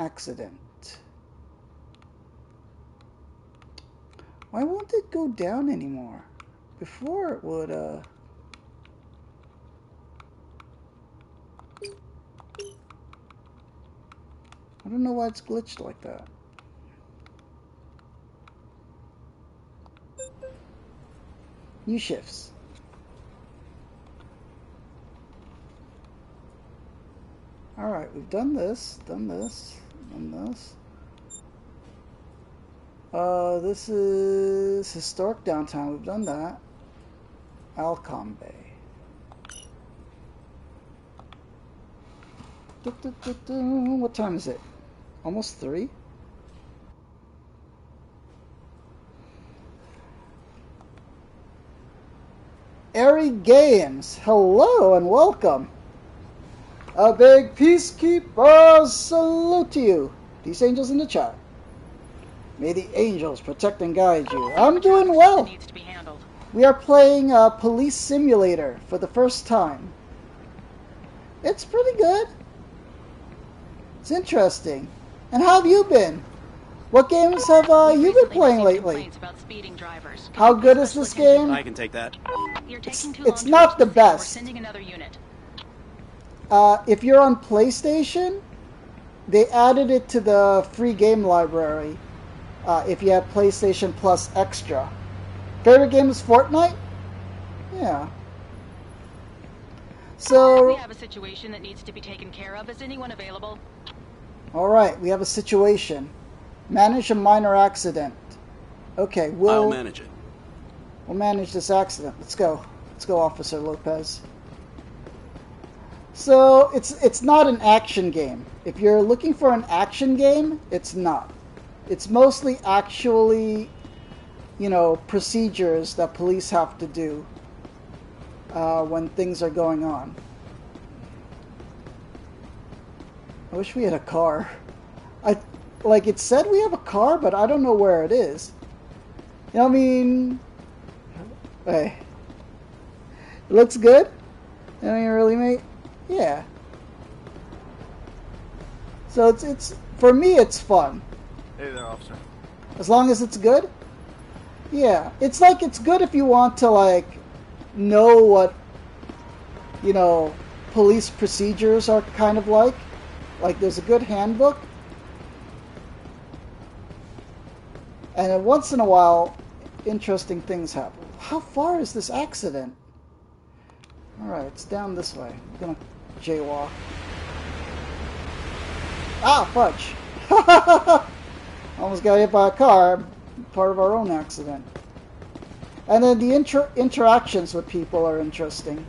Speaker 1: Accident. Why won't it go down anymore? Before it would, I don't know why it's glitched like that. New shifts. Alright, we've done this, done this. This is historic downtown. We've done that. Alcombe. What time is it? Almost 3? Airy Games, hello and welcome. A big peacekeeper salute to you. Peace angels in the chat. May the angels protect and guide you. I'm doing well. We are playing Police Simulator for the first time. It's pretty good. It's interesting. And how have you been? What games have you been playing lately? How good is this game?
Speaker 4: I can take that.
Speaker 1: It's not the best. If you're on PlayStation, they added it to the free game library. If you have PlayStation Plus Extra. Favorite game is Fortnite? Yeah. So
Speaker 5: we have a situation that needs to be taken care of. Is anyone available?
Speaker 1: Alright, we have a situation. Manage a minor accident. Okay,
Speaker 4: I'll manage it.
Speaker 1: We'll manage this accident. Let's go. Let's go, Officer Lopez. So it's not an action game. If you're looking for an action game, it's not. It's mostly actually, you know, procedures that police have to do when things are going on. I wish we had a car. Like it said we have a car, but I don't know where it is. You know what I mean? Hey. It looks good? I mean, really, mate? Yeah. So it's for me, it's fun.
Speaker 7: Hey there, officer.
Speaker 1: As long as it's good? Yeah. It's like, it's good if you want to, like, know what, you know, police procedures are kind of like. Like, there's a good handbook. And then once in a while, interesting things happen. How far is this accident? Alright, it's down this way. I'm gonna jaywalk. Ah, fudge! Almost got hit by a car. Part of our own accident. And then the interactions with people are interesting.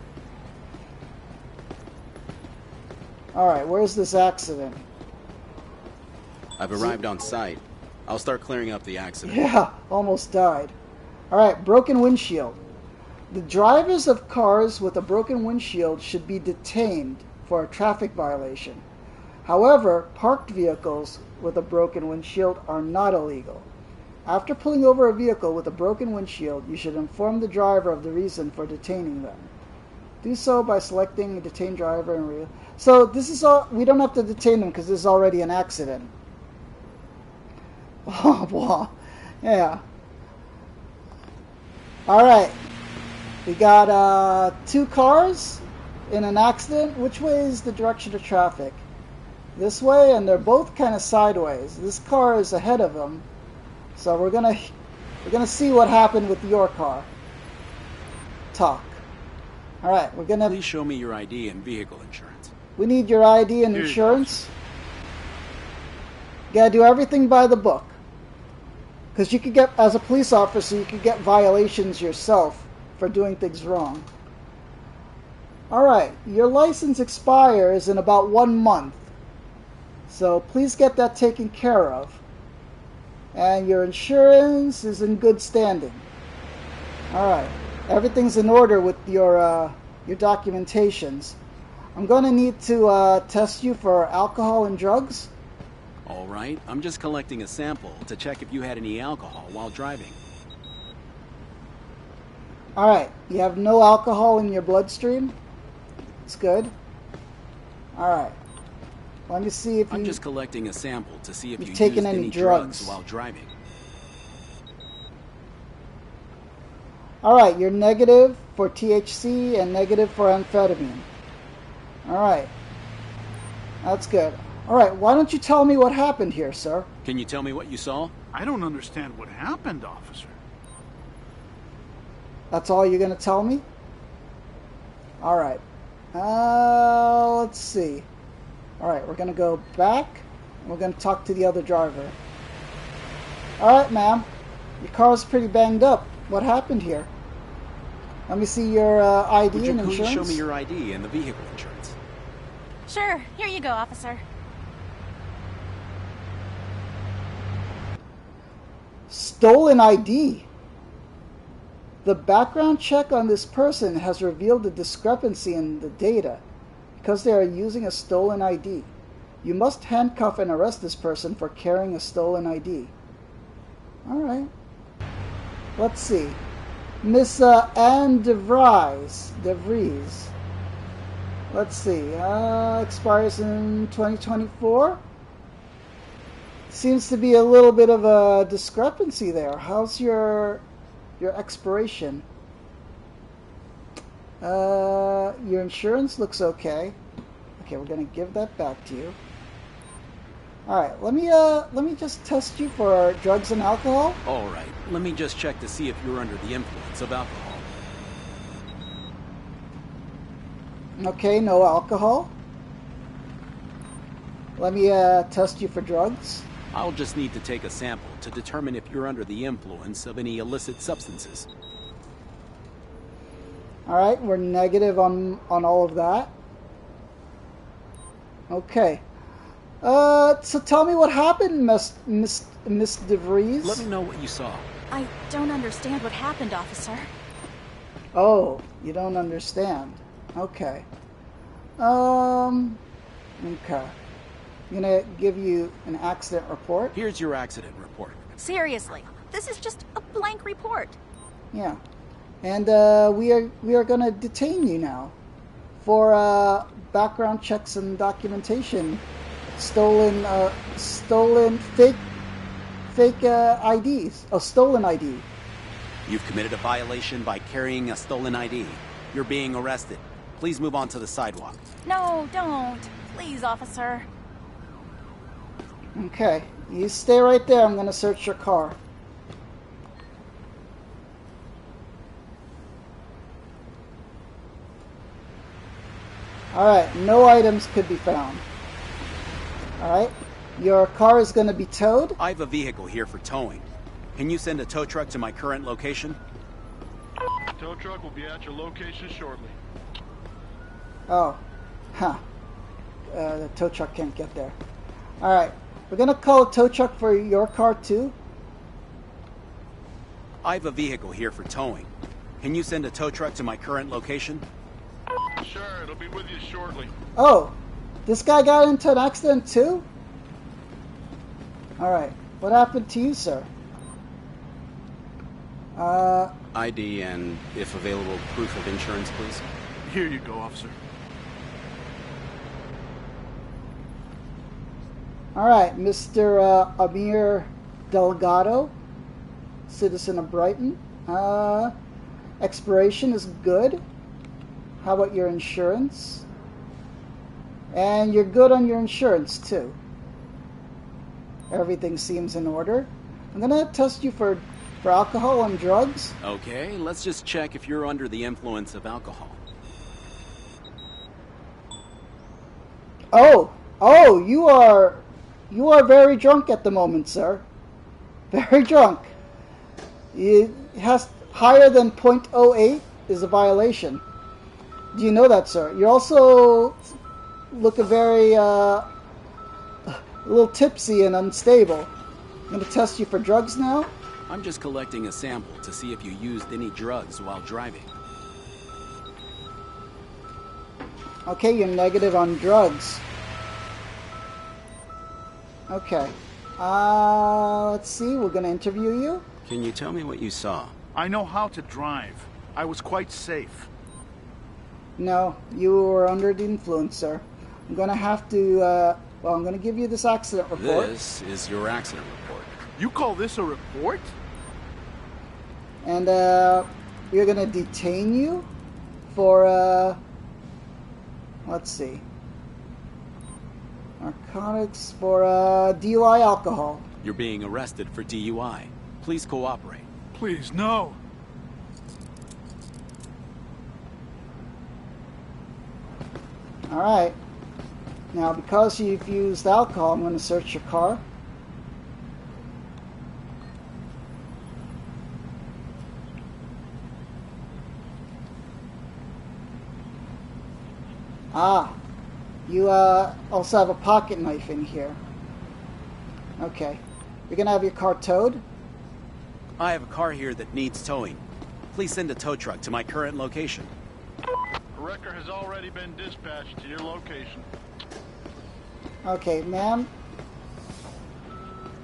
Speaker 1: Alright, where's this accident?
Speaker 4: I've arrived on site. I'll start clearing up the accident.
Speaker 1: Yeah, almost died. Alright, broken windshield. The drivers of cars with a broken windshield should be detained for a traffic violation. However, parked vehicles with a broken windshield are not illegal. After pulling over a vehicle with a broken windshield, you should inform the driver of the reason for detaining them. Do so by selecting a detained driver and so this is all. We don't have to detain them because this is already an accident. Oh, boy. Yeah. Alright. We got 2 cars in an accident. Which way is the direction of traffic? This way, and they're both kind of sideways. This car is ahead of them. So we're gonna see what happened with your car. Talk. Alright, we're gonna...
Speaker 4: Please show me your ID and vehicle insurance.
Speaker 1: We need your ID and insurance. You gotta do everything by the book. Because you could get, as a police officer, you could get violations yourself for doing things wrong. Alright, your license expires in about 1 month. So please get that taken care of. And your insurance is in good standing. Alright, everything's in order with your documentations. I'm going to need to test you for alcohol and drugs.
Speaker 4: All right, I'm just collecting a sample to check if you had any alcohol while driving.
Speaker 1: All right, you have no alcohol in your bloodstream? It's good. All right. Let me see if
Speaker 4: I'm just collecting a sample to see if you
Speaker 1: taken
Speaker 4: used
Speaker 1: any
Speaker 4: drugs while driving.
Speaker 1: All right, you're negative for THC and negative for amphetamine. All right. That's good. All right, why don't you tell me what happened here, sir?
Speaker 4: Can you tell me what you saw?
Speaker 7: I don't understand what happened, officer.
Speaker 1: That's all you're going to tell me? All right. Let's see. All right, we're going to go back, and we're going to talk to the other driver. All right, ma'am. Your car's pretty banged up. What happened here? Let me see your ID and insurance.
Speaker 4: Would you please show me your ID and the vehicle insurance?
Speaker 6: Sure. Here you go, officer.
Speaker 1: Stolen ID. The background check on this person has revealed a discrepancy in the data because they are using a stolen ID. You must handcuff and arrest this person for carrying a stolen ID. All right. Let's see. Miss Anne DeVries. Let's see. Expires in 2024. Seems to be a little bit of a discrepancy there. How's your expiration? Your insurance looks okay. Okay, we're gonna give that back to you. All right, let me just test you for drugs and alcohol.
Speaker 4: All right, let me just check to see if you're under the influence of alcohol.
Speaker 1: Okay, no alcohol. Let me test you for drugs.
Speaker 4: I'll just need to take a sample to determine if you're under the influence of any illicit substances.
Speaker 1: All right, we're negative on all of that. Okay. So tell me what happened, Miss DeVries.
Speaker 4: Let me know what you saw.
Speaker 6: I don't understand what happened, officer.
Speaker 1: Oh, you don't understand. Okay. Okay. I'm gonna give you an accident report.
Speaker 4: Here's your accident report.
Speaker 6: Seriously, this is just a blank report.
Speaker 1: Yeah. And we are gonna detain you now for background checks and documentation. Stolen fake IDs. Oh, stolen ID.
Speaker 4: You've committed a violation by carrying a stolen ID. You're being arrested. Please move on to the sidewalk.
Speaker 6: No, don't. Please, officer.
Speaker 1: Okay. You stay right there. I'm going to search your car. Alright. No items could be found. Alright. Your car is going to be towed.
Speaker 4: I have a vehicle here for towing. Can you send a tow truck to my current location?
Speaker 7: Tow truck will be at your location shortly.
Speaker 1: Oh. Huh. The tow truck can't get there. Alright. We're going to call a tow truck for your car too.
Speaker 4: I have a vehicle here for towing. Can you send a tow truck to my current location?
Speaker 7: Sure, it'll be with you shortly.
Speaker 1: Oh. This guy got into an accident too? Alright. What happened to you, sir?
Speaker 4: ID and, if available, proof of insurance, please.
Speaker 7: Here you go, officer.
Speaker 1: Alright, Mr. Amir Delgado, citizen of Brighton. Expiration is good. How about your insurance? And you're good on your insurance, too. Everything seems in order. I'm gonna test you for alcohol and drugs.
Speaker 4: Okay, let's just check if you're under the influence of alcohol.
Speaker 1: Oh, you are very drunk at the moment, sir. Very drunk. It has higher than 0.08 is a violation. Do you know that, sir? You also look a little tipsy and unstable. I'm going to test you for drugs now.
Speaker 4: I'm just collecting a sample to see if you used any drugs while driving.
Speaker 1: Okay, you're negative on drugs. Okay. Let's see. We're going to interview you.
Speaker 4: Can you tell me what you saw?
Speaker 7: I know how to drive. I was quite safe.
Speaker 1: No, you were under the influence, sir. I'm going to have to, I'm going to give you this accident report.
Speaker 4: This is your accident report.
Speaker 7: You call this a report?
Speaker 1: And, we're going to detain you for, let's see. Narcotics for, DUI alcohol.
Speaker 4: You're being arrested for DUI. Please cooperate.
Speaker 7: Please, no.
Speaker 1: Alright. Now, because you've used alcohol, I'm going to search your car. Ah. You also have a pocket knife in here. Okay. You're going to have your car towed?
Speaker 4: I have a car here that needs towing. Please send a tow truck to my current location.
Speaker 7: A wrecker has already been dispatched to your location.
Speaker 1: Okay, ma'am.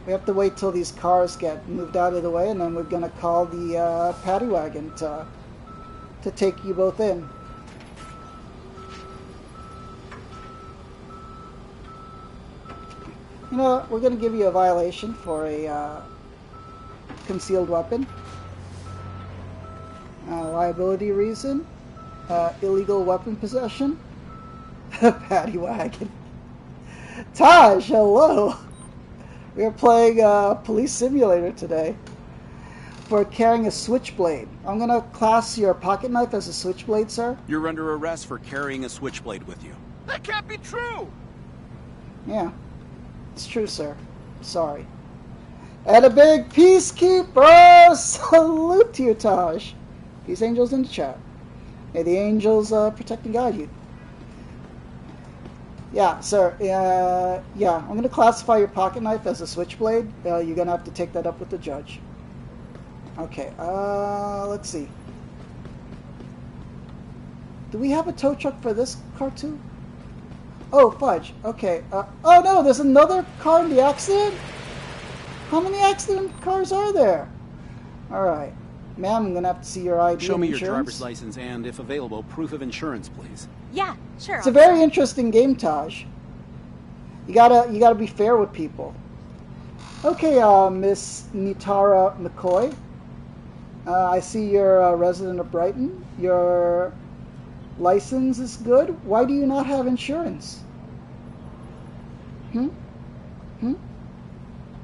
Speaker 1: We have to wait till these cars get moved out of the way, and then we're going to call the paddy wagon to take you both in. You know what? We're going to give you a violation for a concealed weapon. Liability reason. Illegal weapon possession. Paddy wagon. Taj, hello. We are playing Police Simulator today. For carrying a switchblade. I'm going to class your pocket knife as a switchblade, sir.
Speaker 4: You're under arrest for carrying a switchblade with you.
Speaker 7: That can't be true!
Speaker 1: Yeah. It's true, sir. Sorry. And a big peacekeeper! Salute to you, Taj. Peace angels in the chat. May the angels protect and guide you. Yeah, sir. Yeah, I'm going to classify your pocket knife as a switchblade. You're going to have to take that up with the judge. Okay, let's see. Do we have a tow truck for this car too? Oh, fudge. Okay. Oh no, there's another car in the accident? How many accident cars are there? Alright. Ma'am, I'm going to have to see your ID
Speaker 4: Show
Speaker 1: and
Speaker 4: me your
Speaker 1: insurance.
Speaker 4: driver's license and, if available, proof of insurance, please.
Speaker 6: Yeah, sure.
Speaker 1: It's a very interesting game, Taj. You gotta be fair with people. Okay, Miss Nitara McCoy. I see you're a resident of Brighton. Your license is good. Why do you not have insurance?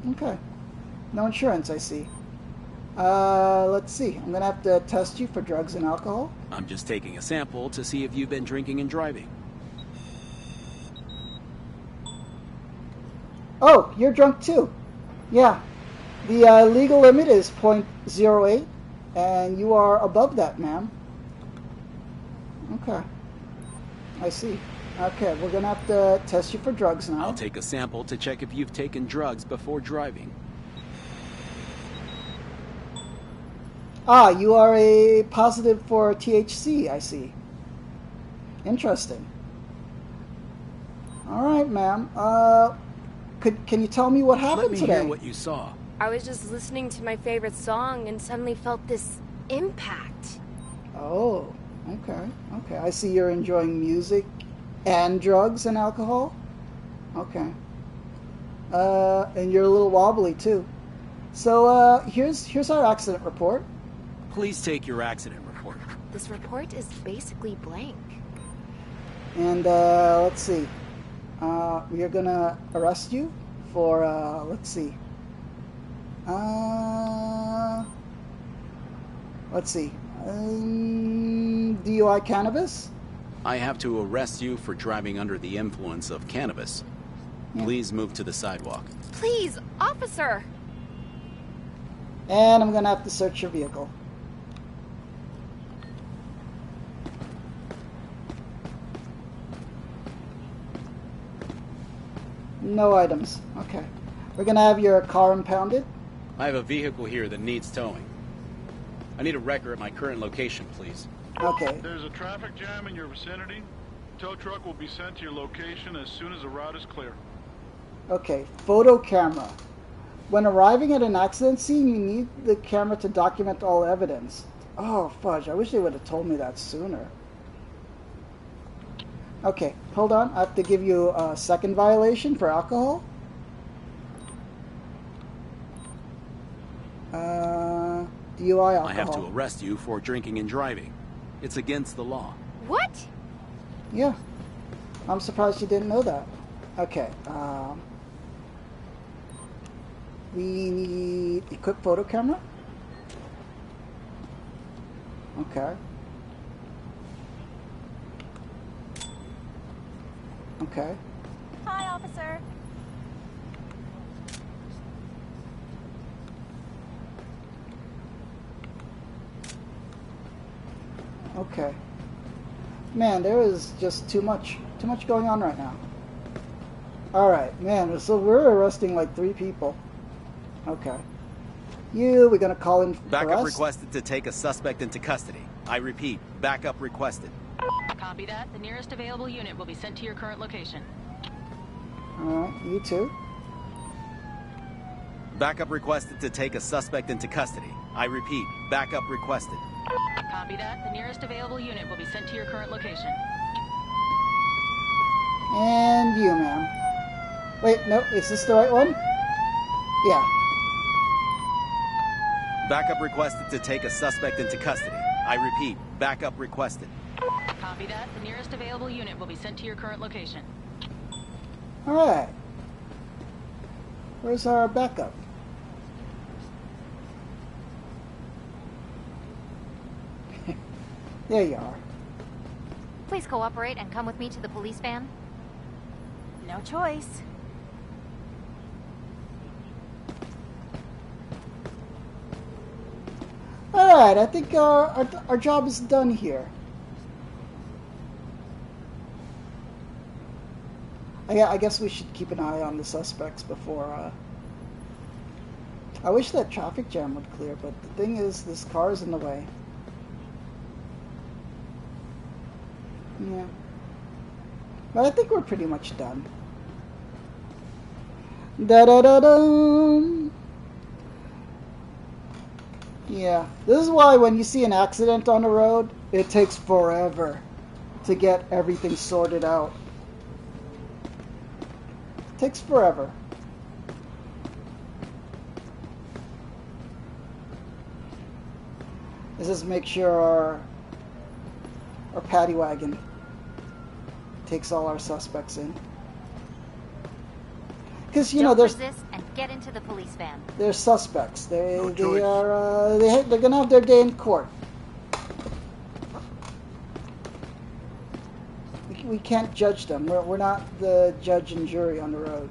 Speaker 1: Okay. No insurance, I see. Let's see. I'm gonna have to test you for drugs and alcohol.
Speaker 4: I'm just taking a sample to see if you've been drinking and driving.
Speaker 1: Oh, you're drunk too. Yeah. The legal limit is .08, and you are above that, ma'am. Okay. I see. Okay, we're gonna have to test you for drugs now.
Speaker 4: I'll take a sample to check if you've taken drugs before driving.
Speaker 1: Ah, you are a positive for THC, I see. Interesting. All right, ma'am. Can you tell me what happened
Speaker 4: Let me
Speaker 1: today?
Speaker 4: hear what you saw.
Speaker 10: I was just listening to my favorite song and suddenly felt this impact.
Speaker 1: Oh, okay. Okay, I see you're enjoying music and drugs and alcohol. Okay. And you're a little wobbly too. So here's our accident report.
Speaker 4: Please take your accident report.
Speaker 10: This report is basically blank.
Speaker 1: And let's see. We are gonna arrest you for let's see. Let's see. DUI cannabis.
Speaker 4: I have to arrest you for driving under the influence of cannabis.
Speaker 1: Yeah.
Speaker 4: Please move to the sidewalk.
Speaker 10: Please, officer!
Speaker 1: And I'm gonna have to search your vehicle. No items. Okay. We're gonna have your car impounded.
Speaker 4: I have a vehicle here that needs towing. I need a record at my current location, please.
Speaker 1: Okay.
Speaker 7: There's a traffic jam in your vicinity. Tow truck will be sent to your location as soon as the route is clear.
Speaker 1: Okay. Photo camera. When arriving at an accident scene, you need the camera to document all evidence. Oh, fudge. I wish they would have told me that sooner. Okay, hold on. I have to give you a second violation for alcohol. DUI alcohol.
Speaker 4: I have to arrest you for drinking and driving. It's against the law.
Speaker 10: What?
Speaker 1: Yeah. I'm surprised you didn't know that. Okay. We need equipped photo camera. Okay. Okay.
Speaker 6: Hi, officer.
Speaker 1: Okay. Man, there is just too much going on right now. Alright, man, so we're arresting like 3 people. Okay. We're gonna call in
Speaker 4: Backup
Speaker 1: arrest.
Speaker 4: requested to take a suspect into custody. I repeat, backup requested.
Speaker 5: Copy that. The nearest available unit will be sent to your current location.
Speaker 1: Alright, you too.
Speaker 4: Backup requested to take a suspect into custody. I repeat, backup requested.
Speaker 5: Copy that. The nearest available unit will be sent to your current location.
Speaker 1: And you, ma'am. Wait, no, is this the right one? Yeah.
Speaker 4: Backup requested to take a suspect into custody. I repeat, backup requested.
Speaker 5: Copy that. The nearest available unit will be sent to your current location.
Speaker 1: Alright. Where's our backup? There you are.
Speaker 3: Please cooperate and come with me to the police van.
Speaker 6: No choice.
Speaker 1: Alright, I think our job is done here. I guess we should keep an eye on the suspects before. I wish that traffic jam would clear, but the thing is, this car is in the way. Yeah. But I think we're pretty much done. Da-da-da-dum! Yeah, this is why when you see an accident on the road, it takes forever to get everything sorted out. It takes forever. Let's just make sure our paddy wagon takes all our suspects in. Because you know,
Speaker 3: Don't resist and get into the police van.
Speaker 1: They're suspects. They're
Speaker 7: No choice.
Speaker 1: gonna have their day in court. We can't judge them. We're not the judge and jury on the road.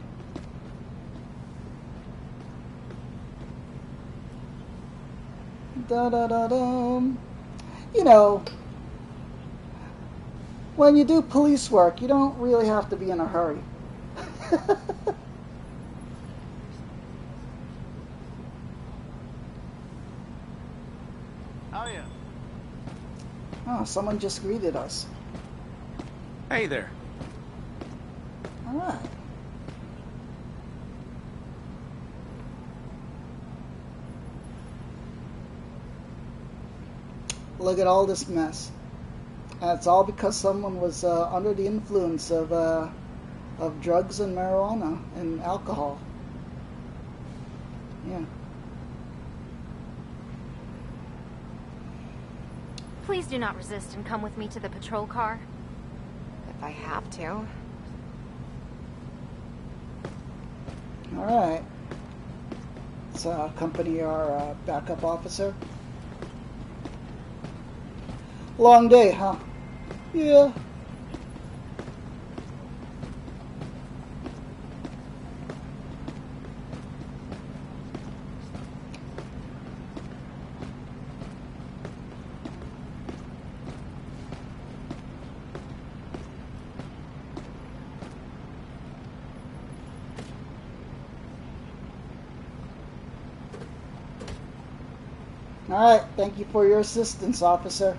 Speaker 1: Da da da dum. You know, when you do police work, you don't really have to be in a hurry.
Speaker 2: How are you?
Speaker 1: Oh, someone just greeted us.
Speaker 4: Hey there.
Speaker 1: All right. Look at all this mess. And it's all because someone was under the influence of drugs and marijuana and alcohol. Yeah.
Speaker 3: Please do not resist and come with me to the patrol car.
Speaker 8: If I have to.
Speaker 1: All right. Let's accompany our backup officer. Long day, huh? Yeah. All right. Thank you for your assistance, officer.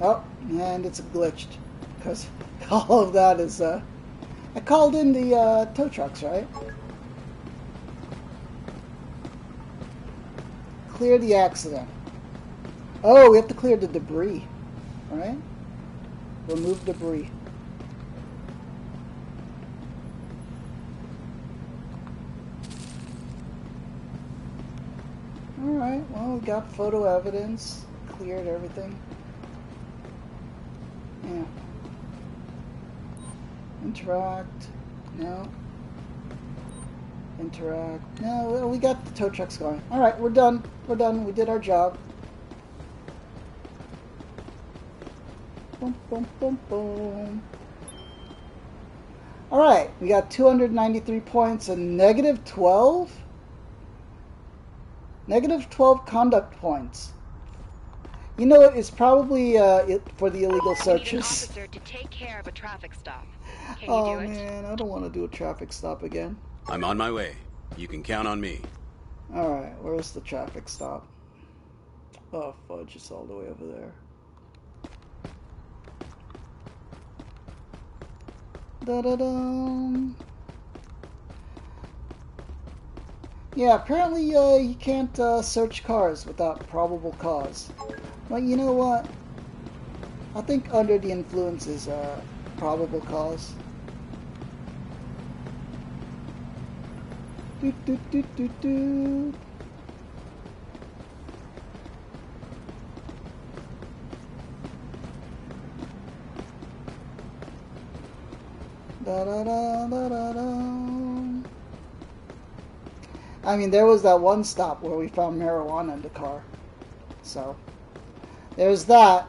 Speaker 1: Oh, and it's glitched because all of that is. I called in the tow trucks, right? Clear the accident. Oh, we have to clear the debris, right? Remove debris. All right. Well, we got photo evidence. Cleared everything. Yeah. Interact. No. Interact. No, well, we got the tow trucks going. Alright, we're done. We're done. We did our job. Boom, boom, boom, boom. Alright, we got 293 points and negative 12? Negative 12 conduct points. You know, it's probably for the illegal searches.
Speaker 8: I need an officer to take care of a traffic stop. Can you do it?
Speaker 1: Man, I don't want to do a traffic stop again.
Speaker 4: I'm on my way. You can count on me.
Speaker 1: Alright, where's the traffic stop? Oh, fudge, it's all the way over there. Da-da-dum. Yeah, apparently you can't search cars without probable cause. Well, you know what? I think under the influence is probable cause. Do, do, do, do, do. Da, da, da, da, da, da. I mean, there was that one stop where we found marijuana in the car. So, there's that.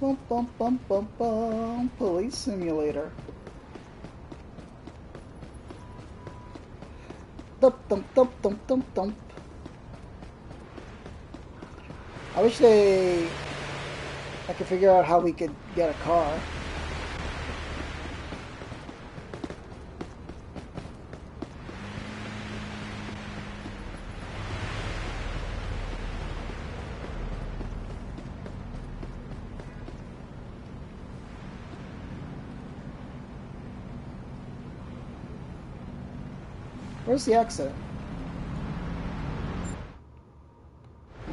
Speaker 1: Bum, bum, bum, bum, bum. Police simulator. Thump, thump, thump, thump, thump, thump. I wish I could figure out how we could get a car. Where's the exit?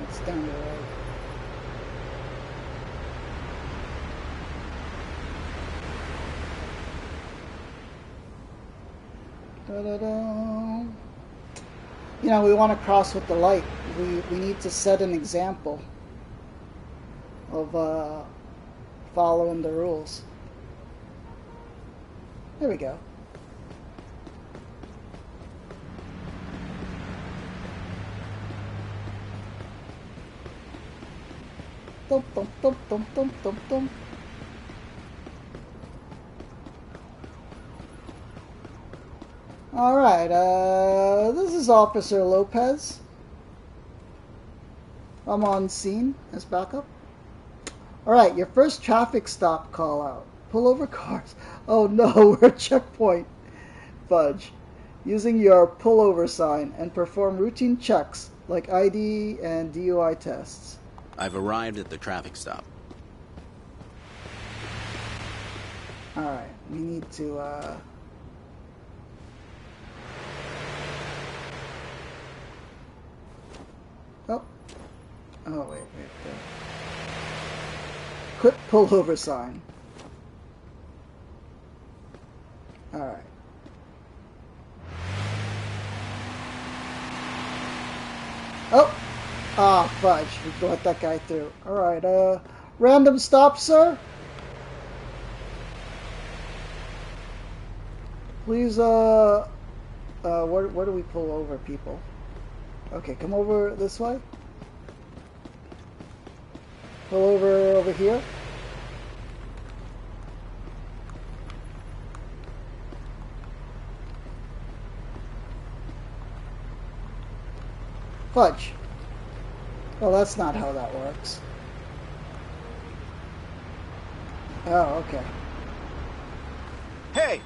Speaker 1: It's down the road. Da-da-da. You know, we want to cross with the light. We need to set an example of following the rules. There we go. Dum, dum, dum, dum, dum, dum, dum. All right, this is Officer Lopez. I'm on scene as backup. All right, your first traffic stop call out. Pull over cars. Oh no, we're at checkpoint. Fudge. Using your pullover sign and perform routine checks like ID and DUI tests.
Speaker 4: I've arrived at the traffic stop.
Speaker 1: Alright, we need to, Oh, wait. Quit pullover sign. Alright. Oh! Ah, fudge. We let that guy through. Alright, random stop, sir? Please, where do we pull over, people? Okay, come over this way. Pull over here. Fudge. Well, that's not how that works. Oh, okay.
Speaker 9: Hey!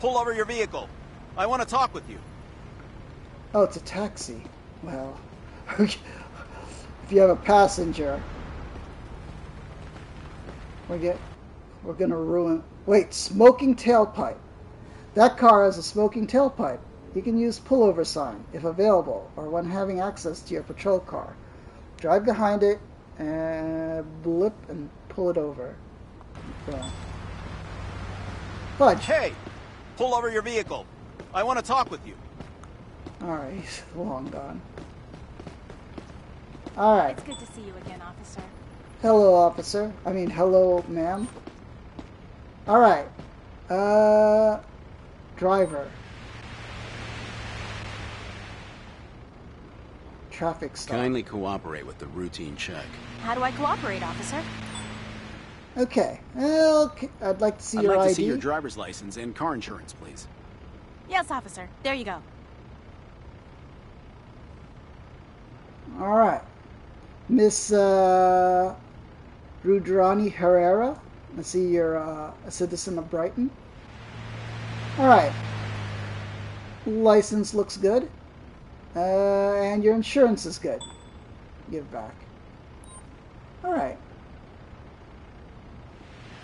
Speaker 9: Pull over your vehicle. I want to talk with you.
Speaker 1: Oh, it's a taxi. Well, if you have a passenger, we're gonna ruin... Wait, smoking tailpipe. That car has a smoking tailpipe. You can use pullover sign, if available, or when having access to your patrol car. Drive behind it, and blip, and pull it over. So. Fudge!
Speaker 9: Hey! Pull over your vehicle. I want to talk with you.
Speaker 1: Alright, he's long gone. Alright.
Speaker 6: It's good to see you again, officer.
Speaker 1: Hello, officer. I mean, hello, ma'am. Alright. Driver. Traffic stop.
Speaker 4: Kindly cooperate with the routine check.
Speaker 6: How do I cooperate, officer?
Speaker 1: Okay. Well, I'd like to see your ID.
Speaker 4: I'd like to see your driver's license and car insurance, please.
Speaker 6: Yes, officer. There you go.
Speaker 1: Alright. Miss Rudrani Herrera. I see you're a citizen of Brighton. Alright. License looks good. And your insurance is good. Give back. Alright.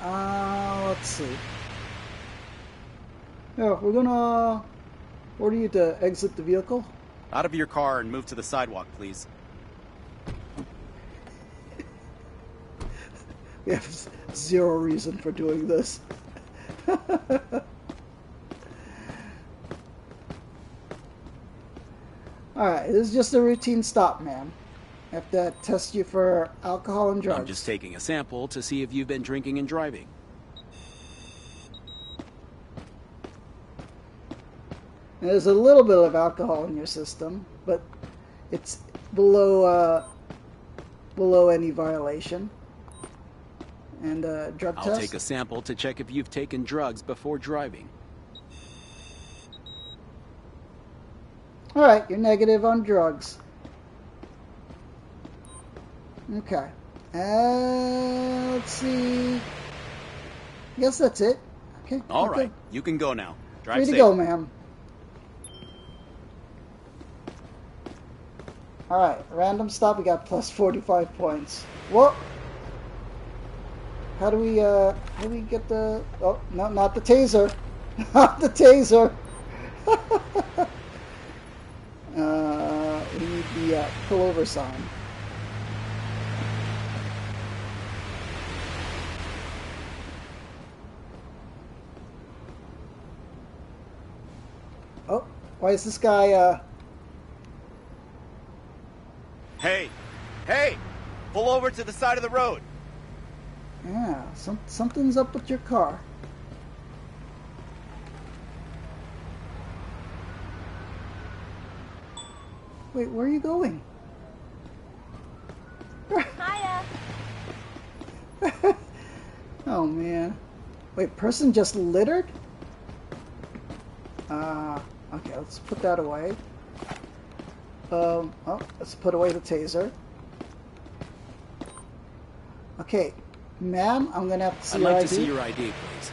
Speaker 1: Let's see. Yeah, we're gonna order you to exit the vehicle.
Speaker 9: Out of your car and move to the sidewalk, please.
Speaker 1: We have zero reason for doing this. Alright, this is just a routine stop, ma'am. I have to test you for alcohol and drugs.
Speaker 4: I'm just taking a sample to see if you've been drinking and driving.
Speaker 1: There's a little bit of alcohol in your system, but it's below any violation. And drug test.
Speaker 4: I'll take a sample to check if you've taken drugs before driving.
Speaker 1: Alright, you're negative on drugs. Okay. Let's see. I guess that's it. Okay.
Speaker 4: All right, you can go now. Drive
Speaker 1: Free to
Speaker 4: safe.
Speaker 1: go, ma'am. Alright, random stop, we got plus 45 points. Whoa! How do we get the... Oh, no, not the taser. Not the taser. We need the pullover sign. Oh, why is this guy,
Speaker 9: Hey! Hey! Pull over to the side of the road.
Speaker 1: Yeah, something's up with your car. Wait, where are you going?
Speaker 6: Hiya.
Speaker 1: Oh, man. Wait, person just littered? Okay, let's put that away. Oh, let's put away the taser. Okay, ma'am, I'm gonna have to see
Speaker 4: I'd
Speaker 1: your
Speaker 4: like
Speaker 1: ID.
Speaker 4: to see your ID, please.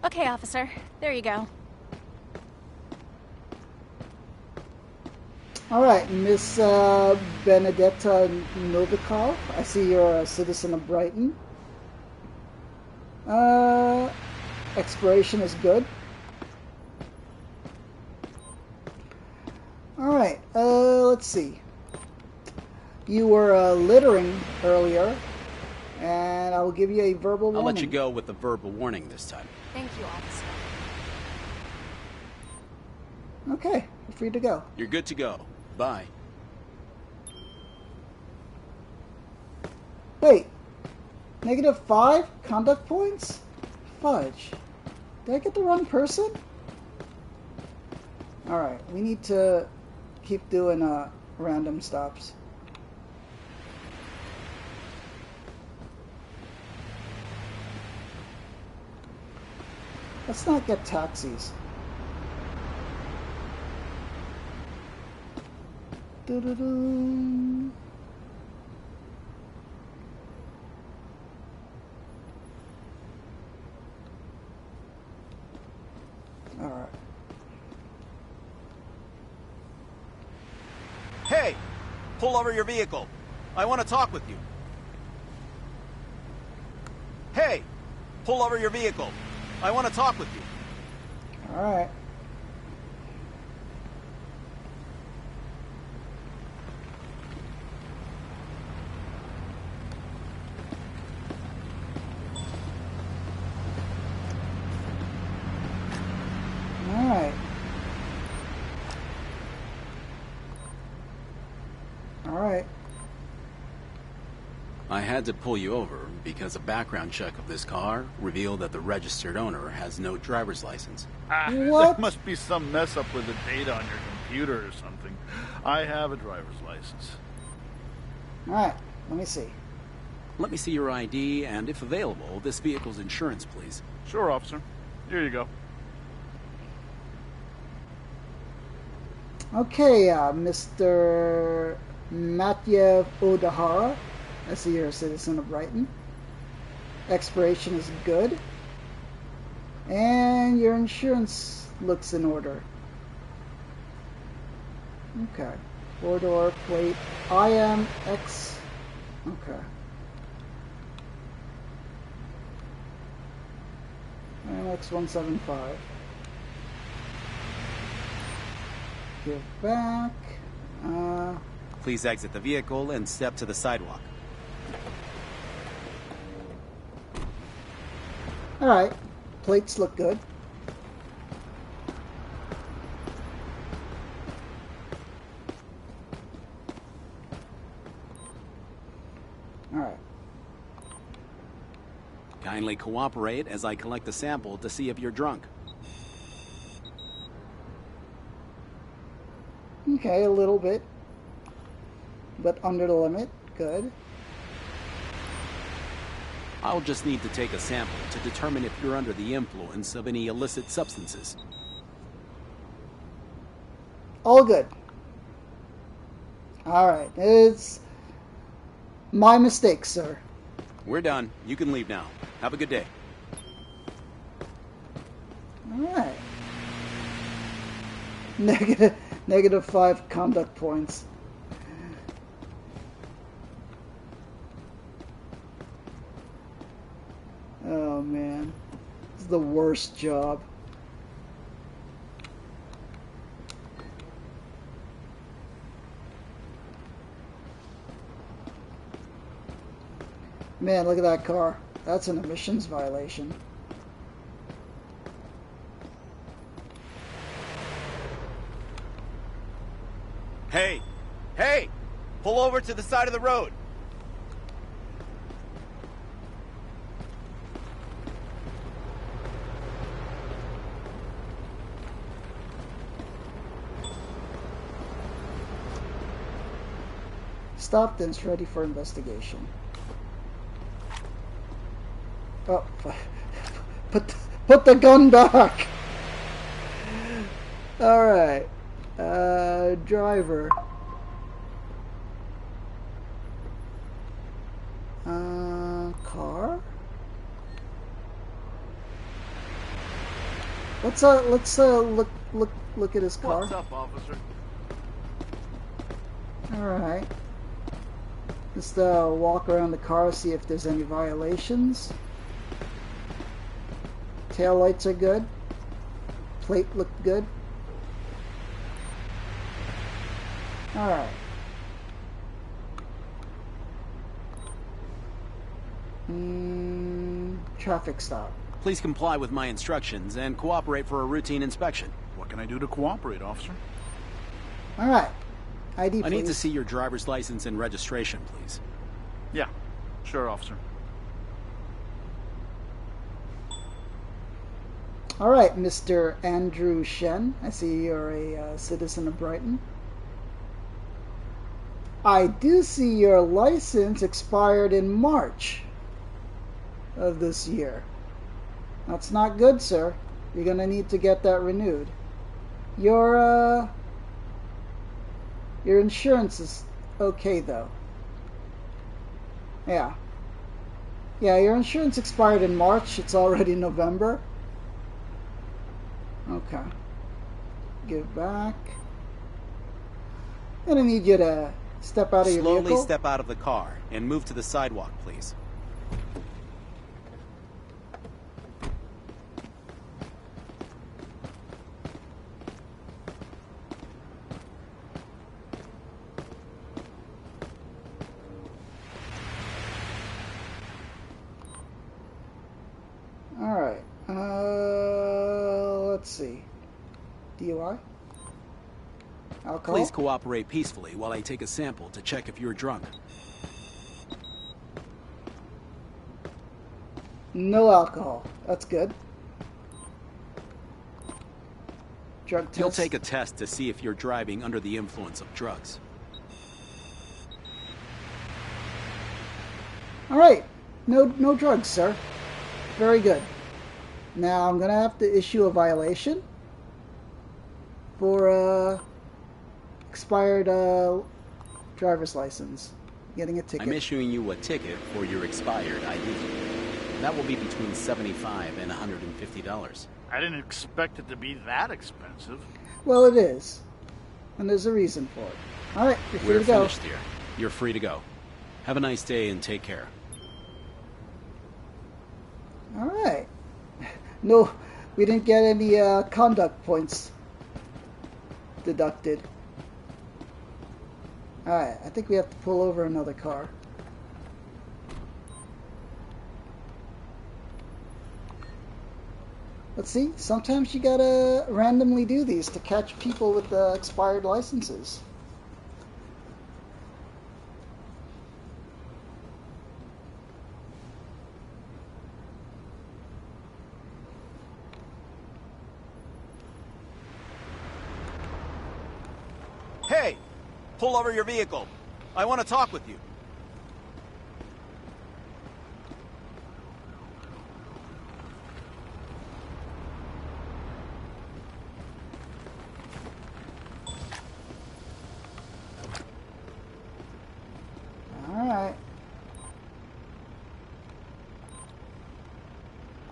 Speaker 6: Okay, officer. There you go.
Speaker 1: Alright, Miss Benedetta Novikov. I see you're a citizen of Brighton. Expiration is good. Alright, let's see. You were littering earlier, and I will give you a verbal warning.
Speaker 4: I'll let you go with the verbal warning this time.
Speaker 6: Thank you, officer.
Speaker 1: Okay, you're free to go.
Speaker 4: You're good to go. Bye.
Speaker 1: Wait, -5 conduct points? Fudge. Did I get the wrong person? Alright, we need to keep doing random stops. Let's not get taxis. Doo-doo-doo. All right.
Speaker 9: Hey! Pull over your vehicle. I want to talk with you. Hey! Pull over your vehicle. I want to talk with you.
Speaker 1: All right. All right. All right.
Speaker 4: I had to pull you over because a background check of this car revealed that the registered owner has no driver's license.
Speaker 7: Ah,
Speaker 1: What?
Speaker 7: there must be some mess up with the data on your computer or something. I have a driver's license.
Speaker 1: All right. Let me see.
Speaker 4: Let me see your ID and, if available, this vehicle's insurance, please.
Speaker 7: Sure, officer. Here you go.
Speaker 1: Okay, Mr. Matyev Odahara. I see you're a citizen of Brighton. Expiration is good. And your insurance looks in order. Okay. Four-door plate IMX. Okay. IMX 175. Give back.
Speaker 4: Please exit the vehicle and step to the sidewalk.
Speaker 1: Alright. Plates look good. Alright.
Speaker 4: Kindly cooperate as I collect a sample to see if you're drunk.
Speaker 1: Okay, a little bit. But under the limit. Good.
Speaker 4: I'll just need to take a sample to determine if you're under the influence of any illicit substances.
Speaker 1: All good. Alright, it's my mistake, sir.
Speaker 4: We're done. You can leave now. Have a good day.
Speaker 1: Alright. Negative 5 conduct points. Oh man. This is the worst job. Man, look at that car. That's an emissions violation.
Speaker 9: Hey! Hey! Pull over to the side of the road!
Speaker 1: Stopped and is ready for investigation. Oh, put the gun back! Alright. Driver. Car? Let's look at his car.
Speaker 7: What's up, officer?
Speaker 1: Alright. Just walk around the car, see if there's any violations. Tail lights are good. Plate looked good. Alright. Traffic stop.
Speaker 4: Please comply with my instructions and cooperate for a routine inspection.
Speaker 7: What can I do to cooperate, officer?
Speaker 1: Alright. ID, please.
Speaker 4: I need to see your driver's license and registration, please.
Speaker 7: Yeah, sure, officer.
Speaker 1: Alright, Mr. Andrew Shen. I see you're a citizen of Brighton. I do see your license expired in March of this year. That's not good, sir. You're gonna need to get that renewed. Your insurance is okay, though. Yeah. Yeah, your insurance expired in March. It's already November. Okay. Give back. I'm gonna need you to step out of your vehicle.
Speaker 4: Slowly step out of the car and move to the sidewalk, please.
Speaker 1: Alright. Let's see. DUI? Alcohol?
Speaker 4: Please cooperate peacefully while I take a sample to check if you're drunk.
Speaker 1: No alcohol. That's good. Drug test.
Speaker 4: You'll take a test to see if you're driving under the influence of drugs.
Speaker 1: Alright. No drugs, sir. Very good. Now I'm gonna have to issue a violation for expired driver's license. Getting a ticket.
Speaker 4: I'm issuing you a ticket for your expired ID. That will be between $75 and $150.
Speaker 7: I didn't expect it to be that expensive.
Speaker 1: Well, it is. And there's a reason for it. Alright, you're free
Speaker 4: We're
Speaker 1: to go.
Speaker 4: finished here. You're free to go. Have a nice day and take care.
Speaker 1: Alright. No, we didn't get any conduct points deducted. Alright, I think we have to pull over another car. Let's see, sometimes you gotta randomly do these to catch people with expired licenses.
Speaker 9: Hey! Pull over your vehicle. I want to talk with you.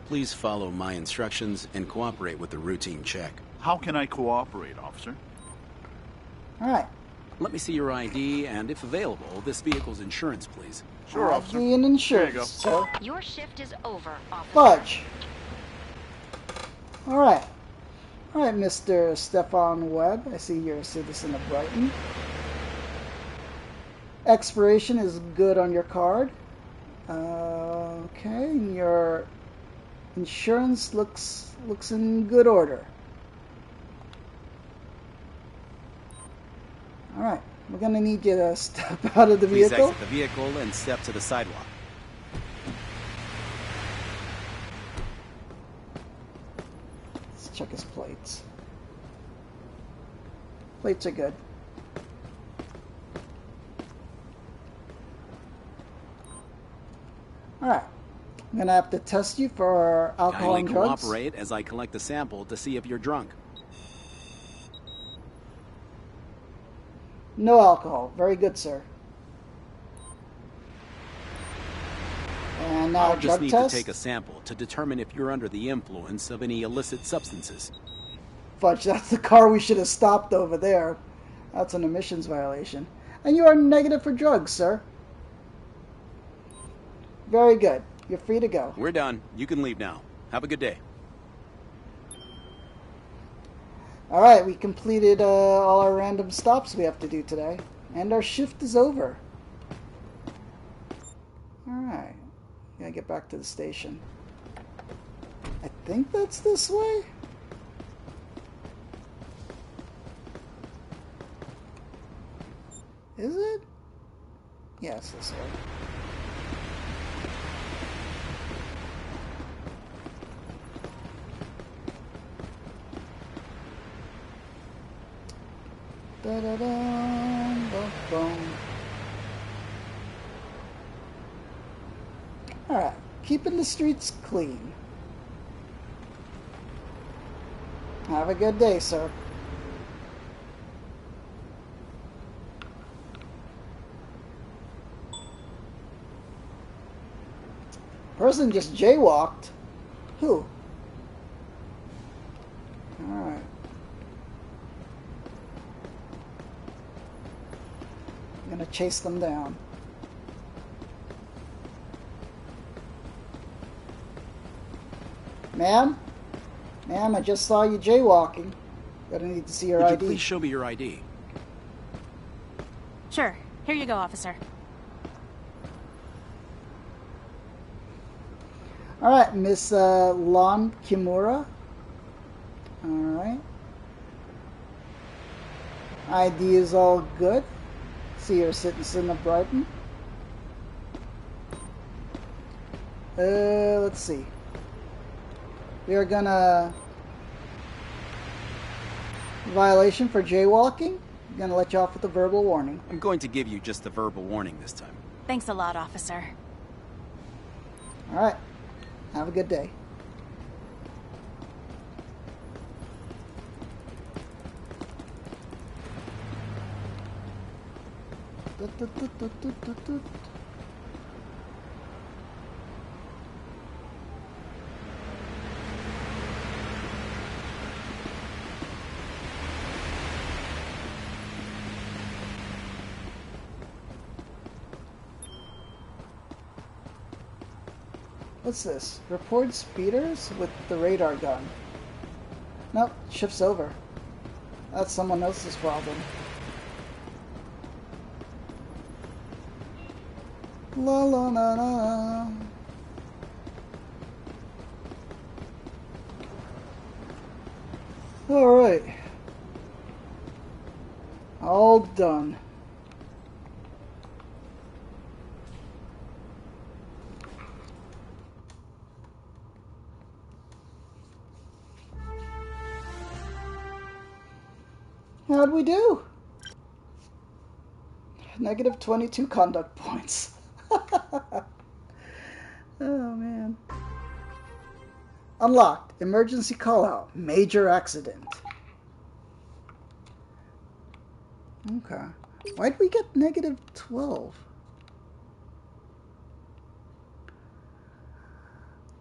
Speaker 4: Please follow my instructions and cooperate with the routine check.
Speaker 7: How can I cooperate, officer?
Speaker 1: All right.
Speaker 4: Let me see your ID and, if available, this vehicle's insurance, please.
Speaker 7: Sure, officer.
Speaker 1: ID and
Speaker 7: There you
Speaker 1: insurance.
Speaker 7: go.
Speaker 1: So,
Speaker 3: Your shift is over, officer.
Speaker 1: fudge. All right. All right, Mr. Stefan Webb. I see you're a citizen of Brighton. Expiration is good on your card. Okay, and your insurance looks in good order. All right, we're gonna need you to step out of the
Speaker 4: Please
Speaker 1: vehicle.
Speaker 4: exit the vehicle and step to the sidewalk.
Speaker 1: Let's check his plates. Plates are good. All right, I'm gonna have to test you for alcohol
Speaker 4: Kindly
Speaker 1: and drugs.
Speaker 4: cooperate as I collect the sample to see if you're drunk.
Speaker 1: No alcohol. Very good, sir. And now
Speaker 4: I'll just
Speaker 1: drug
Speaker 4: need
Speaker 1: test.
Speaker 4: to take a sample to determine if you're under the influence of any illicit substances.
Speaker 1: Fudge, that's the car we should have stopped over there. That's an emissions violation. And you are negative for drugs, sir. Very good. You're free to go.
Speaker 4: We're done. You can leave now. Have a good day.
Speaker 1: All right, we completed all our random stops we have to do today. And our shift is over. All right. Gotta get back to the station. I think that's this way. Is it? Yes, this way. Da da da bum, bum. All right, keeping the streets clean. Have a good day, sir. Person just jaywalked. Who? Alright. I'm gonna chase them down. Ma'am? Ma'am, I just saw you jaywalking. Gonna need to see your
Speaker 4: Would
Speaker 1: ID.
Speaker 4: you please show me your ID?
Speaker 6: Sure. Here you go, officer.
Speaker 1: Alright, Miss Lon Kimura. Alright. ID is all good. See, you're a citizen of Brighton. Let's see. We are gonna... Violation for jaywalking. I'm gonna let you off with a verbal warning.
Speaker 4: I'm going to give you just a verbal warning this time.
Speaker 6: Thanks a lot, officer.
Speaker 1: Alright. Have a good day. What's this? Report speeders with the radar gun. Nope, shift's over. That's someone else's problem. La la la la. Alright. All done. How'd we do? Negative 22 conduct points. Oh, man. Unlocked. Emergency callout. Major accident. Okay. Why'd we get negative 12?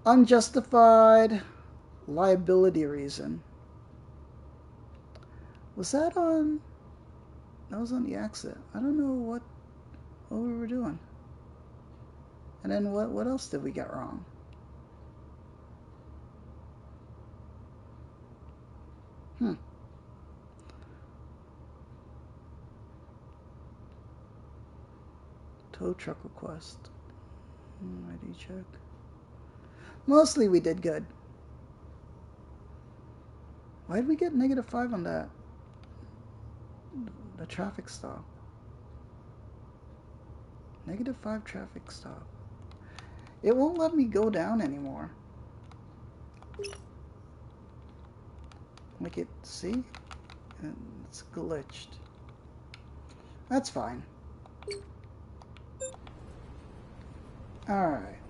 Speaker 1: Unjustified liability reason. Was that on... That was on the accident. I don't know what we were doing. And then what else did we get wrong? Tow truck request. ID check. Mostly we did good. Why did we get -5 on that? The traffic stop. -5 traffic stop. It won't let me go down anymore. Like it, see? And it's glitched. That's fine. Alright.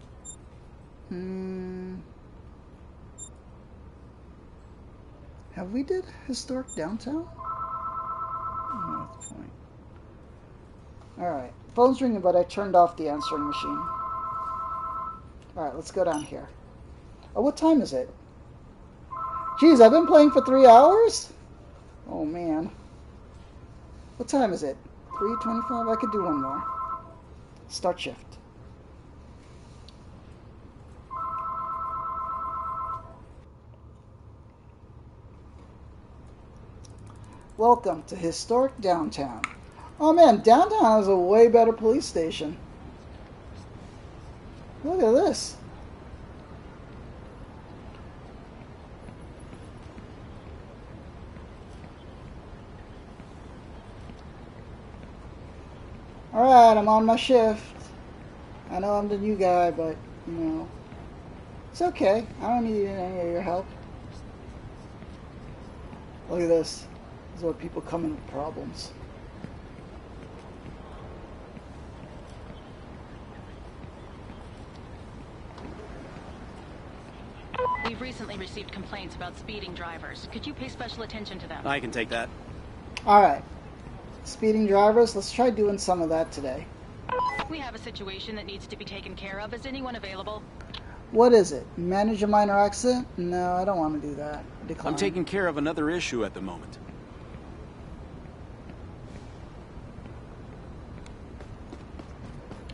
Speaker 1: Have we did historic downtown? North Point. Alright. Phone's ringing, but I turned off the answering machine. Alright, let's go down here. Oh, what time is it? Geez, I've been playing for 3 hours? Oh, man. What time is it? 3:25? I could do one more. Start shift. Welcome to historic downtown. Oh man, downtown is a way better police station. Look at this. Alright, I'm on my shift. I know I'm the new guy, but, you know, it's okay. I don't need any of your help. Look at this. This is where people come in with problems.
Speaker 5: We've recently received complaints about speeding drivers. Could you pay special attention to them?
Speaker 4: I can take that.
Speaker 1: Alright. Speeding drivers, let's try doing some of that today.
Speaker 5: We have a situation that needs to be taken care of. Is anyone available?
Speaker 1: What is it? Manage a minor accident? No, I don't want to do that. Decline.
Speaker 4: I'm taking care of another issue at the moment.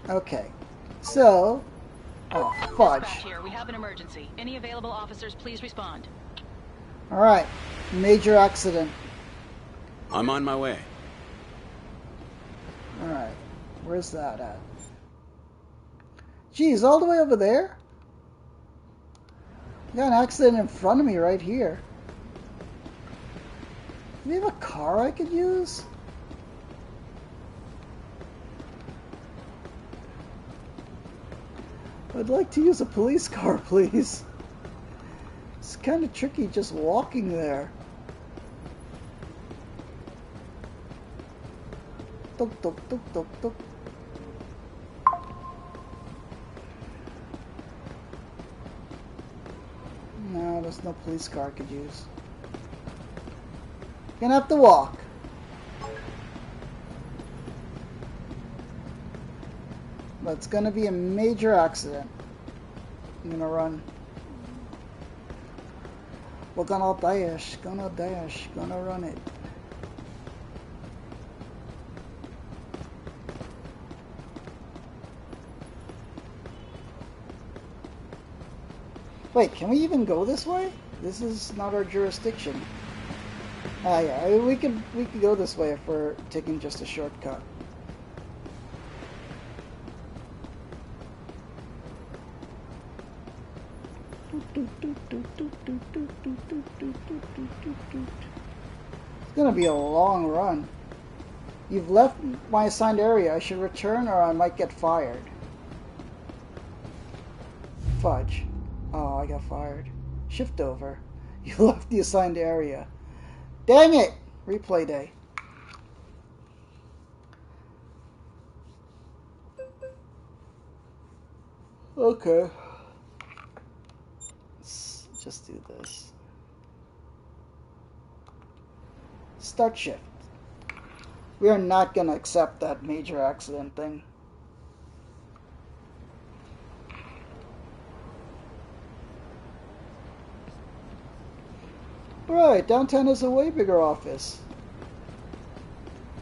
Speaker 1: Okay. So... Oh, fudge.
Speaker 5: Dispatch here. We have an emergency. Any available officers, please respond.
Speaker 1: Alright. Major accident.
Speaker 4: I'm on my way.
Speaker 1: Alright. Where's that at? Geez, all the way over there? Got an accident in front of me right here. Do we have a car I could use? I'd like to use a police car, please. It's kind of tricky just walking there. Tuk, tuk, tuk, tuk, tuk. No, there's no police car I could use. Gonna have to walk. But it's gonna be a major accident. I'm gonna run. We're gonna dash, gonna run it. Wait, can we even go this way? This is not our jurisdiction. Ah, yeah, we could go this way if we're taking just a shortcut. It's gonna be a long run. You've left my assigned area. I should return or I might get fired. Fudge. Oh, I got fired. Shift over. You left the assigned area. Dang it! Replay day. Okay. Let's just do this. Start shift. We are not going to accept that major accident thing. Right, downtown is a way bigger office.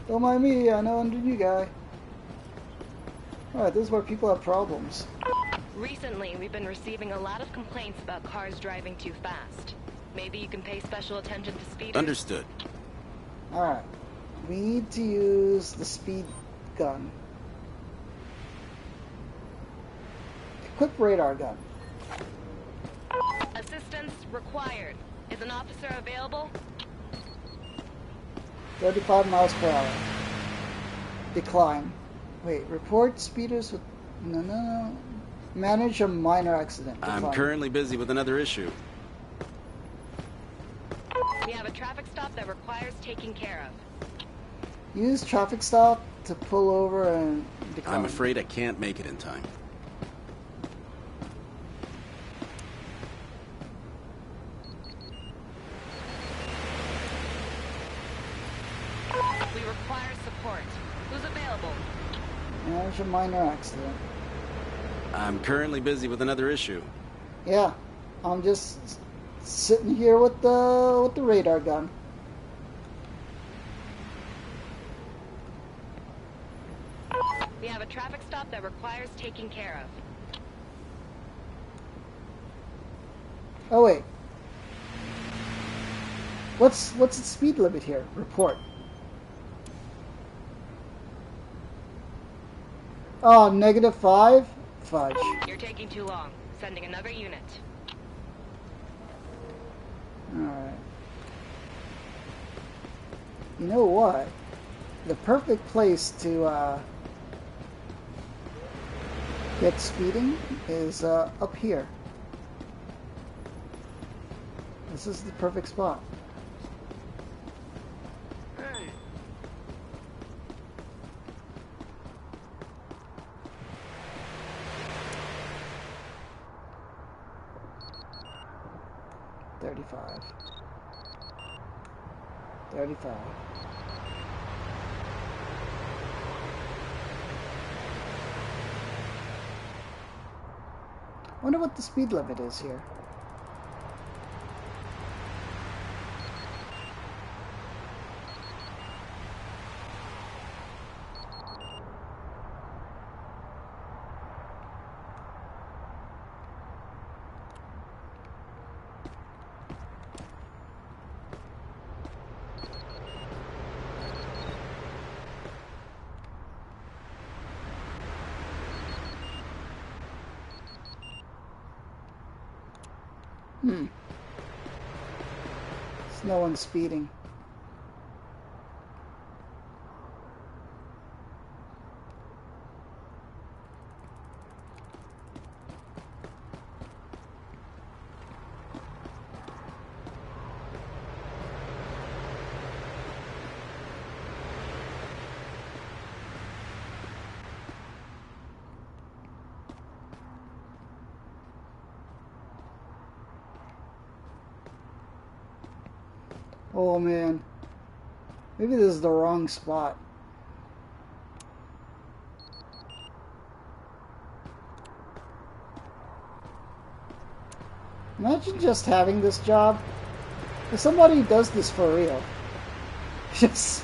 Speaker 1: Don't mind me, I know I'm the new guy. Alright, this is where people have problems.
Speaker 8: Recently, we've been receiving a lot of complaints about cars driving too fast. Maybe you can pay special attention to speeders?
Speaker 9: Understood.
Speaker 1: Alright. We need to use the speed gun. Equip radar gun.
Speaker 8: Assistance required. Is an officer available?
Speaker 1: 35 miles per hour. Decline. Wait, report speeders with... No. Manage a minor accident. Decline.
Speaker 4: I'm currently busy with another issue.
Speaker 8: We have a traffic stop that requires taking care of.
Speaker 1: Use traffic stop to pull over and decline.
Speaker 4: I'm afraid I can't make it in time.
Speaker 8: We require support. Who's available?
Speaker 1: Manage a minor accident.
Speaker 4: I'm currently busy with another issue.
Speaker 1: Yeah, I'm just sitting here with the radar gun.
Speaker 8: We have a traffic stop that requires taking care of.
Speaker 1: Oh wait. What's the speed limit here? Report. Oh, -5? Fudge.
Speaker 8: You're taking too long. Sending another unit.
Speaker 1: Alright. You know what? The perfect place to get speeding is up here. This is the perfect spot.
Speaker 2: Hey,
Speaker 1: 35. 35. Wonder what the speed limit is here. So no one's speeding. Oh man, maybe this is the wrong spot. Imagine just having this job. If somebody does this for real. Just...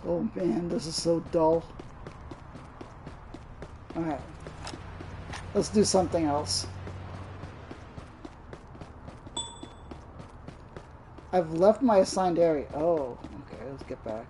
Speaker 1: Oh man, this is so dull. Alright. Let's do something else. I've left my assigned area. Oh, okay, let's get back.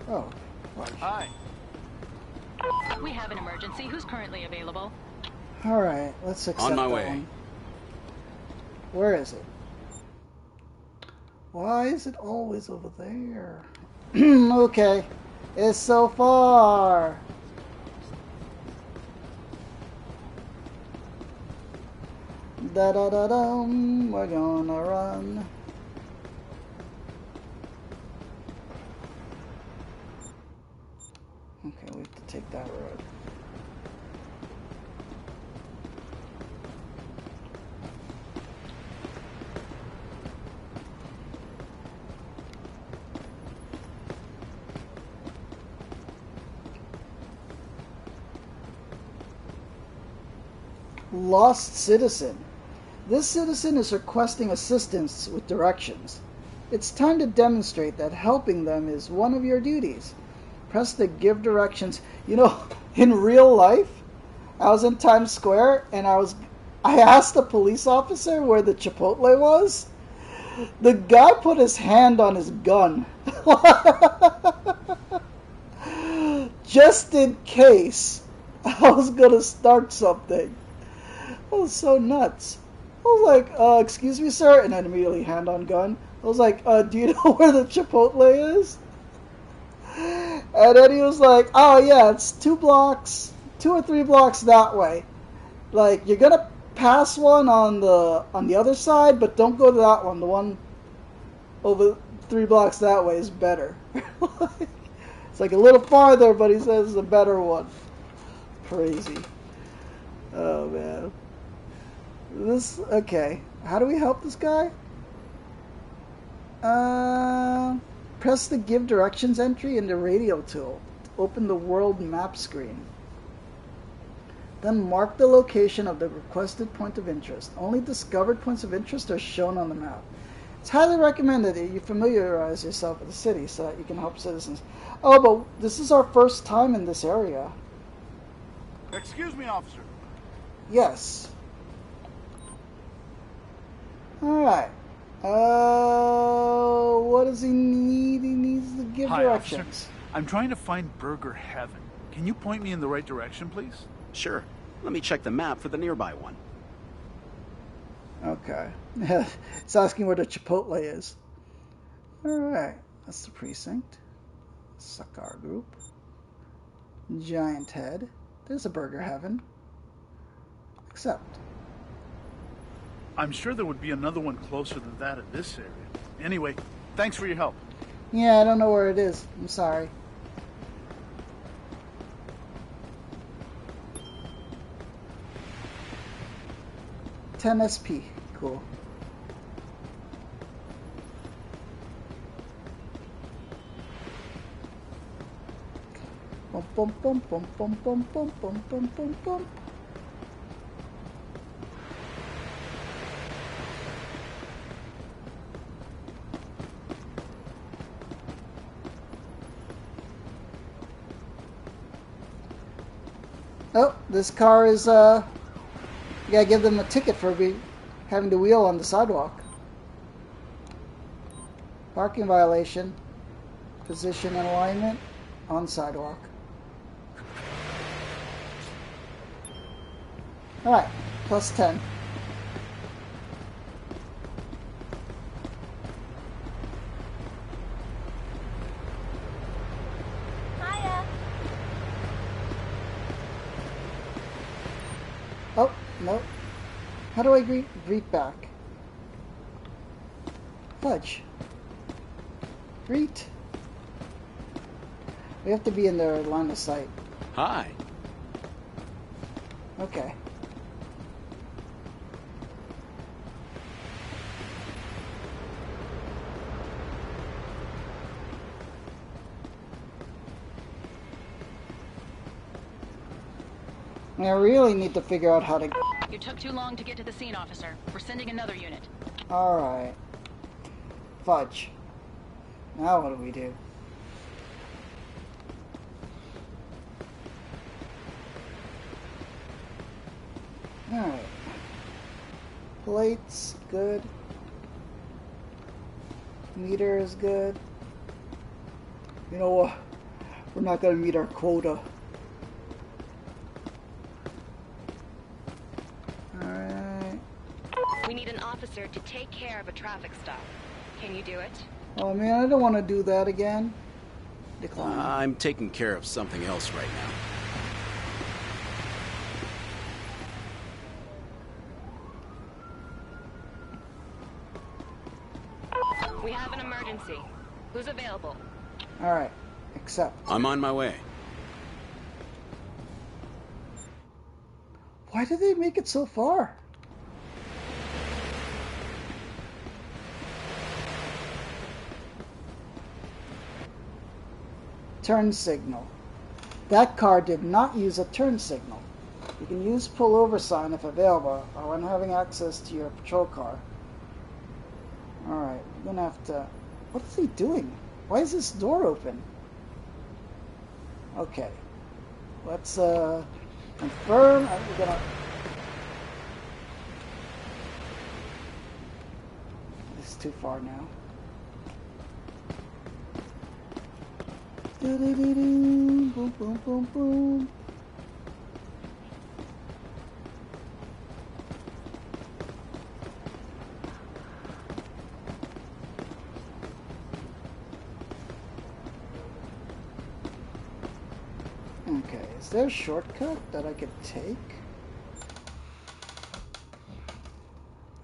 Speaker 1: Oh. What?
Speaker 9: Hi.
Speaker 5: We have an emergency. Who's currently available?
Speaker 1: Alright, let's accept
Speaker 4: On my
Speaker 1: that
Speaker 4: way.
Speaker 1: one. Where is it? Why is it always over there? Okay. It's so far. Da da da dum. We're gonna run. Okay, we have to take that road. Lost citizen. This citizen is requesting assistance with directions. It's time to demonstrate that helping them is one of your duties. Press the give directions. You know, in real life, I was in Times Square and I asked the police officer where the Chipotle was. The guy put his hand on his gun. Just in case I was gonna start something. I was so nuts. I was like, excuse me, sir, and then immediately hand on gun. I was like, do you know where the Chipotle is? And then he was like, oh yeah, it's 2 or 3 blocks that way. Like, you're gonna pass one on the other side, but don't go to that one. The one over 3 blocks that way is better. It's like a little farther, but he says it's a better one. Crazy. Oh man. Okay. How do we help this guy? Press the give directions entry in the radio tool to open the world map screen. Then mark the location of the requested point of interest. Only discovered points of interest are shown on the map. It's highly recommended that you familiarize yourself with the city so that you can help citizens. Oh, but this is our first time in this area.
Speaker 7: Excuse me, officer.
Speaker 1: Yes. Alright. What does he need? He needs to give directions.
Speaker 7: Officer. I'm trying to find Burger Heaven. Can you point me in the right direction, please?
Speaker 4: Sure. Let me check the map for the nearby one.
Speaker 1: Okay. It's asking where the Chipotle is. Alright. That's the precinct. Sakar Group. Giant Head. There's a Burger Heaven. Accept.
Speaker 7: I'm sure there would be another one closer than that in this area. Anyway, thanks for your help.
Speaker 1: Yeah, I don't know where it is. I'm sorry. $10 SP. Cool. Bum bum bum bum bum bum bum bum bum bum bum. Oh, this car is, you gotta give them a ticket for having to wheel on the sidewalk. Parking violation. Position and alignment on sidewalk. Alright, plus 10. Oh, no. How do I greet back? Fudge. Greet. We have to be in their line of sight.
Speaker 4: Hi.
Speaker 1: Okay. I really need to figure out how to...
Speaker 5: You took too long to get to the scene, officer. We're sending another unit.
Speaker 1: Alright. Fudge. Now what do we do? Alright. Plates, good. Meter is good. You know what? We're not going to meet our quota. Alright.
Speaker 8: We need an officer to take care of a traffic stop. Can you do it?
Speaker 1: Oh man, I don't want to do that again. Decline.
Speaker 4: I'm taking care of something else right
Speaker 8: now. We have an emergency. Who's available?
Speaker 1: Alright, accept.
Speaker 4: I'm on my way.
Speaker 1: Why did they make it so far? Turn signal. That car did not use a turn signal. You can use pullover sign if available or when having access to your patrol car. Alright, we're gonna have to... What is he doing? Why is this door open? Okay. Let's confirm. We're gonna... This is too far now. Boom, boom, boom, boom. Okay, is there a shortcut that I could take?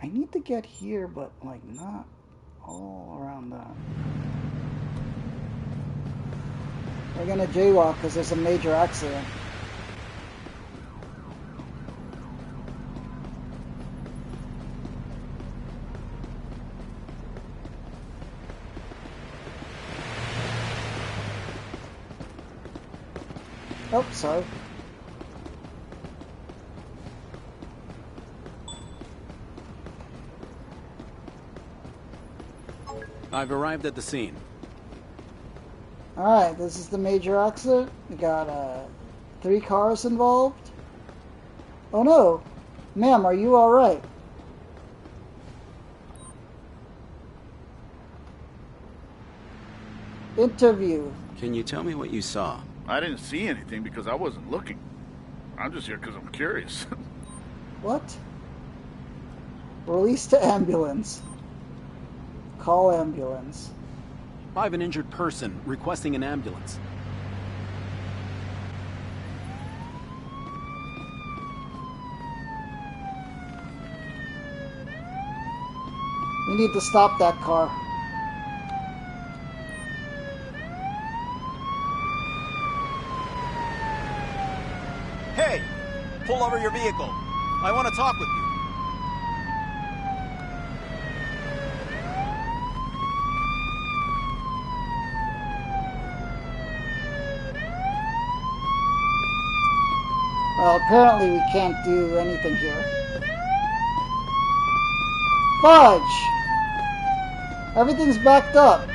Speaker 1: I need to get here, but like not all around that. We're gonna jaywalk because there's a major accident. Oh, sorry.
Speaker 4: I've arrived at the scene.
Speaker 1: Alright, this is the major accident. We got 3 cars involved. Oh no! Ma'am, are you alright? Interview.
Speaker 4: Can you tell me what you saw?
Speaker 7: I didn't see anything because I wasn't looking. I'm just here because I'm curious.
Speaker 1: What? Release to ambulance. Call ambulance.
Speaker 4: I have an injured person requesting an ambulance.
Speaker 1: We need to stop that car.
Speaker 9: Hey! Pull over your vehicle. I want to talk with you.
Speaker 1: Well, apparently we can't do anything here. Fudge! Everything's backed up.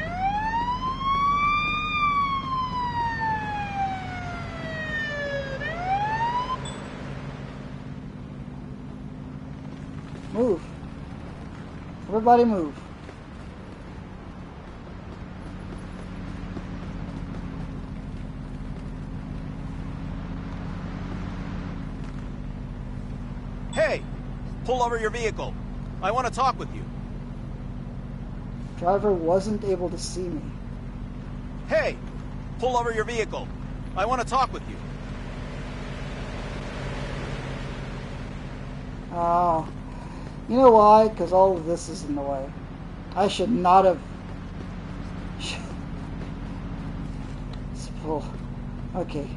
Speaker 1: Move. Everybody move.
Speaker 9: Hey! Pull over your vehicle. I want to talk with you.
Speaker 1: Driver wasn't able to see me.
Speaker 9: Hey! Pull over your vehicle. I want to talk with you.
Speaker 1: Oh. You know why? Because all of this is in the way. I should not have... Let's pull. Okay.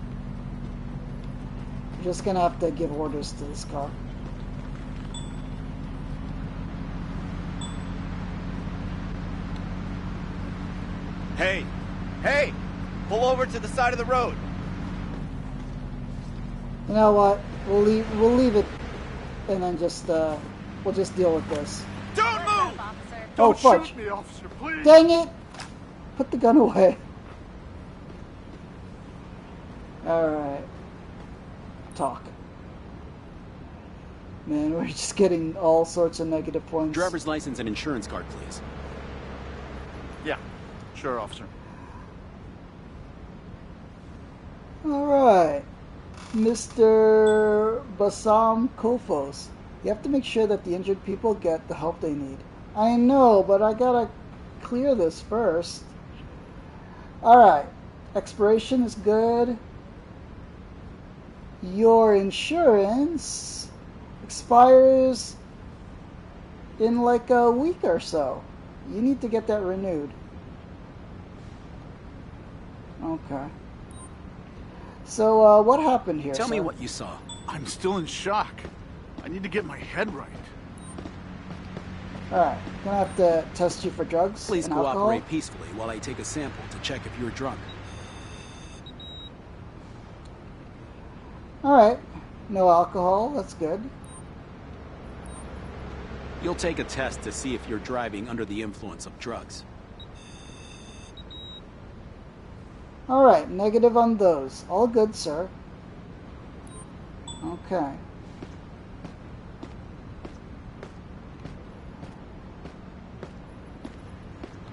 Speaker 1: I'm just gonna have to give orders to this car.
Speaker 9: Hey! Hey! Pull over to the side of the road.
Speaker 1: You know what? We'll leave it, and then just we'll just deal with this.
Speaker 9: Don't move!
Speaker 1: Oh, fudge!
Speaker 7: Shoot me, officer, please.
Speaker 1: Dang it! Put the gun away. All right. Talk. Man, we're just getting all sorts of negative points.
Speaker 4: Driver's license and insurance card, please.
Speaker 7: Yeah, sure, officer.
Speaker 1: Alright. Mr. Bassam Kofos. You have to make sure that the injured people get the help they need. I know, but I gotta clear this first. Alright. Expiration is good. Your insurance expires in like a week or so. You need to get that renewed. Okay. So, what happened here,
Speaker 4: Tell
Speaker 1: sir?
Speaker 4: me what you saw.
Speaker 7: I'm still in shock. I need to get my head right.
Speaker 1: Alright, gonna have to test you for drugs
Speaker 4: Please
Speaker 1: and alcohol.
Speaker 4: cooperate peacefully while I take a sample to check if you're drunk.
Speaker 1: Alright, no alcohol, that's good.
Speaker 4: You'll take a test to see if you're driving under the influence of drugs.
Speaker 1: Alright, negative on those. All good, sir. Okay.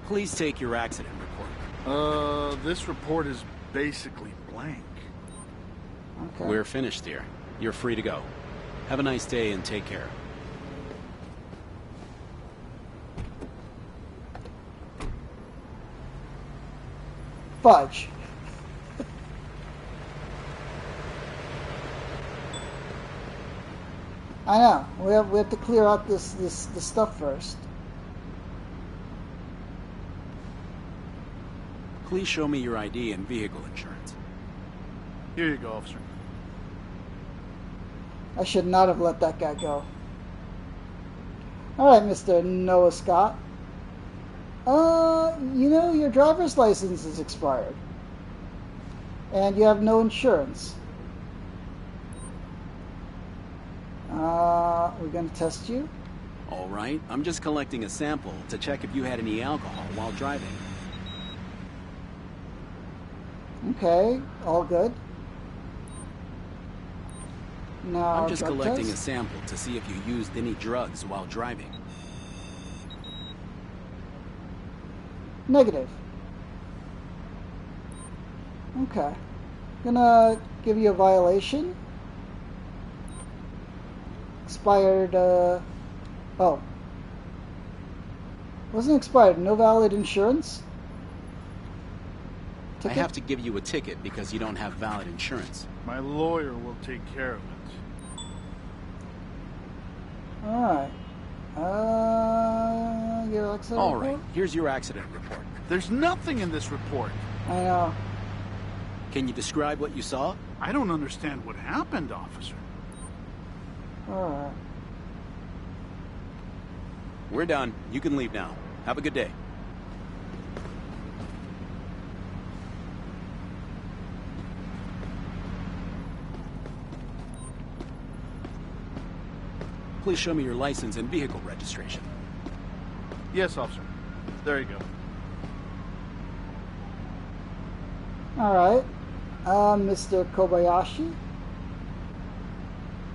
Speaker 4: Please take your accident report.
Speaker 7: This report is basically blank.
Speaker 1: Okay.
Speaker 4: We're finished here. You're free to go. Have a nice day and take care.
Speaker 1: Fudge. I know. We have to clear out this stuff first.
Speaker 4: Please show me your ID and vehicle insurance.
Speaker 7: Here you go, officer.
Speaker 1: I should not have let that guy go. Alright, Mr. Noah Scott. You know, your driver's license is expired. And you have no insurance. We're gonna test you.
Speaker 4: All right, I'm just collecting a sample to check if you had any alcohol while driving.
Speaker 1: Okay, all good. Now,
Speaker 4: I'm just
Speaker 1: drug
Speaker 4: collecting a
Speaker 1: test.
Speaker 4: sample to see if you used any drugs while driving.
Speaker 1: Negative. Okay. Gonna give you a violation. Expired, oh. Wasn't expired. No valid insurance?
Speaker 4: I
Speaker 1: Ticket?
Speaker 4: have to give you a ticket because you don't have valid insurance.
Speaker 7: My lawyer will take care of it.
Speaker 1: Alright. Your accident
Speaker 4: All right,
Speaker 1: report?
Speaker 4: here's your accident report.
Speaker 7: There's nothing in this report.
Speaker 1: I know.
Speaker 4: Can you describe what you saw?
Speaker 7: I don't understand what happened, officer.
Speaker 1: Alright.
Speaker 4: We're done. You can leave now. Have a good day. Please show me your license and vehicle registration.
Speaker 7: Yes, officer. There you go.
Speaker 1: Alright. Mr. Kobayashi.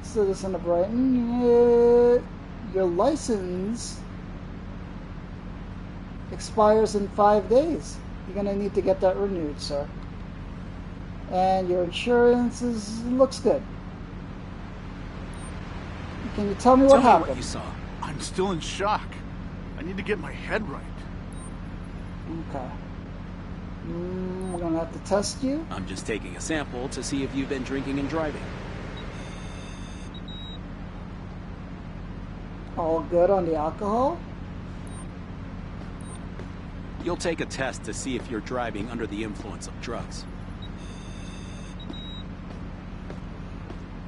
Speaker 1: Citizen of Brighton. Your license expires in 5 days. You're gonna need to get that renewed, sir. And your insurance looks good. Can you tell me what
Speaker 4: Tell me
Speaker 1: happened?
Speaker 4: what you saw.
Speaker 7: I'm still in shock. I need to get my head right.
Speaker 1: Okay. We're gonna have to test you.
Speaker 4: I'm just taking a sample to see if you've been drinking and driving.
Speaker 1: All good on the alcohol.
Speaker 4: You'll take a test to see if you're driving under the influence of drugs.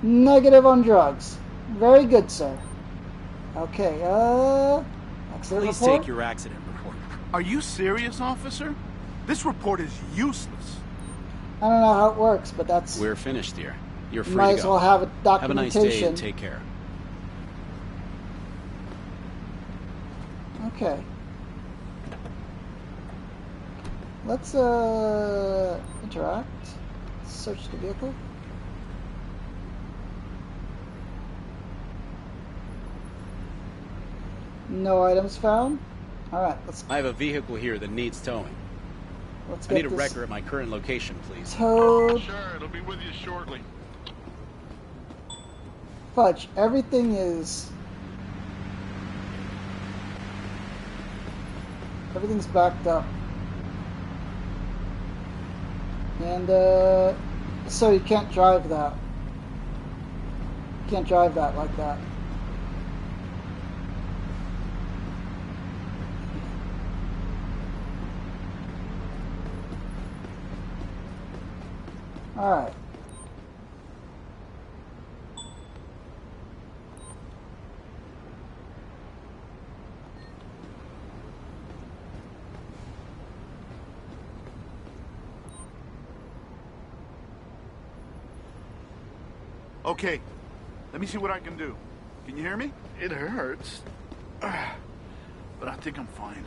Speaker 1: Negative on drugs. Very good, sir. Okay, accident
Speaker 4: Please
Speaker 1: report?
Speaker 4: take your accident report.
Speaker 7: Are you serious, officer? This report is useless.
Speaker 1: I don't know how it works, but that's...
Speaker 4: We're finished here. You're free
Speaker 1: Might
Speaker 4: to
Speaker 1: as
Speaker 4: go.
Speaker 1: well have a
Speaker 4: Have a nice day
Speaker 1: documentation.
Speaker 4: and take care.
Speaker 1: Okay. Let's, interact. Search the vehicle. No items found. Alright, let's...
Speaker 4: I have a vehicle here that needs towing.
Speaker 1: Let's
Speaker 4: I
Speaker 1: get
Speaker 4: need a
Speaker 1: this
Speaker 4: wrecker at my current location, please.
Speaker 1: towed.
Speaker 7: Sure, it'll be with you shortly.
Speaker 1: Fudge, everything is... Everything's backed up. And, so you can't drive that. You can't drive that like that. Alright.
Speaker 7: Okay, let me see what I can do. Can you hear me? It hurts. But I think I'm fine.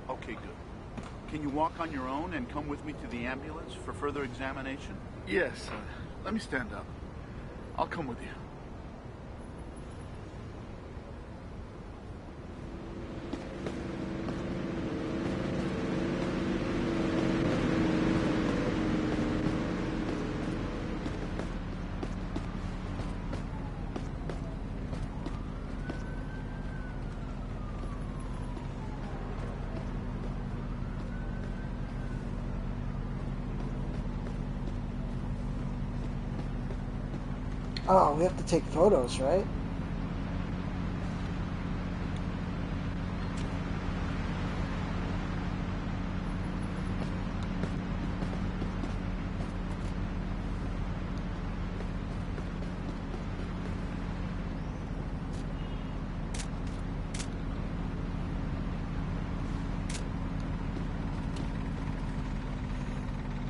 Speaker 7: Okay, good. Can you walk on your own and come with me to the ambulance for further examination? Yes. Let me stand up. I'll come with you.
Speaker 1: Oh, we have to take photos, right?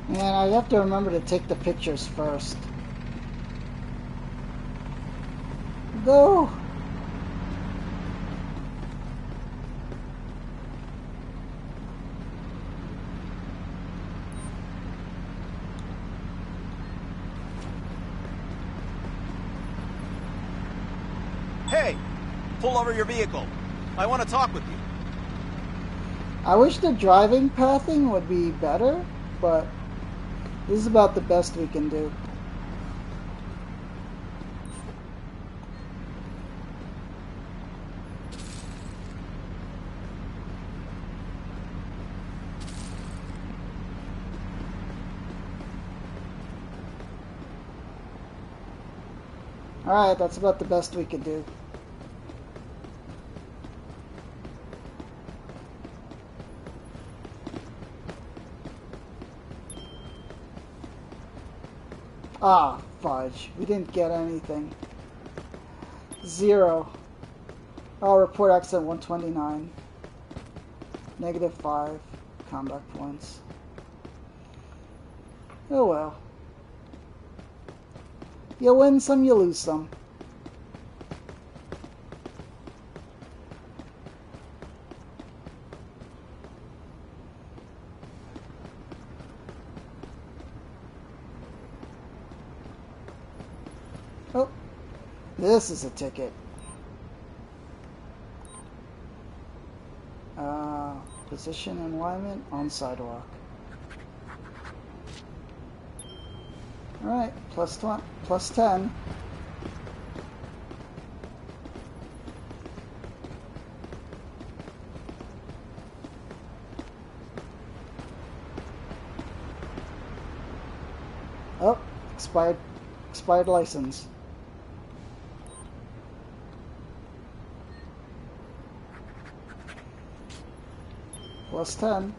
Speaker 1: And I have to remember to take the pictures first. Go!
Speaker 9: Hey! Pull over your vehicle. I want to talk with you.
Speaker 1: I wish the driving pathing would be better, but this is about the best we can do. Alright, that's about the best we could do. Ah, fudge. We didn't get anything. 0. Oh, report accident 129. -5 conduct points. Oh well. You win some, you lose some. Oh, this is a ticket. Position and alignment on sidewalk. Alright, plus 10. Oh, expired license. Plus 10.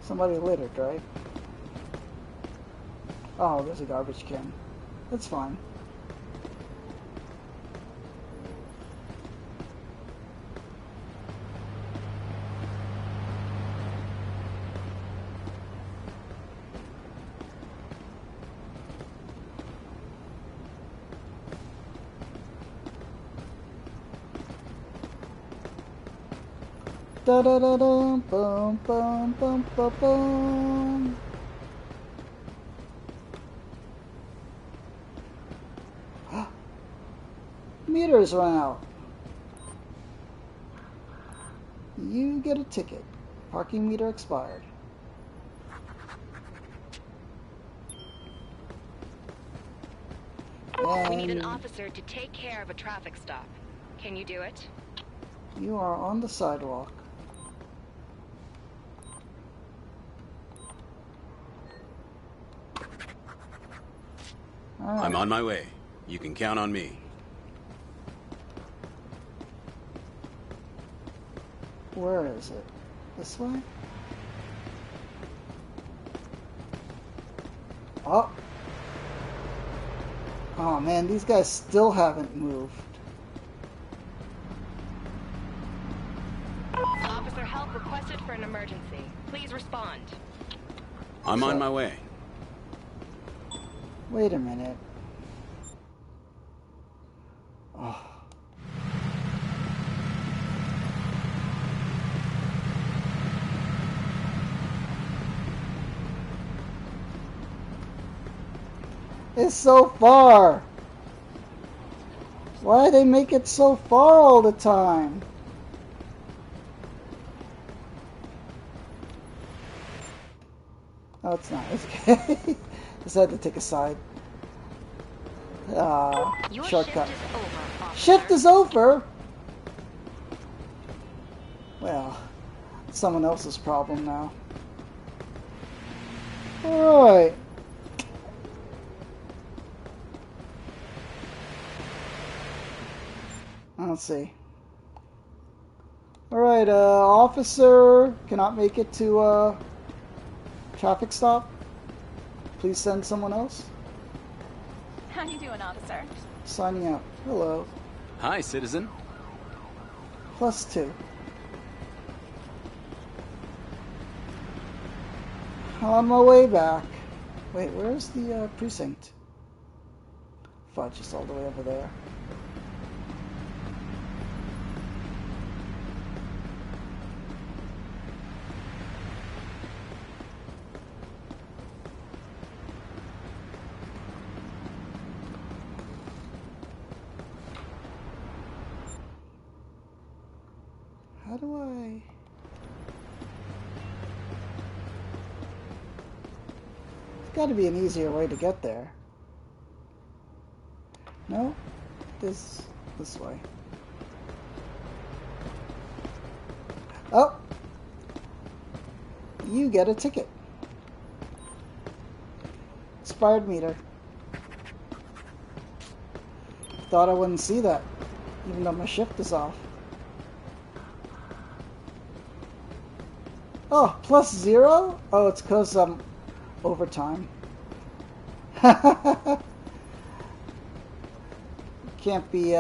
Speaker 1: Somebody littered, right? Oh, there's a garbage can. That's fine. Da da da da, boom, boom, boom, boom, boom. meters run out. You get a ticket. Parking meter expired.
Speaker 8: We need an officer to take care of a traffic stop. Can you do it?
Speaker 1: You are on the sidewalk. Right.
Speaker 4: I'm on my way. You can count on me.
Speaker 1: Where is it? This way? Oh. Oh man, these guys still haven't moved.
Speaker 8: Officer, help requested for an emergency. Please respond.
Speaker 4: I'm on my way.
Speaker 1: Wait a minute. Oh. It's so far. Why do they make it so far all the time? Oh, it's not. It's okay. Just had to take a side. Shortcut. Shift is over? Well, it's someone else's problem now. Alright. Let's see. Alright, officer cannot make it to traffic stop. Please send someone else.
Speaker 6: How you doing, officer?
Speaker 1: Signing out. Hello.
Speaker 4: Hi, citizen.
Speaker 1: +2. On my way back. Wait, where's the precinct? Fudge, it's all the way over there. How do I... There's got to be an easier way to get there. No? This way. Oh! You get a ticket. Expired meter. Thought I wouldn't see that, even though my shift is off. Oh, +0? Oh, it's because I'm overtime. Can't be,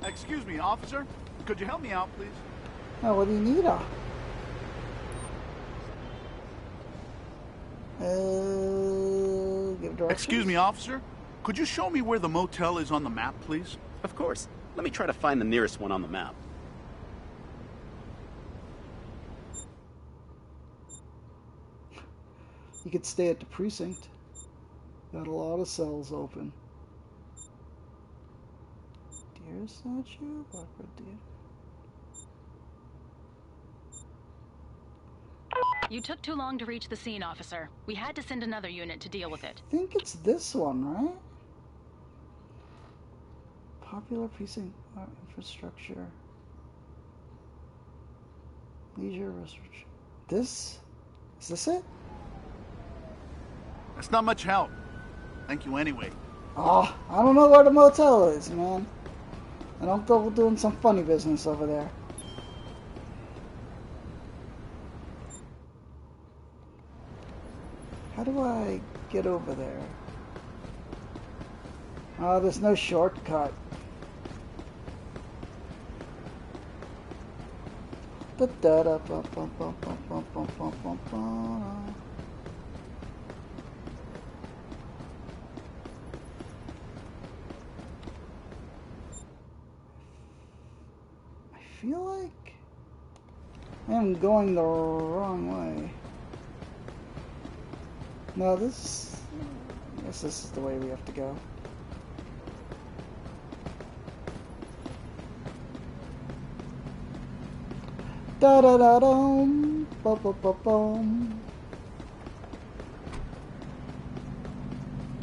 Speaker 7: Excuse me, officer. Could you help me out, please?
Speaker 1: Oh, what do you need? Give directions?
Speaker 7: Excuse me, officer. Could you show me where the motel is on the map, please?
Speaker 4: Of course. Let me try to find the nearest one on the map.
Speaker 1: You could stay at the precinct. Got a lot of cells open. Deer statue? Blackbird deer.
Speaker 5: You took too long to reach the scene, officer. We had to send another unit to deal with it.
Speaker 1: I think it's this one, right? Popular precinct infrastructure. Leisure restriction. This? Is this it?
Speaker 7: That's not much help. Thank you anyway.
Speaker 1: Oh, I don't know where the motel is, man. I don't go doing some funny business over there. How do I get over there? Oh, there's no shortcut. I feel like I'm going the wrong way. No, I guess this is the way we have to go. Da da da dum. Ba ba ba bum.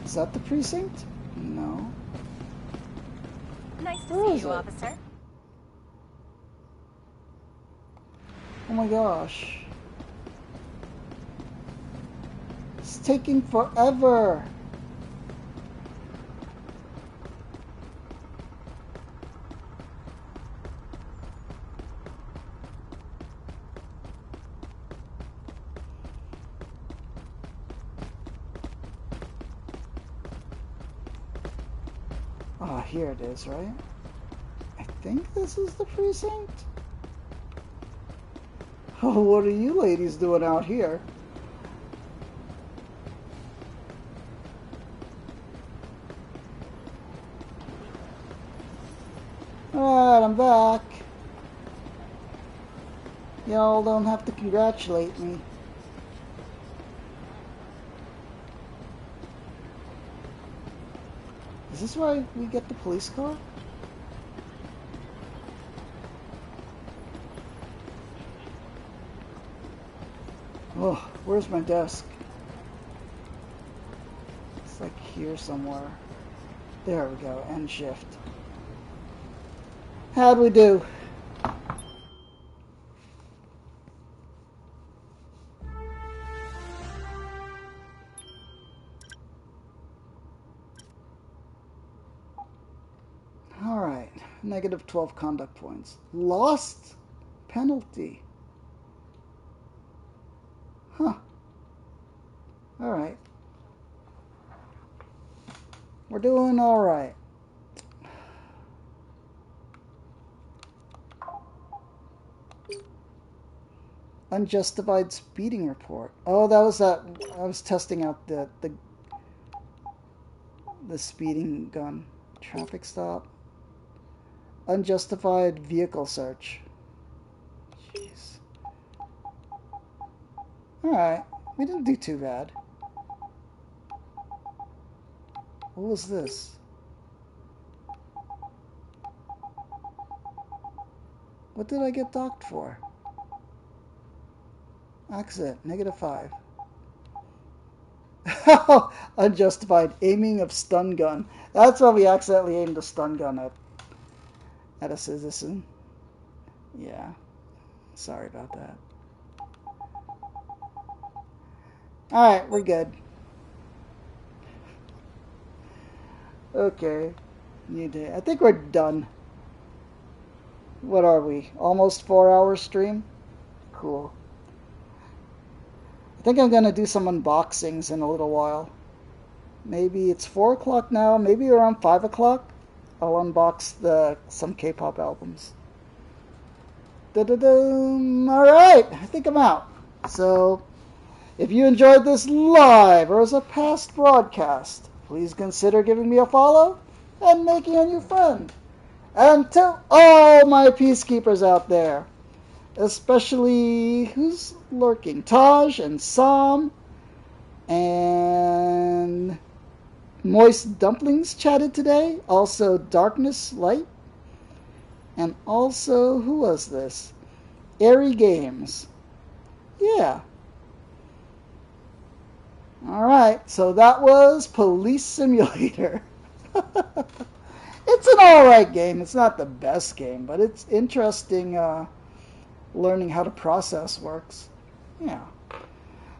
Speaker 1: Is that the precinct? No.
Speaker 6: Nice to
Speaker 1: Where
Speaker 6: see
Speaker 1: is
Speaker 6: you,
Speaker 1: it?
Speaker 6: officer.
Speaker 1: Oh my gosh. It's taking forever. Ah, here it is, right? I think this is the precinct. Oh, what are you ladies doing out here? Alright, I'm back. Y'all don't have to congratulate me. Is this why we get the police car? Oh, where's my desk? It's like here somewhere. There we go, end shift. How'd we do? Alright, negative 12 conduct points. Lost penalty. Huh. Alright. We're doing alright. Unjustified speeding report. Oh, that was that. I was testing out the speeding gun. Traffic stop. Unjustified vehicle search. Jeez. Alright. We didn't do too bad. What was this? What did I get docked for? Accident, -5. Unjustified aiming of stun gun. That's why we accidentally aimed a stun gun at a citizen. Yeah. Sorry about that. Alright, we're good. Okay. New day. I think we're done. What are we? Almost 4 hours stream? Cool. I think I'm going to do some unboxings in a little while. Maybe it's 4 o'clock now. Maybe around 5 o'clock. I'll unbox some K-pop albums. Alright, I think I'm out. So, if you enjoyed this live or as a past broadcast, please consider giving me a follow and making a new friend. And to all my peacekeepers out there, especially, who's lurking? Taj and Sam and Moist Dumplings chatted today. Also Darkness Light. And also, who was this? Airy Games. Yeah. Alright, so that was Police Simulator. It's an alright game. It's not the best game, but it's interesting learning how the process works. Yeah.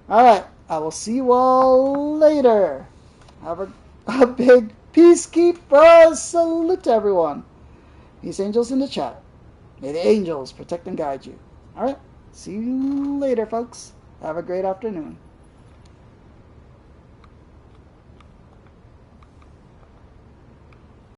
Speaker 1: Alright, I will see you all later. Have a big peacekeeper salute to everyone. Peace angels in the chat. May the angels protect and guide you. Alright, see you later, folks. Have a great afternoon.